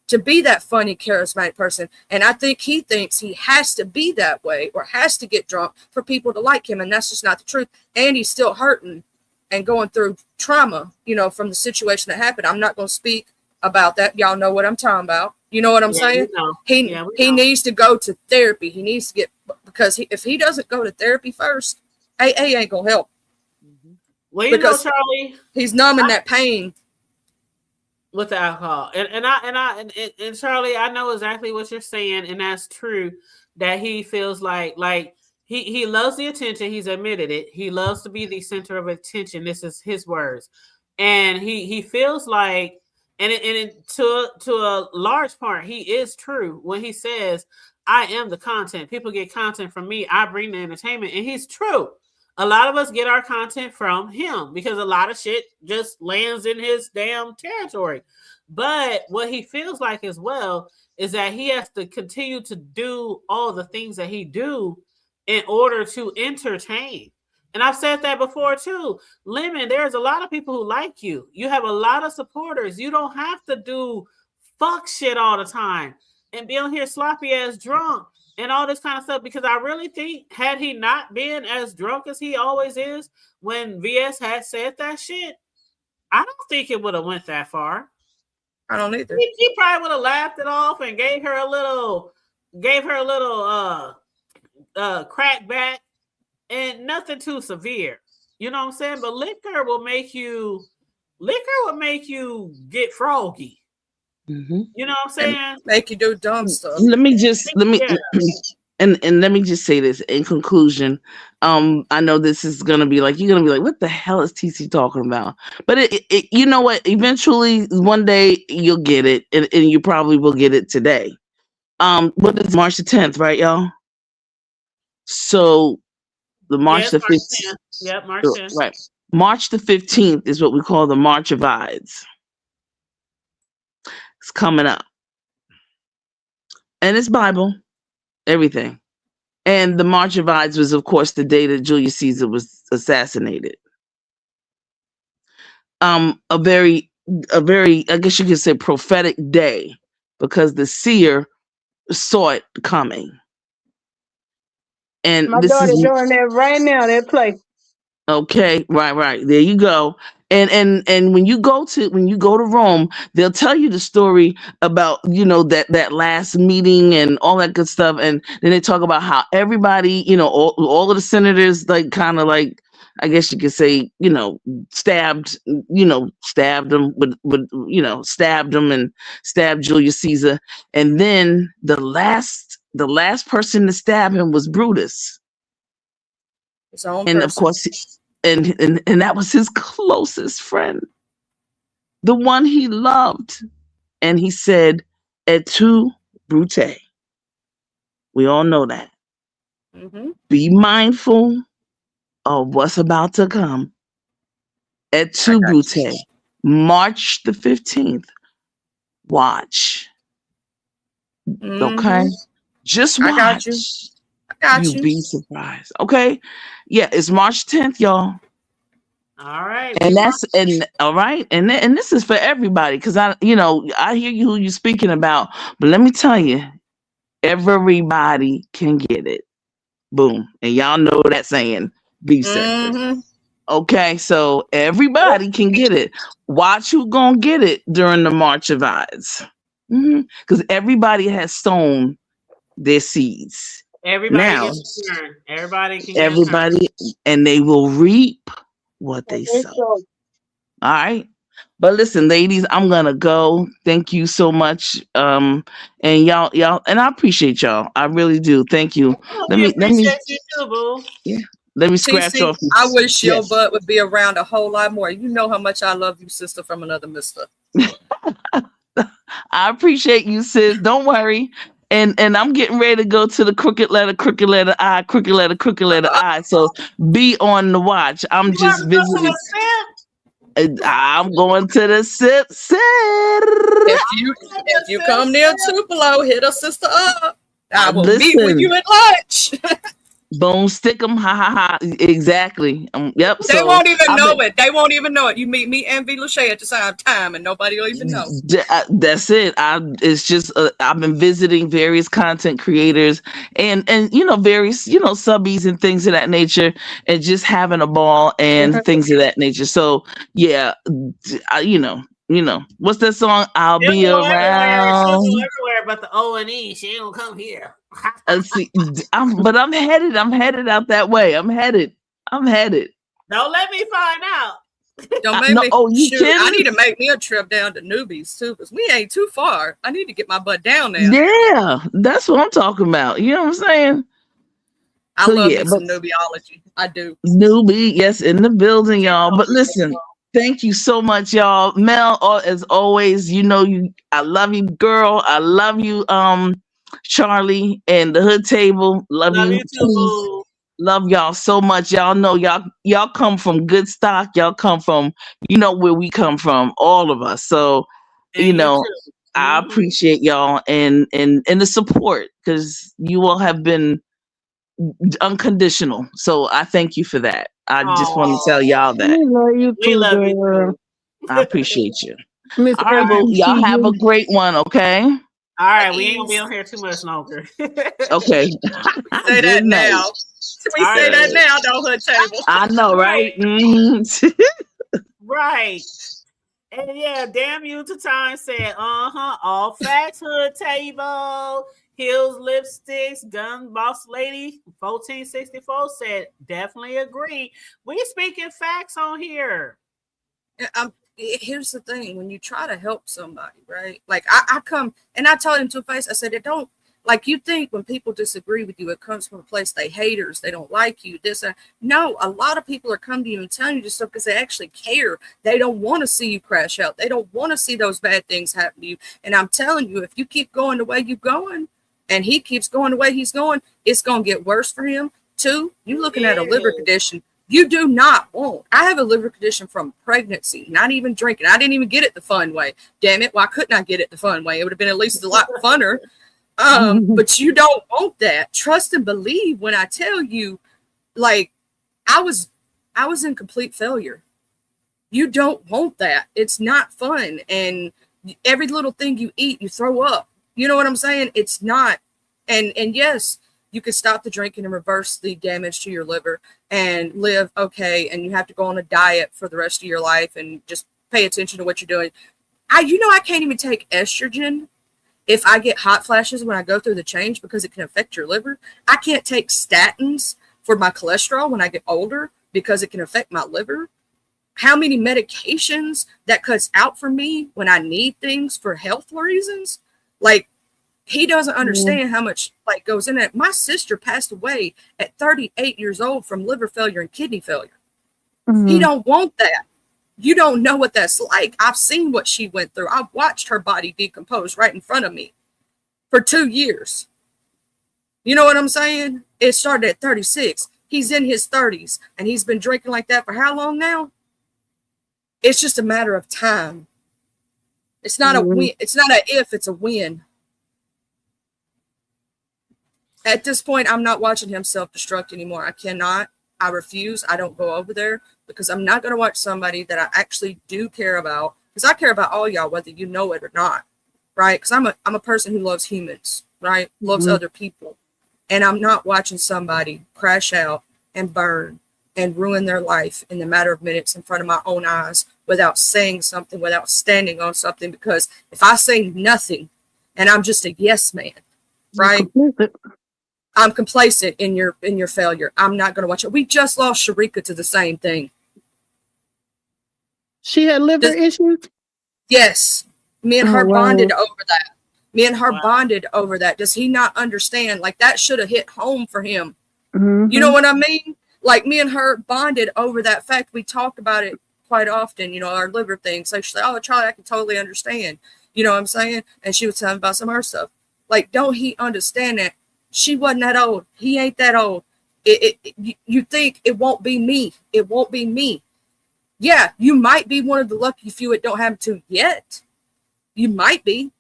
to be that funny, charismatic person. And I think he thinks he has to be that way or has to get drunk for people to like him, and that's just not the truth. And he's still hurting and going through trauma, from the situation that happened. I'm not going to speak about that. Y'all know what I'm talking about. You know what I'm saying? He needs to go to therapy. He needs to get, because if he doesn't go to therapy first, AA ain't going to help. Well, because Charlie, he's numbing that pain with the alcohol. And Charlie, I know exactly what you're saying, and that's true, that he feels like he loves the attention. He's admitted it. He loves to be the center of attention. This is his words. And he feels like, and to a large part, he is true when he says, I am the content. People get content from me. I bring the entertainment. And he's true. A lot of us get our content from him because a lot of shit just lands in his damn territory. But what he feels like as well is that he has to continue to do all the things that he do in order to entertain. And I've said that before too. Lemon, there's a lot of people who like you. You have a lot of supporters. You don't have to do fuck shit all the time and be on here sloppy ass drunk and all this kind of stuff. Because I really think, had he not been as drunk as he always is when VS had said that shit, I don't think it would have went that far. I don't either. He probably would have laughed it off and gave her a little crack back. And nothing too severe. You know what I'm saying? But liquor will make you get froggy. Mm-hmm. You know what I'm saying? And make you do dumb stuff. Let me just say this in conclusion. I know this is gonna be like, you're gonna be like, what the hell is TC talking about? But it you know what? Eventually, one day you'll get it, and you probably will get it today. What is March the 10th, right, y'all? So the March the 15th. Yep, March 10th. Right. March the 15th is what we call the March of Ides. It's coming up. And it's Bible, everything. And the March of Ides was, of course, the day that Julius Caesar was assassinated. A very, I guess you could say, prophetic day, because the seer saw it coming. And my daughter's doing that right now. That play. Okay, right. There you go. And when you go to Rome, they'll tell you the story about, that last meeting and all that good stuff. And then they talk about how everybody, all of the senators, kind of I guess you could say, stabbed them stabbed them and stabbed Julius Caesar. And then the last person to stab him was Brutus. And of course, and that was his closest friend, the one he loved. And he said, "Et tu, Brute." We all know that. Mm-hmm. Be mindful of what's about to come. Et tu, Brute. March the 15th. Watch. Mm-hmm. Okay? Just watch. I got you. You'd be surprised. Okay? Yeah, it's March 10th, y'all. All right. And all right. And this is for everybody, because I hear you who you're speaking about, but let me tell you, everybody can get it. Boom. And y'all know that saying, be safe. Mm-hmm. Okay, so everybody can get it. Watch who gonna get it during the March of Ides. Because everybody has sown their seeds. Everybody gets a turn. Everybody, and they will reap what they sow. All right. But listen, ladies, I'm gonna go. Thank you so much. And y'all, and I appreciate y'all. I really do. Thank you. Let me you too, boo. Yeah. Let me scratch off. I wish your butt would be around a whole lot more. You know how much I love you, sister, from another mister. I appreciate you, sis. Don't worry. And I'm getting ready to go to the crooked letter I, crooked letter I. So be on the watch. I'm just visiting. I'm going to the sip. If you come near Tupelo, hit a sister up. I will meet with Listen, you at lunch. boom, stick 'em, ha ha ha. Exactly. Yep. They So won't even I've know been, it. They won't even know it. You meet me and V. Lachey at the same time, and nobody will even know. That's it. It's just I've been visiting various content creators and various subbies and things of that nature, and just having a ball and things of that nature. So yeah, what's that song? I'll She'll be go everywhere. She'll go around. everywhere, but the O and E, she ain't gonna come here. See, I'm headed. I'm headed out that way. I'm headed. Don't let me find out. Don't make No, me. oh, you Shoot, I kidding? need to make me a trip down to Newbies too, because we ain't too far. I need to get my butt down there. Yeah, that's what I'm talking about. You know what I'm saying? I So love yeah, me some Nubiology. I do. newbie, yes, in the building, y'all. But listen, thank you so much, y'all. Mel, as always, I love you, girl. I love you, Charlie, and the Hood Table. Love Love you, you too, please. boo. Love y'all so much. Y'all know y'all come from good stock. Y'all come from, where we come from, all of us. So, And you too. I appreciate y'all and the support, because you all have been unconditional. So I thank you for that. I just want to tell y'all that. We love you We too, love you girl. too. I appreciate you. Miss All right, well, y'all have a APCU. great one, okay? All right, we ain't gonna be on here too much longer. Okay. Say that Good night. now. We All say right. that now, don't Hood Table. I know, right? Mhm. Right. And yeah, damn you to time said, all facts, Hood Table, Hills Lipsticks, Gun Boss Lady 1464 said, definitely agree. We speaking facts on here. Here's the thing: when you try to help somebody, right? Like I come and I told him to face. I said, "It don't like you think when people disagree with you, it comes from a place they haters, they don't like you. No, a lot of people are coming to you and telling you this stuff because they actually care. They don't want to see you crash out. They don't want to see those bad things happen to you. And I'm telling you, if you keep going the way you're going, and he keeps going the way he's going, it's gonna get worse for him too. You looking at a liver condition. You do not want. I have a liver condition from pregnancy, not even drinking. I didn't even get it the fun way. Damn it. Why couldn't I get it the fun way? It would have been at least a lot funner. But you don't want that. Trust and believe when I tell you, like, I was in complete failure. You don't want that. It's not fun. And every little thing you eat, you throw up. You know what I'm saying? It's not. And yes, you could stop the drinking and reverse the damage to your liver and live okay. And you have to go on a diet for the rest of your life and just pay attention to what you're doing. I can't even take estrogen if I get hot flashes when I go through the change because it can affect your liver. I can't take statins for my cholesterol when I get older because it can affect my liver. How many medications that cuts out for me when I need things for health reasons? Like, he doesn't understand how much like goes in it. My sister passed away at 38 years old from liver failure and kidney failure. He don't want that. You don't know what that's like. I've seen what she went through. I've watched her body decompose right in front of me for 2 years. You know what I'm saying? It started at 36. He's in his 30s and he's been drinking like that for how long now? It's just a matter of time. It's not a win. It's not a if, it's a win. At this point, I'm not watching him self-destruct anymore. I cannot. I refuse. I don't go over there because I'm not going to watch somebody that I actually do care about, because I care about all y'all, whether you know it or not, right? Because I'm a person who loves humans, right? Loves other people. And I'm not watching somebody crash out and burn and ruin their life in the matter of minutes in front of my own eyes without saying something, without standing on something. Because if I say nothing and I'm just a yes man, right? I'm complacent in your failure. I'm not going to watch it. We just lost Sharika to the same thing. She had liver issues? Yes. Me and her bonded over that. Me and her bonded over that. Does he not understand? Like, that should have hit home for him. You know what I mean? Like, me and her bonded over that fact. We talked about it quite often, our liver thing. So she's like, oh, Charlie, I can totally understand. You know what I'm saying? And she was telling me about some of her stuff. Like, don't he understand that? She wasn't that old. He ain't that old. You think it won't be me. It won't be me. Yeah, you might be one of the lucky few it don't happen to yet. You might be.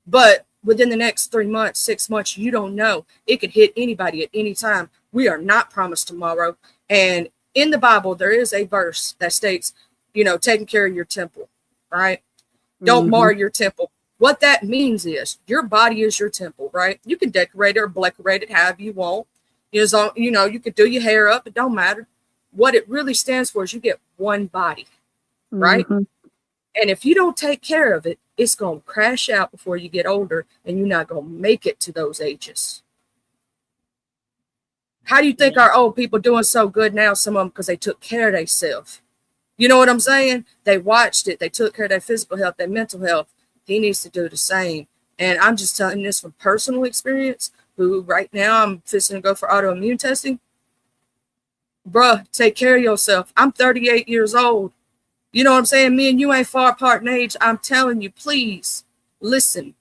But within the next 3 months, 6 months, you don't know. It could hit anybody at any time. We are not promised tomorrow. And in the Bible, there is a verse that states, taking care of your temple, right? Don't mar your temple. What that means is your body is your temple, right? You can decorate it or decorate it however you want. You could do your hair up. It don't matter. What it really stands for is you get one body, right? And if you don't take care of it, it's going to crash out before you get older, and you're not going to make it to those ages. How do you think our old people doing so good now? Some of them because they took care of themselves. You know what I'm saying? They watched it. They took care of their physical health, their mental health. He needs to do the same. And I'm just telling this from personal experience, who right now I'm fixing to go for autoimmune testing. Bruh, take care of yourself. I'm 38 years old. You know what I'm saying? Me and you ain't far apart in age. I'm telling you, please listen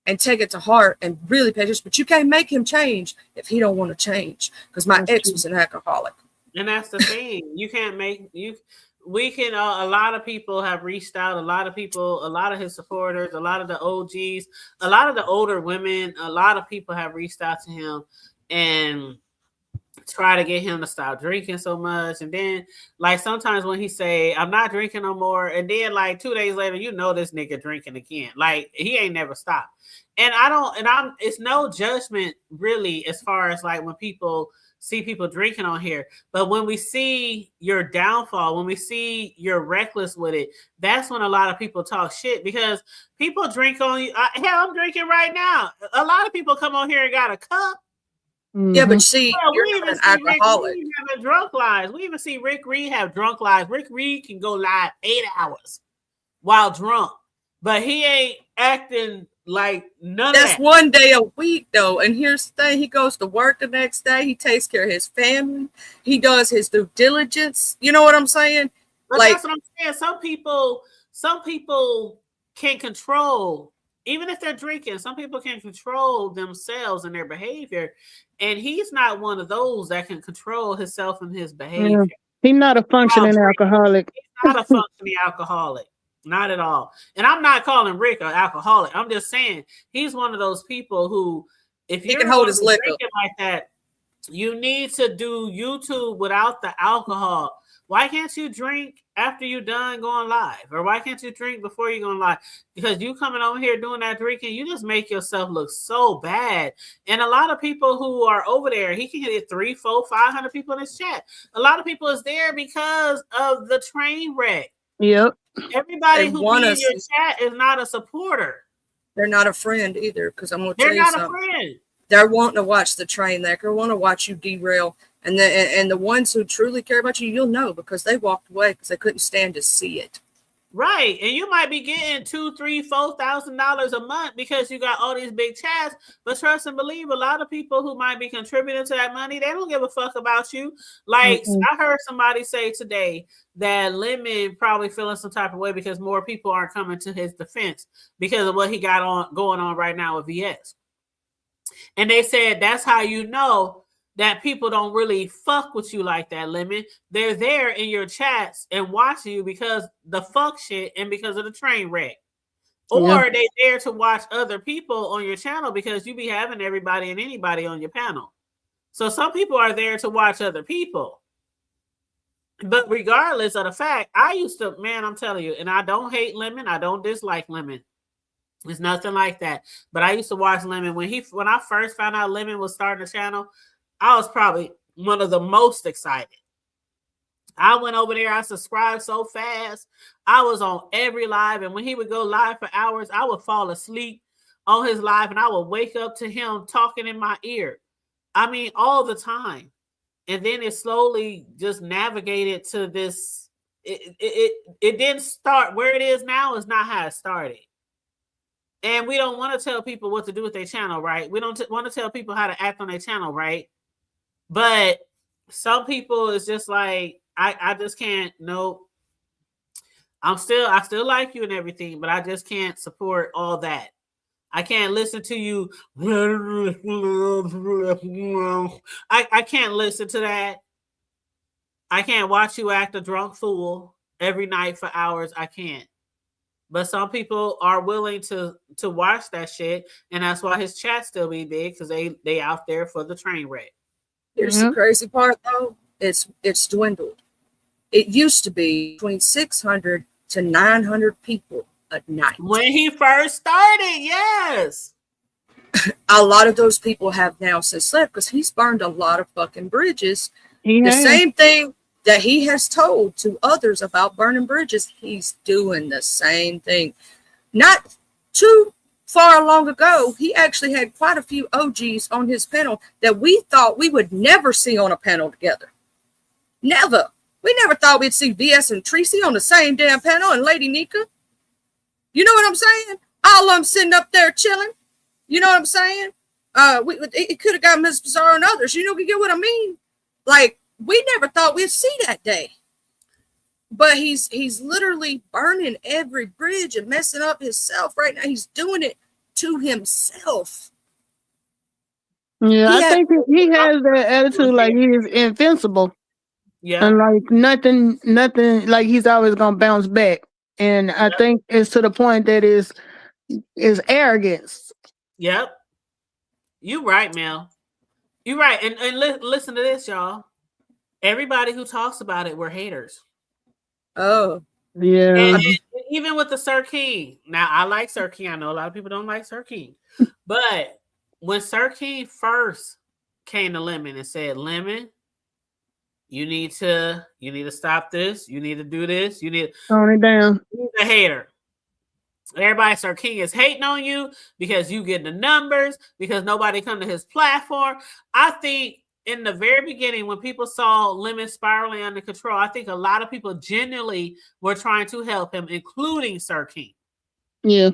and take it to heart and really pay attention. But you can't make him change if he don't want to change. Because my ex was an alcoholic. And that's the thing. You can't make you. We can. A lot of people have reached out. A lot of his supporters, a lot of the OGs, a lot of the older women, a lot of people have reached out to him and try to get him to stop drinking so much. And then like sometimes when he say I'm not drinking no more, and then like 2 days later this nigga drinking again, like he ain't never stopped. And it's no judgment really as far as like when people see people drinking on here, but when we see your downfall, when we see you're reckless with it, that's when a lot of people talk shit, because people drink on you. Hell, I'm drinking right now. A lot of people come on here and got a cup. Yeah, but see, you're not an alcoholic. We have drunk lives. We even see Rick Reed have drunk lives. Rick Reed can go live 8 hours while drunk, but he ain't acting like none of that. That's 1 day a week, though. And here's the thing. He goes to work the next day. He takes care of his family. He does his due diligence. You know what I'm saying? But that's what I'm saying. Some people can control, even if they're drinking, some people can control themselves and their behavior. And he's not one of those that can control himself and his behavior. He's not a functioning alcoholic. He's not a functioning alcoholic. Not at all. And I'm not calling Rick an alcoholic. I'm just saying he's one of those people who, if you can hold his liquor like that, you need to do YouTube without the alcohol. Why can't you drink after you're done going live? Or why can't you drink before you're going live? Because you coming over here doing that drinking, you just make yourself look so bad. And a lot of people who are over there, he can get 300, 400, 500 people in his chat. A lot of people is there because of the train wreck. Yep. Everybody who be in your chat is not a supporter. They're not a friend either, because I'm going to tell you something. They're not a friend. They're wanting to watch the train wreck. They want to watch you derail. And the ones who truly care about you, you'll know, because they walked away because they couldn't stand to see it. Right. And you might be getting $2,000, $3,000, $4,000 a month because you got all these big chats. But trust and believe, a lot of people who might be contributing to that money, they don't give a fuck about you. Like I heard somebody say today that Lemon probably feeling some type of way because more people aren't coming to his defense because of what he got going on right now with VS. And they said that's how you know that people don't really fuck with you like that, Lemon. They're there in your chats and watching you because the fuck shit and because of the train wreck. Or they there to watch other people on your channel because you be having everybody and anybody on your panel. So some people are there to watch other people. But regardless of the fact, I used to, man, I'm telling you, and I don't hate Lemon. I don't dislike Lemon. It's nothing like that. But I used to watch Lemon. When I first found out Lemon was starting a channel, I was probably one of the most excited. I went over there. I subscribed so fast. I was on every live. And when he would go live for hours, I would fall asleep on his live and I would wake up to him talking in my ear. I mean, all the time. And then it slowly just navigated to this. It didn't start where it is now is not how it started. And we don't want to tell people what to do with their channel, right? We don't want to tell people how to act on their channel, right? But some people it's just like, I just can't, nope. I still like you and everything, but I just can't support all that. I can't listen to you. I can't listen to that. I can't watch you act a drunk fool every night for hours. I can't. But some people are willing to watch that shit, and that's why his chat still be big, because they out there for the train wreck. Here's the crazy part, though. It's dwindled. It used to be between 600 to 900 people a night. When he first started, yes. A lot of those people have now since left because he's burned a lot of fucking bridges. The same thing that he has told to others about burning bridges, he's doing the same thing. Not too far long ago, he actually had quite a few OGs on his panel that we thought we would never see on a panel together. Never. We never thought we'd see VS and Tracy on the same damn panel, and Lady Nika. You know what I'm saying? All of them sitting up there chilling. You know what I'm saying? It could have got Miss Bizarre and others. You get what I mean? Like, we never thought we'd see that day. But he's literally burning every bridge and messing up himself right now. He's doing it to himself. Yeah, I think he has that attitude like he is invincible. Yeah. And like nothing, like he's always gonna bounce back. And I think it's to the point that is arrogance. Yep. You right, Mel. You right. And listen to this, y'all. Everybody who talks about it were haters. Oh. Yeah. And even with the Sir King. Now, I like Sir King. I know a lot of people don't like Sir King. But when Sir King first came to Lemon and said, Lemon, you need to stop this. You need to do this. You need to tone it down. He's a hater. Everybody, Sir King is hating on you because you get the numbers, because nobody come to his platform. I think in the very beginning, when people saw Lemon spiraling under control, I think a lot of people genuinely were trying to help him, including Sir King. Yeah.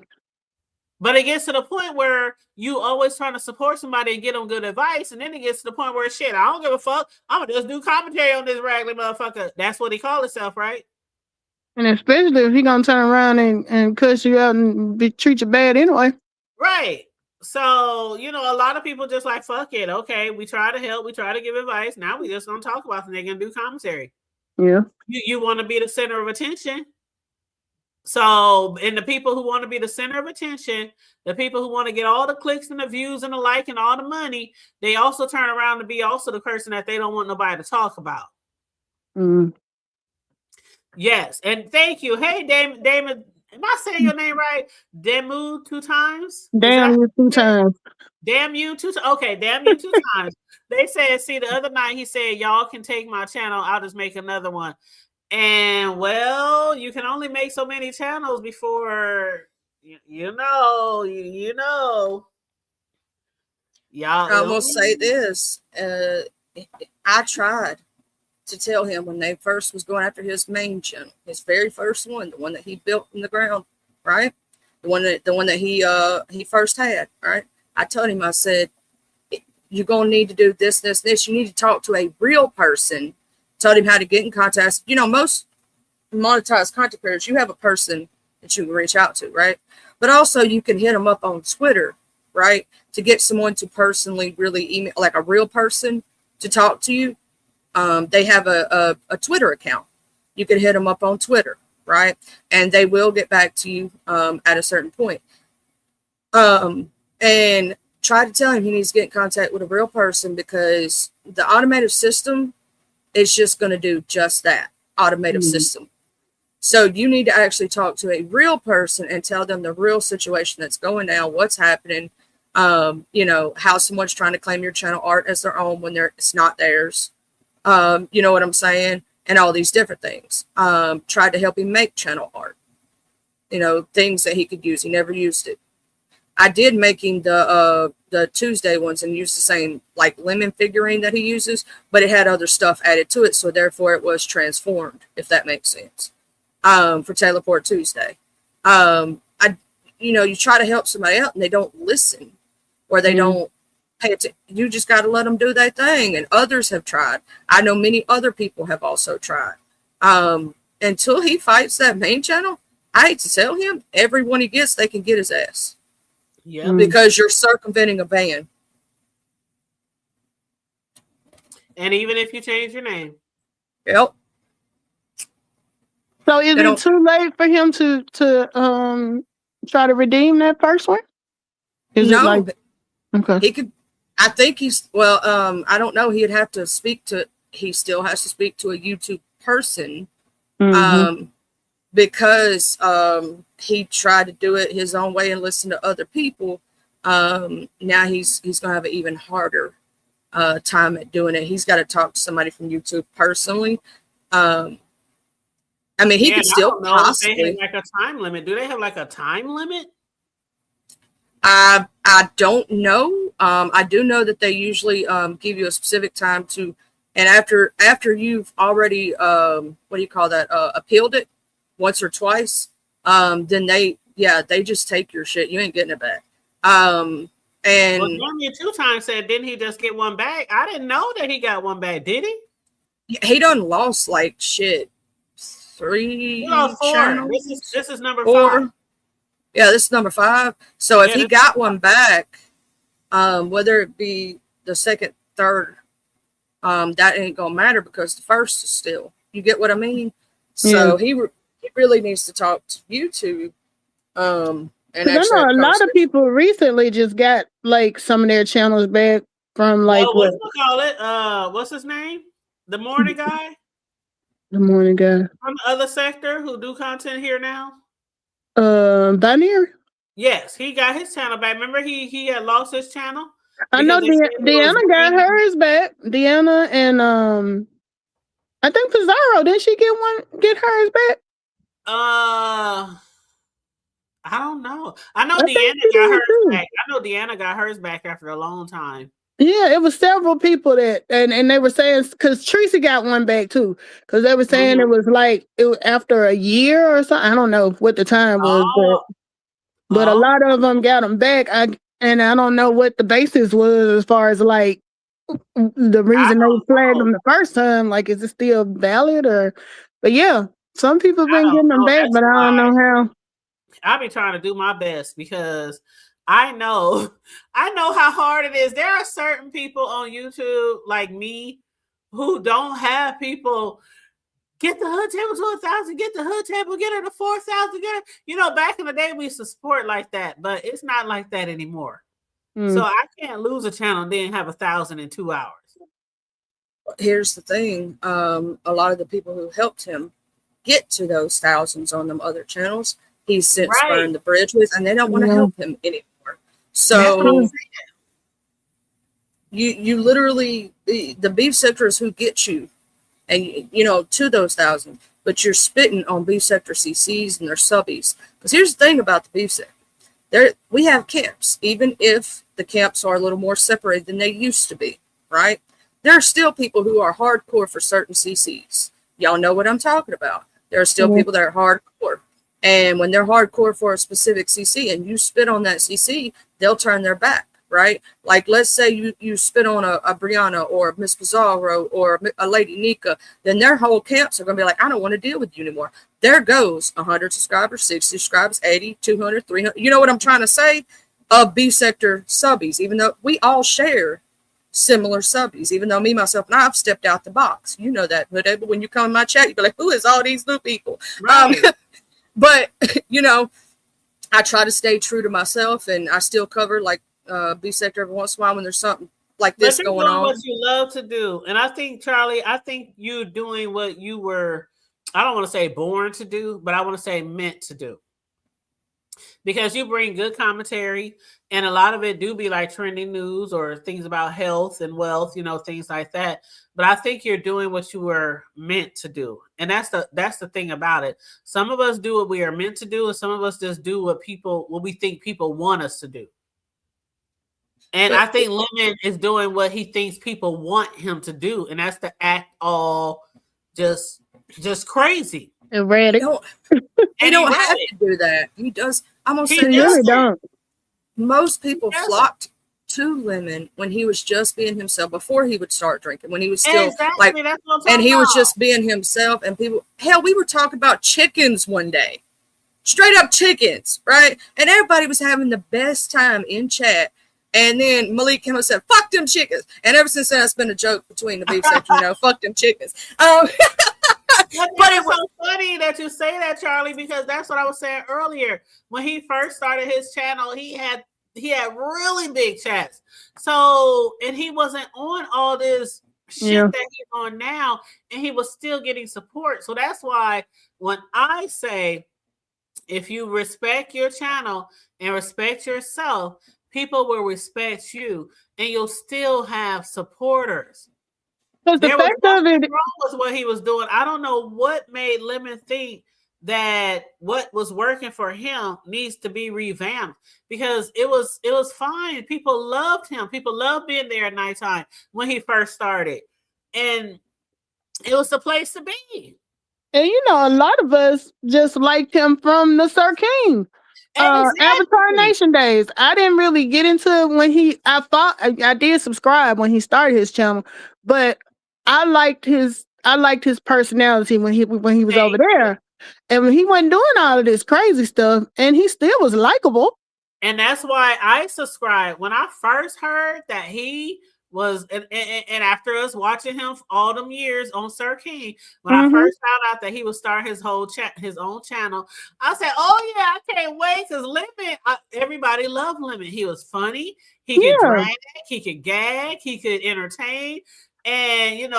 But it gets to the point where you always trying to support somebody and get them good advice, and then it gets to the point where shit, I don't give a fuck. I'm gonna just do commentary on this raggedy motherfucker. That's what he called himself, right? And especially if he gonna turn around and cuss you out and treat you bad anyway. Right. So, a lot of people just like, fuck it. Okay, we try to help. We try to give advice. Now we just don't talk about it. They're going to do commentary. Yeah. You want to be the center of attention. So, and the people who want to be the center of attention, the people who want to get all the clicks and the views and the like and all the money, they also turn around to be also the person that they don't want nobody to talk about. Mm. Yes. And thank you. Hey, Damon. Am I saying your name right? Demu 2 times? Damn you 2 times. Damn you 2 times. Okay, damn you 2 times. They said, see, the other night he said, y'all can take my channel. I'll just make another one. And, well, you can only make so many channels before, you know. Y'all. I will say this. I tried to tell him when they first was going after his main channel, his very first one, the one that he built from the ground, right? The one that he first had, right? I told him, I said, you're gonna need to do this, this, this. You need to talk to a real person. Told him how to get in contact. Most monetized content creators, you have a person that you can reach out to, right? But also you can hit them up on Twitter, right? To get someone to personally really email, like a real person to talk to you. They have a Twitter account. You can hit them up on Twitter, right? And they will get back to you at a certain point. And try to tell him he needs to get in contact with a real person, because the automated system is just going to do just that, automated system. So you need to actually talk to a real person and tell them the real situation that's going down, what's happening, how someone's trying to claim your channel art as their own when it's not theirs. You know what I'm saying? And all these different things. Tried to help him make channel art. Things that he could use. He never used it. I did make him the Tuesday ones and used the same like lemon figurine that he uses, but it had other stuff added to it, so therefore it was transformed, if that makes sense. For Teleport Tuesday. You try to help somebody out and they don't listen, or they don't pay attention. You just got to let them do their thing. And others have tried. I know many other people have also tried. Until he fights that main channel, I hate to tell him, everyone he gets, they can get his ass. Yeah. Because you're circumventing a ban. And even if you change your name. Yep. So is it too late for him to try to redeem that first one? Is it like okay? He could. I think he's well. I don't know. He'd have to speak to. He still has to speak to a YouTube person. Because he tried to do it his own way and listen to other people. Now he's gonna have an even harder time at doing it. He's got to talk to somebody from YouTube personally. I mean, he could still possibly. They have like a time limit. Do they have like a time limit? I don't know. I do know that they usually give you a specific time to, and after you've already what do you call that? Appealed it once or twice, then they just take your shit. You ain't getting it back. And well, Damian 2 times said, didn't he just get one back? I didn't know that he got one back. Did he? He done lost like shit. 3 channels. This is number 4. 5. Yeah, this is number 5. So if he got one back, whether it be the second, third, that ain't gonna matter because the first is still. You get what I mean? So he really needs to talk to YouTube. And I know a lot of people recently just got like some of their channels back from like what's we call it? What's his name? The morning guy. The morning guy from the other sector who do content here now. Vanier. Yes, he got his channel back. Remember, he had lost his channel. I know Deanna got hers back. Deanna and I think Pizarro, didn't she get hers back? I don't know. I know Deanna got hers back. I know Deanna got hers back after a long time. Yeah, it was several people that, and they were saying, because Tracy got one back too, because they were saying it was like it was after a year or something. I don't know what the time was, but a lot of them got them back. I don't know what the basis was as far as like the reason they flagged them the first time. Like, is it still valid or? But yeah, some people have been getting them back, but I don't know how. I'll be trying to do my best because I know how hard it is. There are certain people on YouTube like me who don't have people get the hood table to 1,000, get the hood table, get her to 4,000, get her. You know, back in the day we used to support like that, but it's not like that anymore. So I can't lose a channel and then have 1,000 in 2 hours. Here's the thing: a lot of the people who helped him get to those thousands on them other channels, he's since burned the bridge with, and they don't want to help him anymore. So you literally the beef sector is who gets you, and you know, to those 1,000. But you're spitting on beef sector CCs and their subbies. Because here's the thing about the beef sector: we have camps, even if the camps are a little more separated than they used to be. Right? There are still people who are hardcore for certain CCs. Y'all know what I'm talking about. There are still people that are hardcore. And when they're hardcore for a specific CC and you spit on that CC, they'll turn their back, right? Like, let's say you spit on a Brianna or Miss Pizarro or a Lady Nika, then their whole camps are going to be like, I don't want to deal with you anymore. There goes 100 subscribers, 60 subscribers, 80, 200, 300. You know what I'm trying to say? Of B sector subbies, even though we all share similar subbies, even though me, myself, and I've stepped out the box. You know that, but when you come in my chat, you be like, who is all these new people? Right. But, you know, I try to stay true to myself, and I still cover like B sector every once in a while when there's something like this going on. What you love to do. And I think, Charlie, you're doing what you were, I don't want to say born to do, but I want to say meant to do. Because you bring good commentary, and a lot of it do be like trending news or things about health and wealth, you know, things like that. But I think you're doing what you were meant to do. And that's the thing about it. Some of us do what we are meant to do, and some of us just do what we think people want us to do. And I think Lemon is doing what he thinks people want him to do, and that's to act all just crazy. Erratic. He don't have to do that. He does. I'm gonna say really don't. Most people flocked to Lemon when he was just being himself before he would start drinking. When he was still like, and he was just being himself. And people, hell, we were talking about chickens one day, straight up chickens, right? And everybody was having the best time in chat. And then Malik came and said, fuck them chickens. And ever since then, it's been a joke between the beef section, fuck them chickens. But it was so funny that you say that, Charlie, because that's what I was saying earlier. When he first started his channel, he had really big chats. So, and he wasn't on all this shit that he's on now, and he was still getting support. So that's why when I say, if you respect your channel and respect yourself, people will respect you, and you'll still have supporters. Because the fact of it was what he was doing. I don't know what made Lemon think that what was working for him needs to be revamped, because it was fine. People loved him. People loved being there at nighttime when he first started, and it was the place to be. And a lot of us just liked him from the Sir King. Avatar Nation days. I didn't really get into it when I did subscribe when he started his channel, but I liked his personality when he was over there. And when he wasn't doing all of this crazy stuff, and he still was likable. And that's why I subscribed. When I first heard that he was, and after us watching him for all them years on Sir King, when I first found out that he would start his own channel, I said, "Oh yeah, I can't wait!" Because Lemon, everybody loved Lemon. He was funny. He could drag, he could gag, he could entertain, and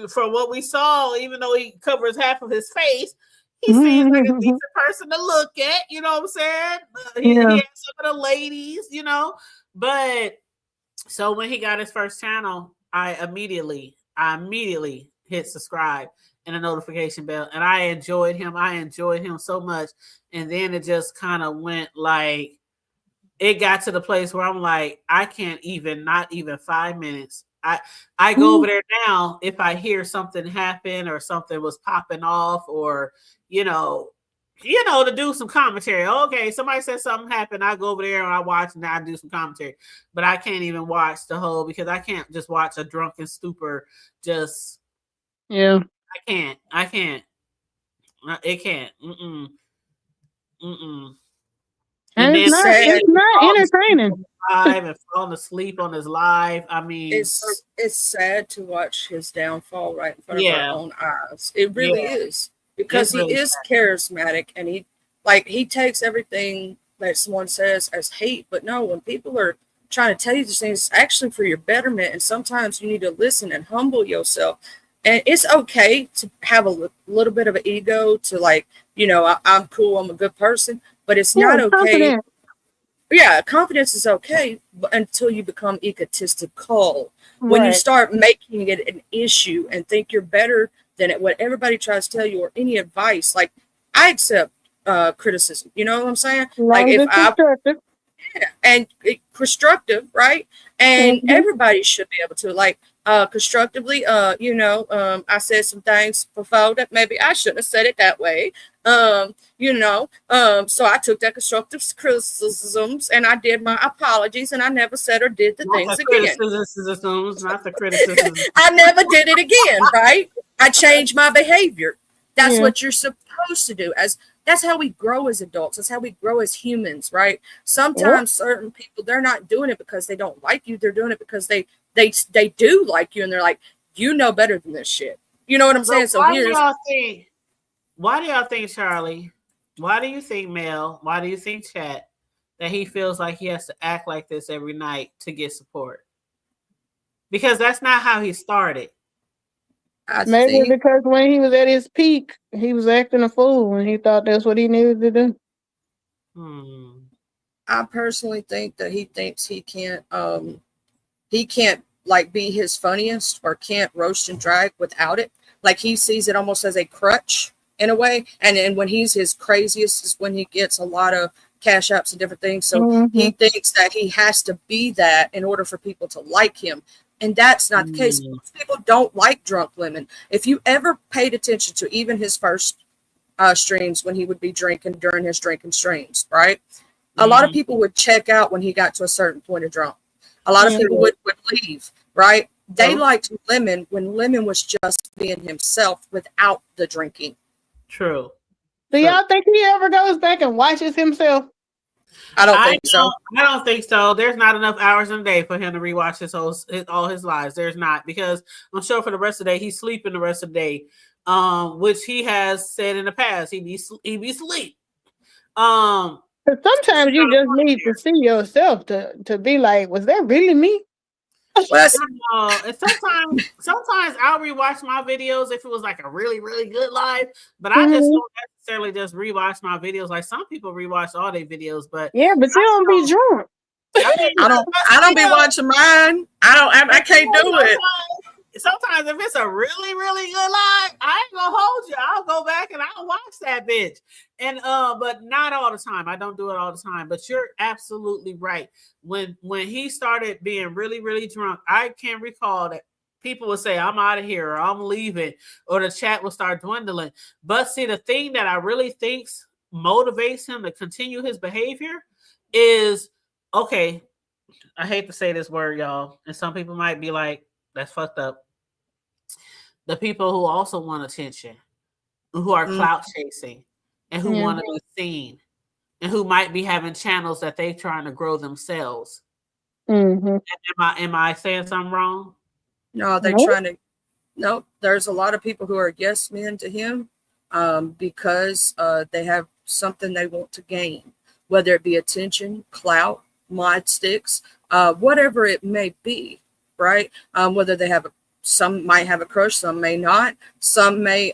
from what we saw, even though he covers half of his face, he seems like a decent person to look at. You know what I'm saying? He had some of the ladies, but. So when he got his first channel, I immediately hit subscribe and a notification bell, and I enjoyed him. I enjoyed him so much. And then it just kind of went like, it got to the place where I'm like, I can't not even 5 minutes. I go over there now if I hear something happen or something was popping off, or to do some commentary. Okay, somebody said something happened. I go over there and I watch and I do some commentary. But I can't even watch the whole, because I can't just watch a drunken stupor. I can't. It can't. And it's not entertaining. And falling asleep on his live. I mean, it's sad to watch his downfall right in front of our own eyes. It really is. Because he is charismatic, and he takes everything that someone says as hate. But no, when people are trying to tell you these things, it's actually for your betterment. And sometimes you need to listen and humble yourself. And it's okay to have a little bit of an ego to I'm cool, I'm a good person, but it's not okay. Confident. Yeah, confidence is okay until you become egotistical. When you start making it an issue and think you're better than what everybody tries to tell you, or any advice. Like, I accept criticism. You know what I'm saying? Constructive, right? And everybody should be able to constructively. I said some things before that maybe I shouldn't have said it that way. So I took that constructive criticisms and I did my apologies, and I never said or did the things again. Not the criticism. I never did it again, right? I changed my behavior. That's what you're supposed to do. That's how we grow as adults. That's how we grow as humans, right? Sometimes certain people, they're not doing it because they don't like you. They're doing it because they do like you, and they're like, you know better than this shit. You know what I'm saying? So why do y'all think, Charlie? Why do you think, Mel? Why do you think, Chat, that he feels like he has to act like this every night to get support? Because that's not how he started. Maybe because when he was at his peak, he was acting a fool and he thought that's what he needed to do. I personally think that he thinks he can't be his funniest, or can't roast and drag without it. Like, he sees it almost as a crutch in a way. And then when he's his craziest is when he gets a lot of cash apps and different things. So he thinks that he has to be that in order for people to like him. And that's not the case. Most people don't like Drunk Lemon. If you ever paid attention to even his first streams when he would be drinking during his drinking streams, right? A lot of people would check out when he got to a certain point of drunk. A lot of people would leave, right? They liked Lemon when Lemon was just being himself without the drinking. True. Do y'all think he ever goes back and watches himself? I don't think so. I don't think so. There's not enough hours in a day for him to rewatch all his lives. There's not, because I'm sure for the rest of the day he's sleeping the rest of the day, which he has said in the past he be sleep. But sometimes you just need to see yourself to be like, was that really me? And sometimes I'll rewatch my videos if it was like a really, really good live, but I just don't necessarily just rewatch my videos. Like some people rewatch all their videos, but yeah, but you don't be drunk. I don't be watching mine. I can't do it. Sometimes if it's a really, really good live, I ain't gonna hold you. I'll go back and I'll watch that bitch. And but not all the time. I don't do it all the time. But you're absolutely right. When he started being really, really drunk, I can recall that people would say, I'm out of here, or I'm leaving, or the chat will start dwindling. But see, the thing that I really think motivates him to continue his behavior is, okay, I hate to say this word, y'all, and some people might be like, that's fucked up. The people who also want attention, who are clout chasing, and who want to be seen, and who might be having channels that they're trying to grow themselves. Am I saying something wrong? No, they're trying to. No, there's a lot of people who are yes men to him because they have something they want to gain, whether it be attention, clout, mod sticks, whatever it may be, right? Whether they have some might have a crush, some may not. Some may,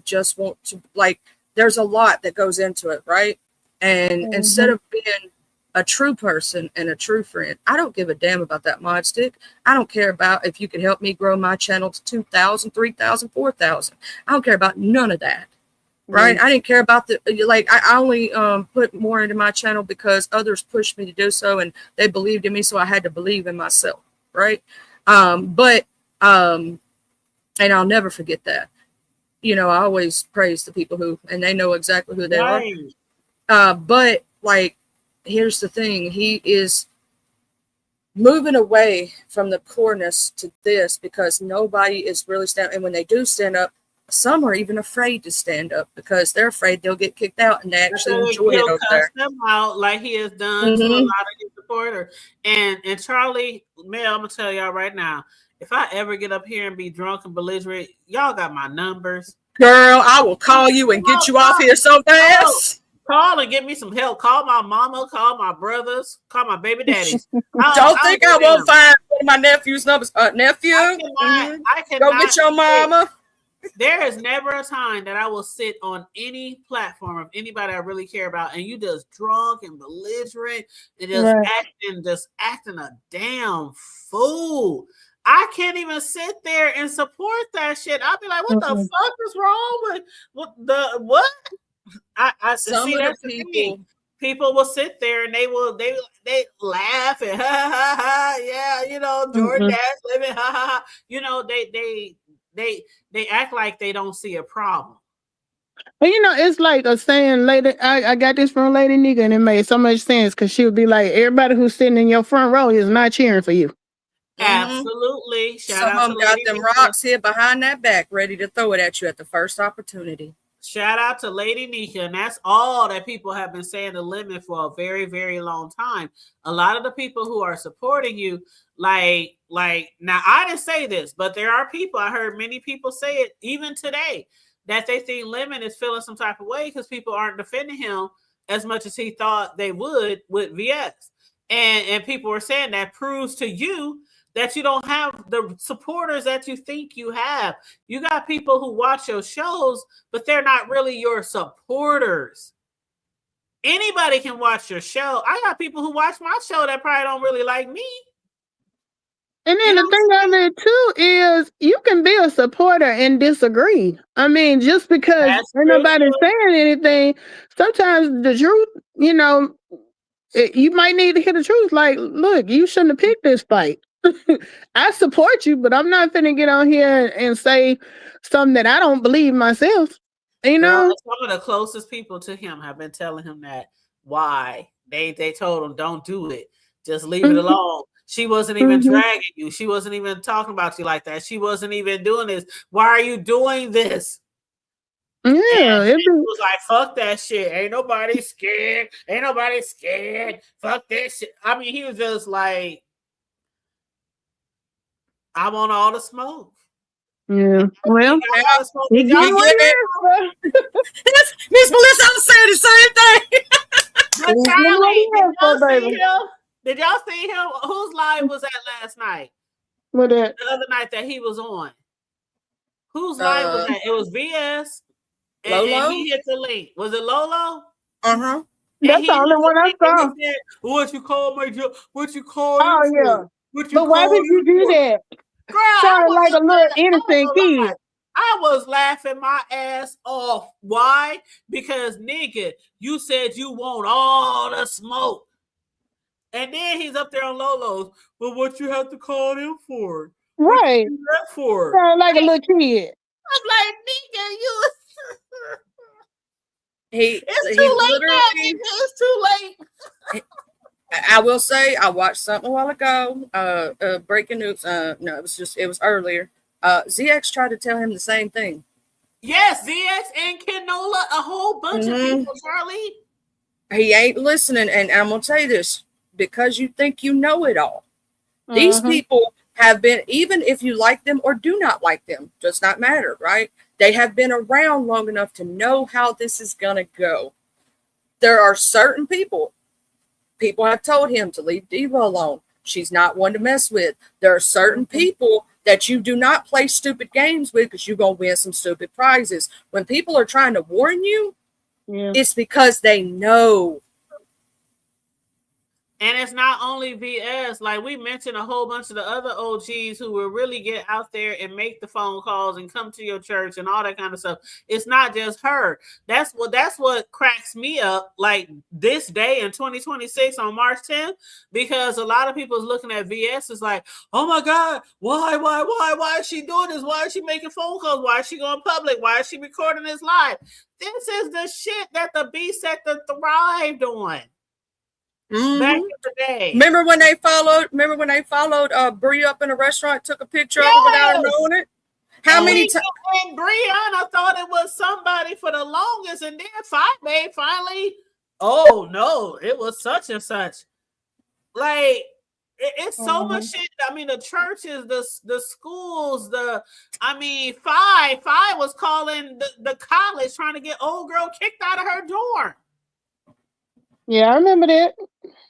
just want to, like, there's a lot that goes into it, right? And instead of being a true person and a true friend, I don't give a damn about that mod stick. I don't care about if you can help me grow my channel to 2,000, 3,000, 4,000. I don't care about none of that, right? I didn't care about I only put more into my channel because others pushed me to do so, and they believed in me, so I had to believe in myself, right? And I'll never forget that. I always praise the people who, and they know exactly who they are. But like, here's the thing. He is moving away from the poorness to this because nobody is really standing. And when they do stand up, some are even afraid to stand up because they're afraid they'll get kicked out, and they actually enjoy it over there. Them out like he has done to a lot of his supporters. And Charlie, Mel, I'm gonna tell y'all right now, if I ever get up here and be drunk and belligerent, y'all got my numbers. Girl, I will call you and get you off here so fast. Call and get me some help. Call my mama, call my brothers, call my baby daddies. Don't think I won't find one of my nephew's numbers. Nephew, I cannot go get your mama. There is never a time that I will sit on any platform of anybody I really care about and you just drunk and belligerent and just acting a damn fool. I can't even sit there and support that shit. I'll be like, what the fuck is wrong with what? I see that's people will sit there and they laugh and ha ha ha, yeah, Jordan Dash living, ha ha ha. They act like they don't see a problem. Well, it's like a saying, lady. I got this from Lady Nigga, and it made so much sense because she would be like, everybody who's sitting in your front row is not cheering for you. Absolutely. Some of them got them rocks here behind that back, ready to throw it at you at the first opportunity. Shout out to Lady Nika, and that's all that people have been saying the limit for a very, very long time. A lot of the people who are supporting you, like now I didn't say this, but there are people, I heard many people say it even today, that they think Lemon is feeling some type of way because people aren't defending him as much as he thought they would with VX. And people were saying that proves to you that you don't have the supporters that you think you have. You got people who watch your shows, but they're not really your supporters. Anybody can watch your show. I got people who watch my show that probably don't really like me. And then the thing of it too is you can be a supporter and disagree. I mean, just because nobody's saying anything, sometimes the truth, you might need to hear the truth. Like, look, you shouldn't have picked this fight. I support you, but I'm not finna get on here and say something that I don't believe myself. Some of the closest people to him have been telling him that. Why? They told him, don't do it. Just leave it alone. She wasn't even dragging you. She wasn't even talking about you like that. She wasn't even doing this. Why are you doing this? Yeah, it was like, fuck that shit. Ain't nobody scared. Ain't nobody scared. Fuck that shit. I mean, he was just like, I want all the smoke. Yeah. Well, Did y'all see it? Miss Melissa, I was saying the same thing. But Charlie, did y'all see him? Did y'all see him? Whose live was that last night? What that? The other night that he was on. Whose live was that? It was VS. And he hit the link. Was it Lolo? Uh-huh. That's the only one I saw. Said, what you call my job? What you call Oh, you yeah. for? What you but why did you do that? Girl, sounded like a little innocent kid. I was laughing my ass off. Why? Because nigga, you said you want all the smoke. And then he's up there on Lolo's. Well, what you have to call him for? Right. What you do that for? Sound like a little kid. I'm like, nigga, you. It's too late now, nigga. It's too late. I will say I watched something a while ago. Breaking news. No, it was earlier. ZX tried to tell him the same thing. Yes, ZX and Kenola, a whole bunch of people, Charlie. He ain't listening, and I'm gonna tell you this because you think you know it all. These people have been, even if you like them or do not like them, does not matter, right? They have been around long enough to know how this is gonna go. There are certain people have told him to leave Diva alone. She's not one to mess with. There are certain people that you do not play stupid games with because you're going to win some stupid prizes. When people are trying to warn you, it's because they know. And it's not only VS. Like we mentioned a whole bunch of the other OGs who will really get out there and make the phone calls and come to your church and all that kind of stuff. It's not just her. That's what cracks me up like this day in 2026 on March 10th, because a lot of people is looking at VS is like, oh my God, why is she doing this? Why is she making phone calls? Why is she going public? Why is she recording this live? This is the shit that the Beast Sector thrived on. Back in the day. Remember when they followed Bree up in a restaurant, took a picture of her without her knowing it? How many times? And Brianna thought it was somebody for the longest, and then finally, oh no, it was such and such. Like it's so much shit. I mean, the churches, the schools, Five was calling the college trying to get old girl kicked out of her dorm. Yeah, I remember that.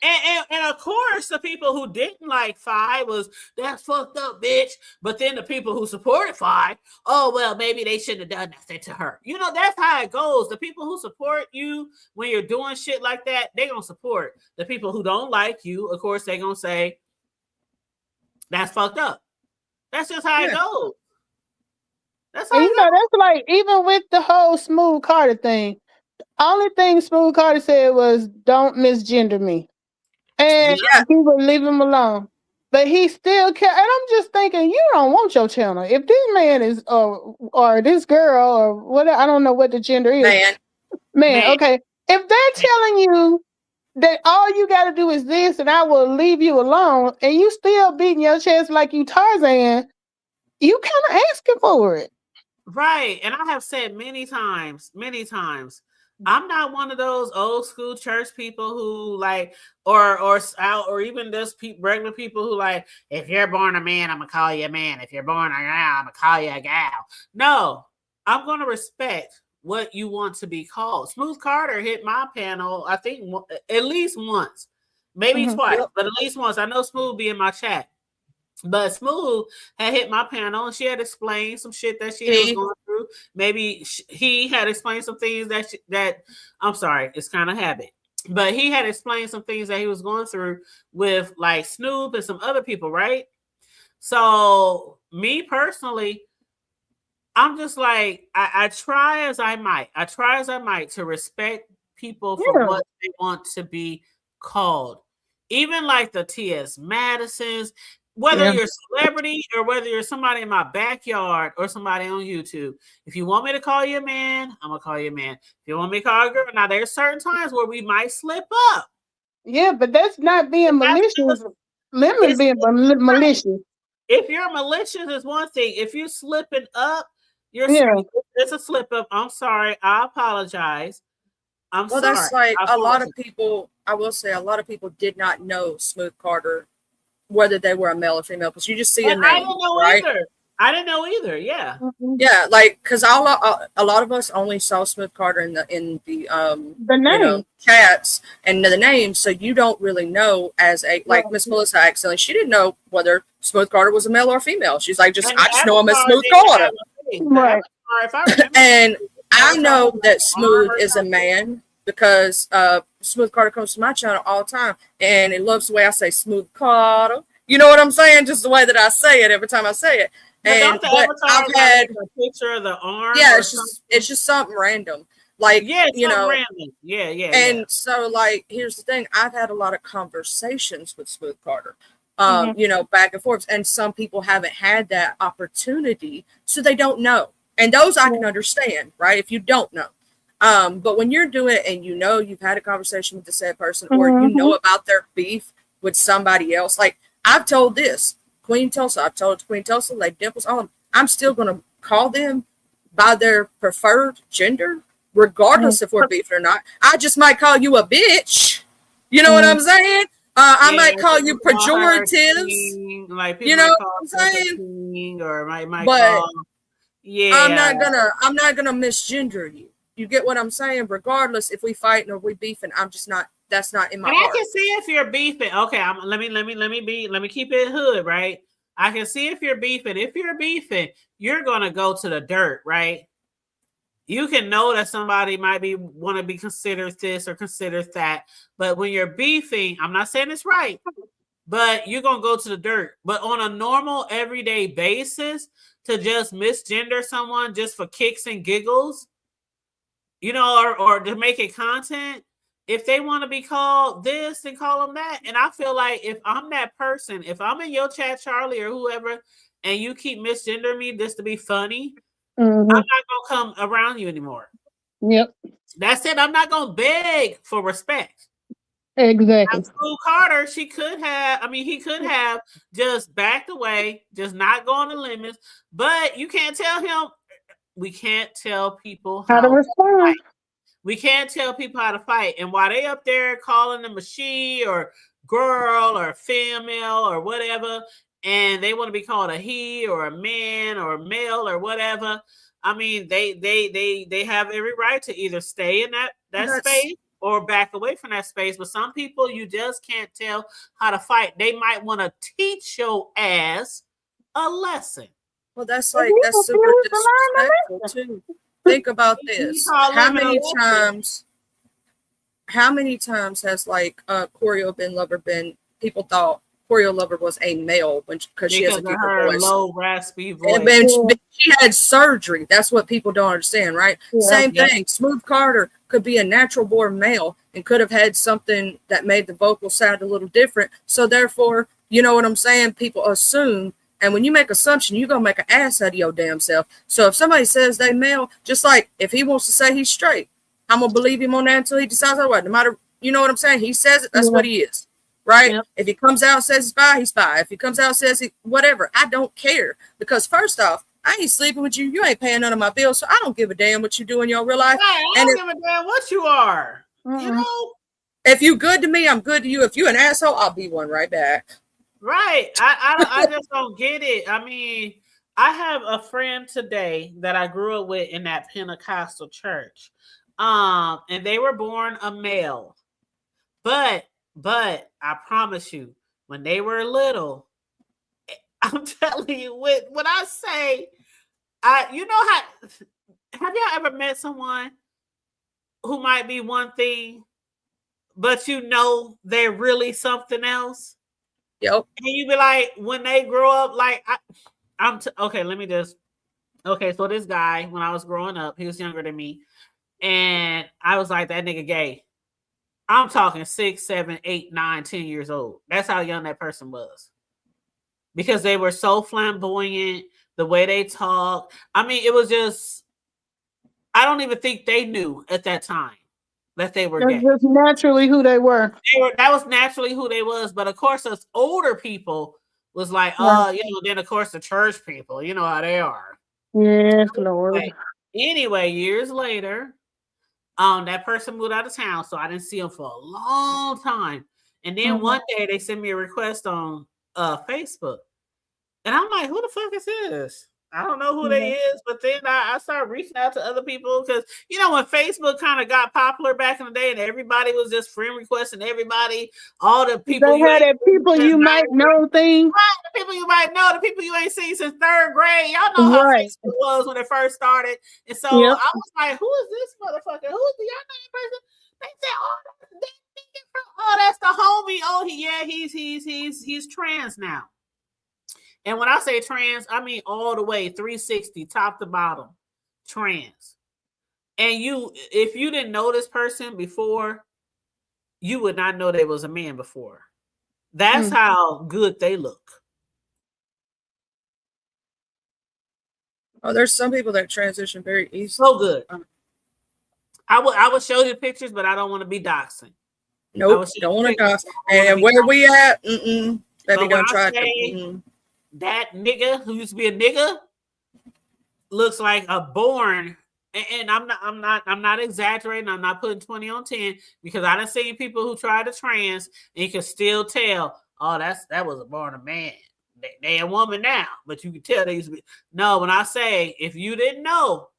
And of course, the people who didn't like Five was, that's fucked up, bitch. But then the people who supported Five, oh, well, maybe they shouldn't have done nothing to her. You know, that's how it goes. The people who support you when you're doing shit like that, they're going to support. The people who don't like you, of course, they're going to say, that's fucked up. That's just how it goes. That's how it goes. That's like, even with the whole Smooth Carter thing, only thing Smooth Carter said was, don't misgender me. And he would leave him alone. But he still kept, and I'm just thinking, you don't want your channel. If this man is, or this girl, or whatever, I don't know what the gender is. Man. Okay. If they're telling you that all you got to do is this, and I will leave you alone, and you still beating your chest like you Tarzan, you kind of asking for it. Right. And I have said many times, I'm not one of those old school church people who like, or even just regular people who like, if you're born a man, I'm gonna call you a man. If you're born a gal, I'm gonna call you a gal. No, I'm gonna respect what you want to be called. Smooth Carter hit my panel, I think at least once, maybe twice, but at least once. I know Smooth be in my chat. But Smooth had hit my panel and she had explained some shit that she was going through. Maybe he had explained some things that I'm sorry, it's kind of habit. But he had explained some things that he was going through with like Snoop and some other people, right? So me personally, I'm just like, I try as I might to respect people for what they want to be called. Even like the T.S. Madisons, whether you're a celebrity or whether you're somebody in my backyard or somebody on YouTube, if you want me to call you a man, I'm gonna call you a man. If you want me to call you a girl, now there's certain times where we might slip up. Yeah, but that's not being malicious. Being malicious. If you're malicious is one thing. If you're slipping up, Yeah. It's a slip up. I'm sorry. I apologize. I'm Well, sorry. that's like I a lot of apologize. people. I will say a lot of people did not know Smooth Carter, whether they were a male or female, because you just see a And I name, didn't know right? either. I didn't know either. Yeah. Yeah, like because a lot of us only saw Smooth Carter in the The name. chats and the names, so you don't really know as a Right. like Miss Melissa accidentally she didn't know whether Smooth Carter was a male or a female. She's like, just And I the just know him as avatar Smooth didn't have Carter, a face. The Right. avatar, if I remember, and the I avatar know had like that an Smooth arm or is a something. man because Smooth Carter comes to my channel all the time, and it loves the way I say Smooth Carter. You know what I'm saying? Just the way that I say it every time I say it. But don't the But avatar I've got had, like a picture of the arm yeah, or something? it's just something random, like Yeah, you something know. random. Yeah, yeah, And yeah. so, like, here's the thing: I've had a lot of conversations with Smooth Carter, Mhm. you know, back and forth, and some people haven't had that opportunity, so they don't know. And those I can understand, right? If you don't know. But when you're doing it and you know you've had a conversation with the said person, or you know Mhm. about their beef with somebody else, like I've told this Queen Tulsa, I've told Queen Tulsa, like Dimples, all of them, I'm still gonna call them by their preferred gender, regardless if we're beefing or not. I just might call you a bitch. You know what I'm saying? I Yeah, might call you people call her a pejoratives. king. Like You people know might what call I'm us a saying? king, or might But call. Yeah, I'm not gonna misgender you. You get what I'm saying? Regardless if we fighting or we beefing, I'm just not. That's not in my and I heart. can see if you're beefing. Okay, let me keep it hood, right? I can see if you're beefing. If you're beefing, you're gonna go to the dirt, right? You can know that somebody might be want to be considered this or considered that, but when you're beefing, I'm not saying it's right, but you're gonna go to the dirt. But on a normal everyday basis, to just misgender someone just for kicks and giggles, you know, or to make it content, if they want to be called this and call them that. And I feel like if I'm that person, if I'm in your chat, Charlie or whoever, and you keep misgendering me just to be funny, I'm Mhm. not gonna come around you anymore. Yep. That's it. I'm not gonna beg for respect. Now, Exactly. Smooth Carter, she could have, I mean, he could have just backed away, just not going the limits. But you can't tell him. We can't tell people How to how to respond? fight. We can't tell people how to fight. And while they up there calling them a she or girl or female or whatever, and they want to be called a he or a man or a male or whatever, I mean, they have every right to either stay in that That's space or back away from that space. But some people you just can't tell how to fight. They might want to teach your ass a lesson. well, that's If like you that's super refuse to learn the disrespectful too. Think about You this. call them a lesson. How many times has like Choreo Ben Lover been people thought Choreo Lover was a male when because she has Because a of deeper her voice. low raspy And voice. then lesson. she had surgery. That's what people don't understand, right? Yeah. Same Yeah. thing. Smooth Carter could be a natural born male and could have had something that made the vocal sound a little different. So therefore, you know what I'm saying? People assume, and when you make assumption, you're gonna make an ass out of your damn self. So if somebody says they male, just like if he wants to say he's straight, I'm gonna believe him on that until he decides otherwise. No matter, you know what I'm saying? He says it, that's Yeah. what he is. Right? Yep. If he comes out and says he's bi, he's bi. If he comes out and says he whatever, I don't care. Because first off, I ain't sleeping with you. You ain't paying none of my bills, so I don't give a damn what you do in your real life. Right, I And don't give a damn what you are. You Mm-mm. know? if you good to me, I'm good to you. If you an asshole, I'll be one right back. Right. I just don't get it. I mean, I have a friend today that I grew up with in that Pentecostal church. And they were born a male. But I promise you, when they were little, I'm telling you, when I say you know how have y'all ever met someone who might be one thing, but you know they're really something else? Yep. And you be like, when they grow up, like okay, let me just okay. So this guy, when I was growing up, he was younger than me, and I was like, that nigga gay. I'm talking 6, 7, 8, 9, 10 years old. That's how young that person was. Because they were so flamboyant, the way they talk. I mean, it was just I don't even think they knew at that time that they were That's gay. just naturally who they were. That was naturally who they was. But of course, us older people was like, Right. you know, then of course the church people, you know how they are. Yes, Lord. Anyway, years later, that person moved out of town, so I didn't see him for a long time. And then one day they sent me a request on Facebook. And I'm like, who the fuck is this? I don't know who they is, but then I started reaching out to other people because, you know, when Facebook kind of got popular back in the day and everybody was just friend requesting everybody, all the people They had that people you might know thing. the people you might know, the people you ain't seen since third grade. Y'all know how Facebook was when it first started. And so I was like, who is this motherfucker? Who is the y'all know that person? They said, that's the homie. Oh, he's trans now. And when I say trans, I mean all the way 360, top to bottom, trans. And if you didn't know this person before, you would not know they was a man before. That's how good they look. Oh, there's some people that transition very easily. So good. I would show you pictures, but I don't want to be doxing. Nope, don't want to dox. And where we at? Baby, don't try to. That nigga who used to be a nigga looks like a born, and I'm not exaggerating. I'm not putting 20 on 10 because I done seen people who try to trans and you can still tell, oh, that was a born a man. They a woman now, but you can tell they used to be. No, when I say if you didn't know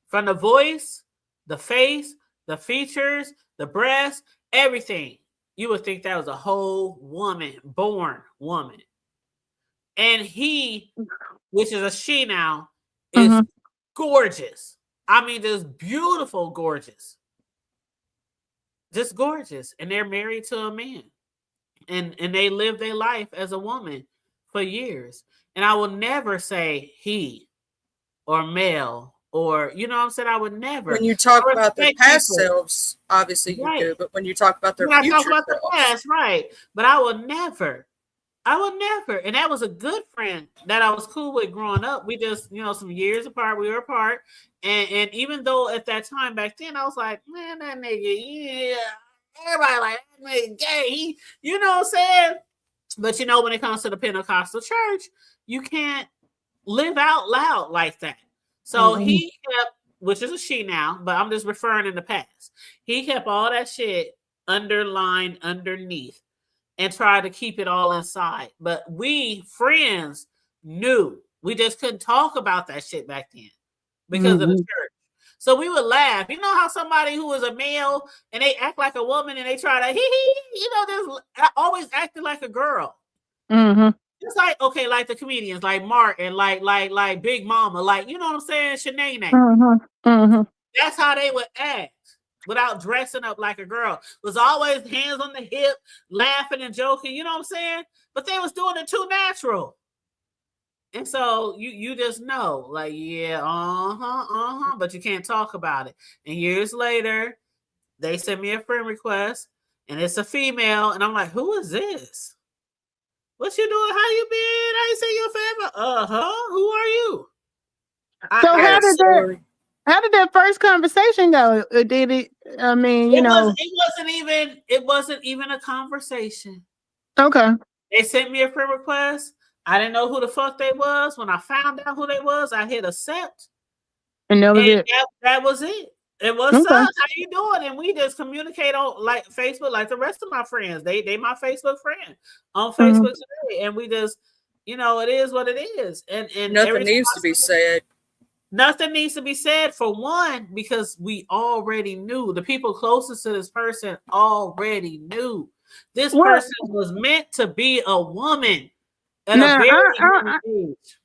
from the voice, the face, the features, the breasts, everything, you would think that was a whole woman, born woman. And he, which is a she now, is gorgeous. I mean, just beautiful, gorgeous. Just gorgeous. And they're married to a man. And they live their life as a woman for years. And I will never say he or male or, you know what I'm saying? I would never. When you talk about their past selves, obviously you do. But when you talk about their future selves. The past, right. But I would never. And that was a good friend that I was cool with growing up. We just, you know, some years apart, we were apart. And even though at that time back then, I was like, man, that nigga, yeah. Everybody like, that nigga gay. You know what I'm saying? But, you know, when it comes to the Pentecostal church, you can't live out loud like that. So he kept, which is a she now, but I'm just referring in the past. He kept all that shit underlined underneath and try to keep it all inside. But we friends knew. We just couldn't talk about that shit back then because of the church. So we would laugh. You know how somebody who is a male and they act like a woman and they try to you know, just always acting like a girl. It's like, okay, like the comedians, like Mark and like Big Mama, like, you know what I'm saying? Shanae. That's how they would act. Without dressing up like a girl. Was always hands on the hip, laughing and joking, you know what I'm saying? But they was doing it too natural. And so you just know, like, yeah, but you can't talk about it. And years later, they sent me a friend request, and it's a female, and I'm like, who is this? What you doing? How you been? I ain't seen your family. Who are you? So how did that first conversation go? Did it? I mean, it wasn't even a conversation. Okay. They sent me a friend request. I didn't know who the fuck they was. When I found out who they was, I hit accept. And that was it. That was it. It was us. How you doing? And we just communicate on like Facebook, like the rest of my friends. They my Facebook friend on Facebook today, and we just, you know, it is what it is. And nothing needs to be said. Nothing needs to be said, for one, because we already knew. The people closest to this person already knew. This person was meant to be a woman at a very young age.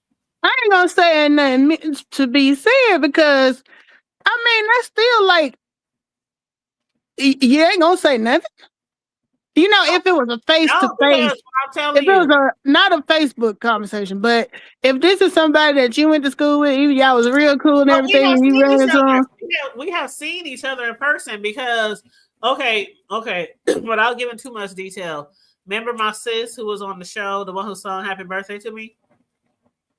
I ain't gonna say nothing to be said because, I mean, that's still like, you ain't gonna say nothing. You know, if it was a face-to-face, if it was not a Facebook conversation, but if this is somebody that you went to school with, y'all was real cool and everything, and you ran into we have seen each other in person because, okay, without giving too much detail, remember my sis who was on the show, the one who sung "Happy Birthday" to me?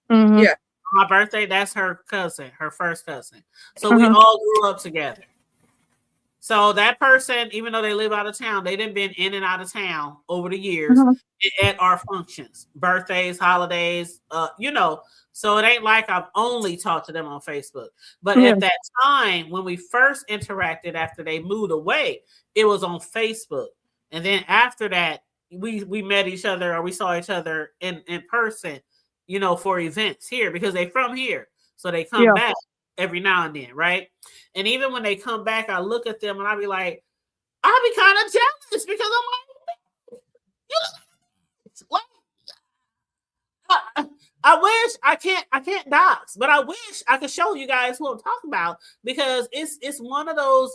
Yeah, my birthday. That's her cousin, her first cousin. So we all grew up together. So that person, even though they live out of town, they done been in and out of town over the years Uh-huh. at our functions, birthdays, holidays, so it ain't like I've only talked to them on Facebook. But Yeah. at that time, when we first interacted after they moved away, it was on Facebook. And then after that, we met each other, or we saw each other in person, for events here, because they from here. So they come Yeah. back every now and then, right? And even when they come back, I look at them and I be like, I be kind of jealous, because I'm like, you look like, I wish I can't dox, but I wish I could show you guys who I'm talking about, because it's one of those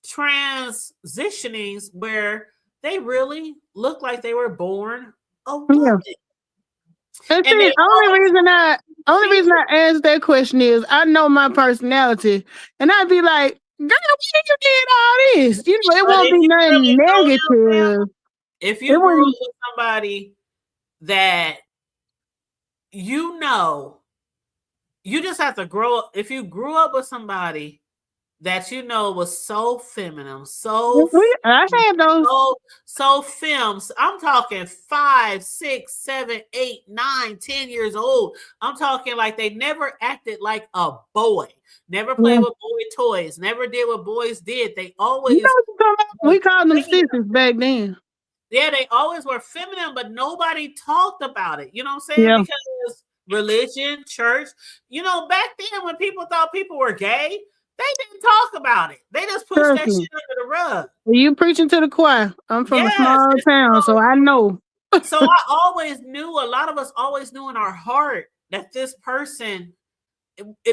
transitionings where they really look like they were born a woman. Yeah. And And see, they only reason I asked that question is I know my personality, and I'd be like, "Girl, why you did all this?" It but won't if be you nothing really know them, negative. if It you grew up wouldn't. with somebody that you just have to grow up. If you grew up with somebody that was so feminine, I had those. so films. I'm talking 5, 6, 7, 8, 9, 10 years old. I'm talking like they never acted like a boy, never played Yeah. with boy toys, never did what boys did. They You always know what I'm talking about? We called them sisters back then. Yeah, they always were feminine, but nobody talked about it. You know what I'm saying? Yeah. Because religion, church, back then when people thought people were gay, they didn't talk about it. They just pushed that Trust me. shit under the rug. You preaching to the choir. I'm from a Yes. small and town, so I know. So I always knew, a lot of us always knew in our heart that this person,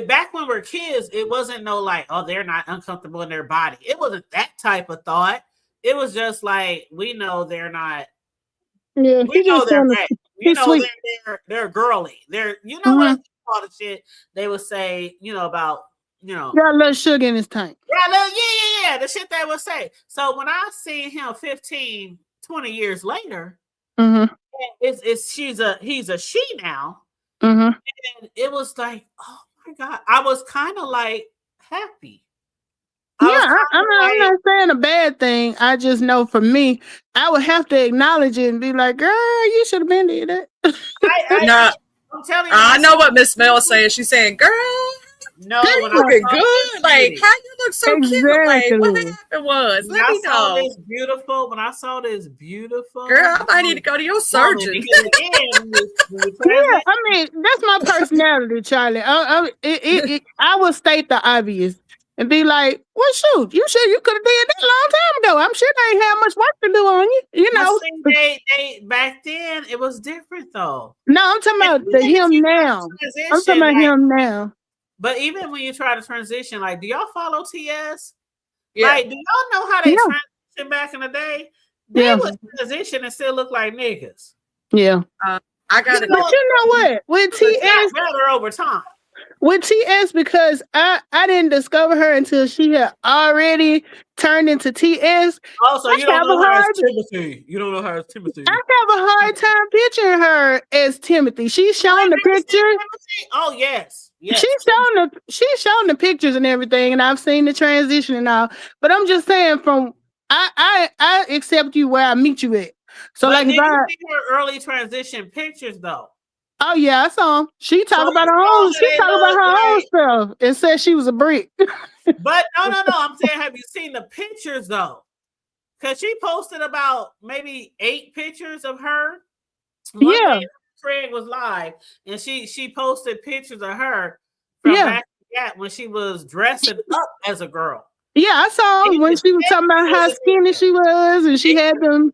back when we were kids, it wasn't no like, oh, they're not uncomfortable in their body. It wasn't that type of thought. It was just like, we know they're not. Yeah, We he know just they're kind of gay. he's sweet. They're girly. They're Mhm. what all the shit they would say, about Got a little sugar in his tank. yeah, the shit they would say. So when I see him 15, 20 years later, Mm-hmm. he's a she now. Mm-hmm. And it was like, oh my God. I was kind of like happy. Yeah, I'm not saying a bad thing. I just know for me, I would have to acknowledge it and be like, girl, you should have been did that. No, I'm telling you. I know what Miss Mel is saying. She's saying, girl, No, you when looking I saw good. this Like, beauty, how you look so cute? Like, what Exactly. happened was? when Let I me saw know. this beautiful, when I saw this beautiful Girl, I might need to go to your surgeon. because again, when you Yeah, I mean, that's my personality, Charlie. I would state the obvious and be like, well, shoot, you could have did that a long time ago. I'm sure they ain't had much work to do on you, But see, they back then it was different though. No, I'm talking And about even if him you try to now. I'm transition, talking about like, him now. but even when you try to transition, like, do y'all follow TS? Yeah. Like, do y'all know how they Yeah. transition back in the day? They Yeah. would transition and still look like niggas. Yeah. I got it. But you know what? With It got TS, better over time. because I didn't discover her until she had already turned into TS. Also, you don't have know a her as hard- Timothy. You don't know her as Timothy. I have a hard time picturing her as Timothy. She's showing the pictures. Oh yes, yes. She's showing the pictures and everything, and I've seen the transition and all. But I'm just saying, from I accept you where I meet you at. So But like, did if I, you see her early transition pictures though? oh yeah, I saw 'em. She talk So about you her know own. that She they talk about look her own like- stuff and said she was a brick. But no. I'm saying, have you seen the pictures though? Because she posted about maybe 8 pictures of her. One Yeah. day Craig was live, and she posted pictures of her from Yeah. back at when she was dressing up as a girl. Yeah, I saw You when could she was talking about how tell skinny she was, and she had them.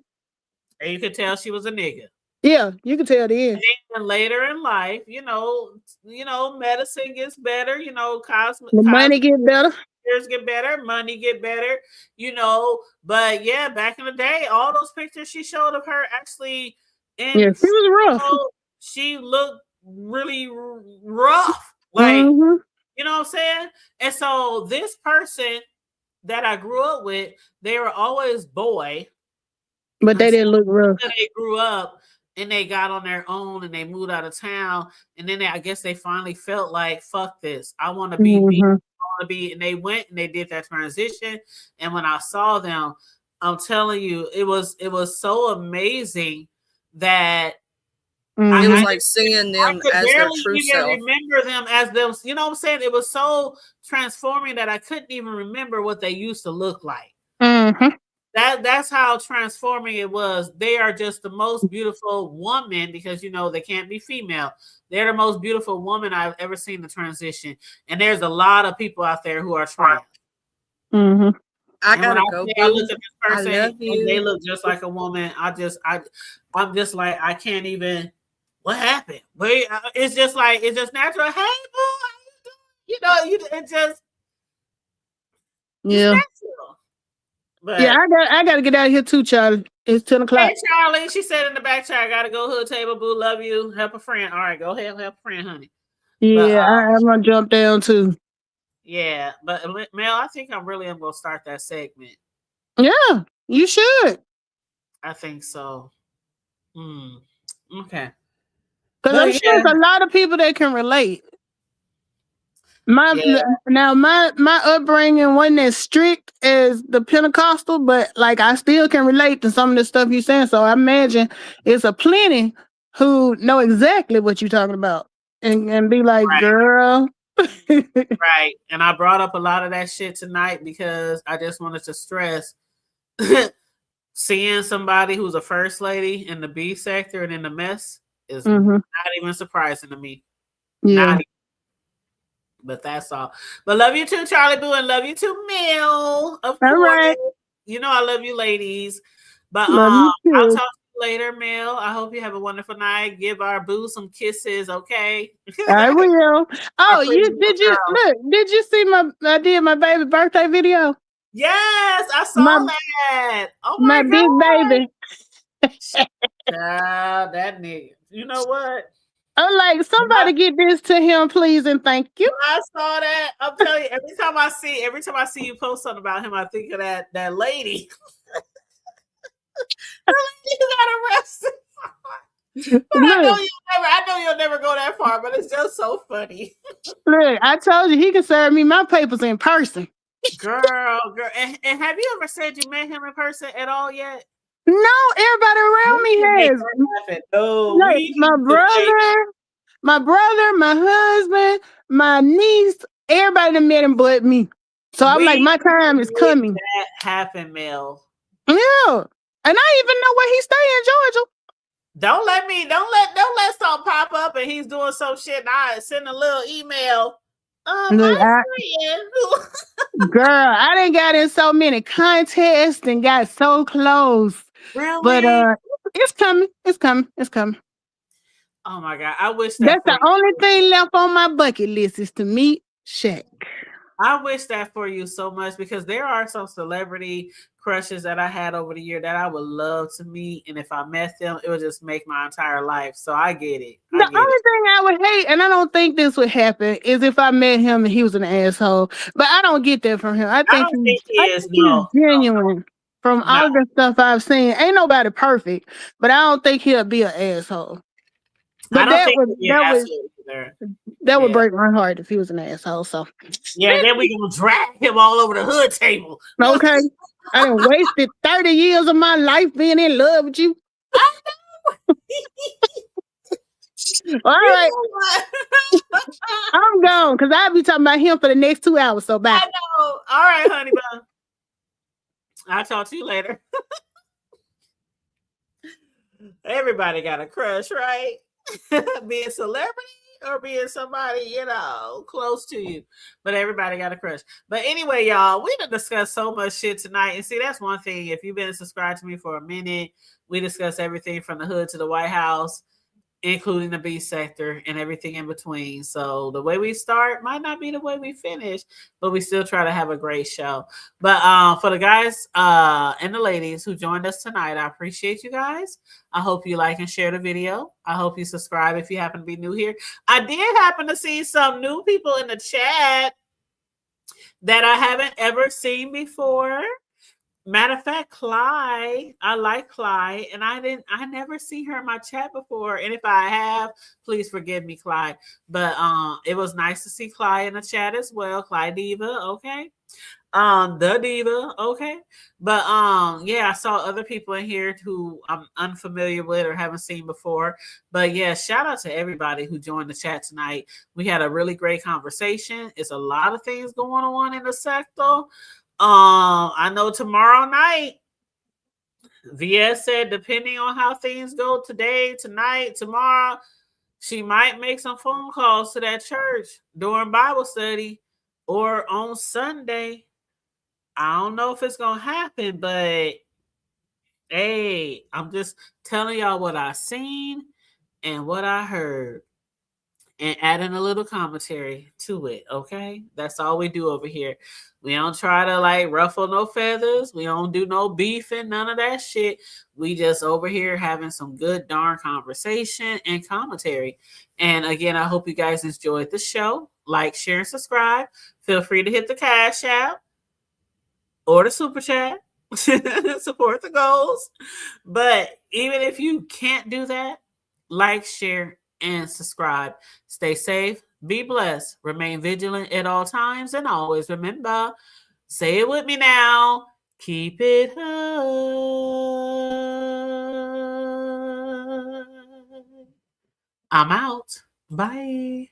And you could tell she was a nigga. Yeah, you can tell then. And then later in life, medicine gets better. The money get better. Get better, money get better. But yeah, back in the day, all those pictures she showed of her actually, and Yeah, she was rough. She looked really rough. Like, Mhm. you know what I'm saying? And so this person that I grew up with, they were always boy. But they didn't look rough. They grew up and they got on their own and they moved out of town. And then I guess they finally felt like, fuck this. I want to be me. Mhm. I want to be, and they went and they did that transition. And when I saw them, I'm telling you, it was so amazing that It was I like seeing them could as their barely true even self. remember them as them. You know what I'm saying? It was so transforming that I couldn't even remember what they used to look like. That's how transforming it was. They are just the most beautiful woman because they can't be female. They're the most beautiful woman I've ever seen the transition. And there's a lot of people out there who are trans. I And gotta when go. I look at this I person love and they you. look just like a woman, I'm just like, I can't even. What happened? Wait, it's just natural. Hey, boo, it's just natural. But yeah, I gotta get out of here too, Charlie. It's 10 o'clock. Hey, Charlie, she said in the back chat, I gotta go hood table, boo. Love you. Help a friend. All right, go ahead, help a friend, honey. Yeah, But, I'm gonna jump down too. Yeah, but Mel, I think I really am gonna start that segment. Yeah, you should. I think so. Okay. Because I'm sure there's a lot of people that can relate. My upbringing wasn't as strict as the Pentecostal, but like I still can relate to some of the stuff you're saying. So I imagine it's a plenty who know exactly what you're talking about and be like, girl. Right. And I brought up a lot of that shit tonight because I just wanted to stress seeing somebody who's a first lady in the B sector and in the mess is not even surprising to me. Yeah. Not even. But that's all. But love you too, Charlie Boo, and love you too, Mel. Of course. Right. I love you, ladies. But love you I'll talk to you later, Mel. I hope you have a wonderful night. Give our boo some kisses, okay? I will. Oh, did you see I did my baby birthday video? Yes, I saw that. Oh my God. big baby. Child, that nigga. You know what? I'm like, somebody get this to him, please, and thank you. I saw that. I'm telling you, every time I see you post something about him, I think of that lady. The lady who got arrested. But I know you'll never go that far, but it's just so funny. Look, I told you he can serve me my papers in person. Girl. And have you ever said you met him in person at all yet? No, everybody around me has. No, like, my brother, my husband, my niece, everybody that met him but me. So I'm like, my time is coming. That happened, Mel. Yeah. And I even know where he stay in Georgia. Don't let something pop up and he's doing some shit and I send a little email. Girl, I done got in so many contests and got so close. Really? But it's coming. It's coming. It's coming. Oh my God. I wish that's the only thing left on my bucket list is to meet Shaq. I wish that for you so much because there are some celebrity crushes that I had over the year that I would love to meet. And if I met them, it would just make my entire life. So I get it. The only thing I would hate, and I don't think this would happen, is if I met him and he was an asshole. But I don't get that from him. I think he is genuine. From all the stuff I've seen, ain't nobody perfect, but I don't think he'll be an asshole. But that would break my heart if he was an asshole. So then we gonna drag him all over the hood table. Okay. I done wasted 30 years of my life being in love with you. I know. All right. I'm gone because I'll be talking about him for the next 2 hours. So bye. I know. All right, honey bun. I'll talk to you later. Everybody got a crush, right? Be a celebrity or being somebody, close to you. But everybody got a crush. But anyway, y'all, we done discussed so much shit tonight. And see, that's one thing. If you've been subscribed to me for a minute, we discuss everything from the hood to the White House, including the B sector and everything in between. So the way we start might not be the way we finish, but we still try to have a great show. But for the guys and the ladies who joined us tonight, I appreciate you guys. I hope you like and share the video. I hope you subscribe if you happen to be new here. I did happen to see some new people in the chat that I haven't ever seen before. Matter of fact, Clyde, I like Clyde, and I never see her in my chat before. And if I have, please forgive me, Clyde. But it was nice to see Clyde in the chat as well. Clyde Diva, okay. The Diva, okay. But yeah, I saw other people in here who I'm unfamiliar with or haven't seen before. But yeah, shout out to everybody who joined the chat tonight. We had a really great conversation. It's a lot of things going on in the sector. I know tomorrow night, VS said, depending on how things go today, tonight, tomorrow, she might make some phone calls to that church during Bible study or on Sunday. I don't know if it's gonna happen, but hey, I'm just telling y'all what I seen and what I heard, and adding a little commentary to it. Okay, that's all we do over here. We don't try to like ruffle no feathers. We don't do no beefing, none of that shit. We just over here having some good darn conversation and commentary. And again, I hope you guys enjoyed the show. Like, share, and subscribe. Feel free to hit the Cash App or the Super Chat. Support the goals. But even if you can't do that, like, share, and subscribe. Stay safe, be blessed, remain vigilant at all times, and always remember, say it with me now, keep it high. I'm out. Bye.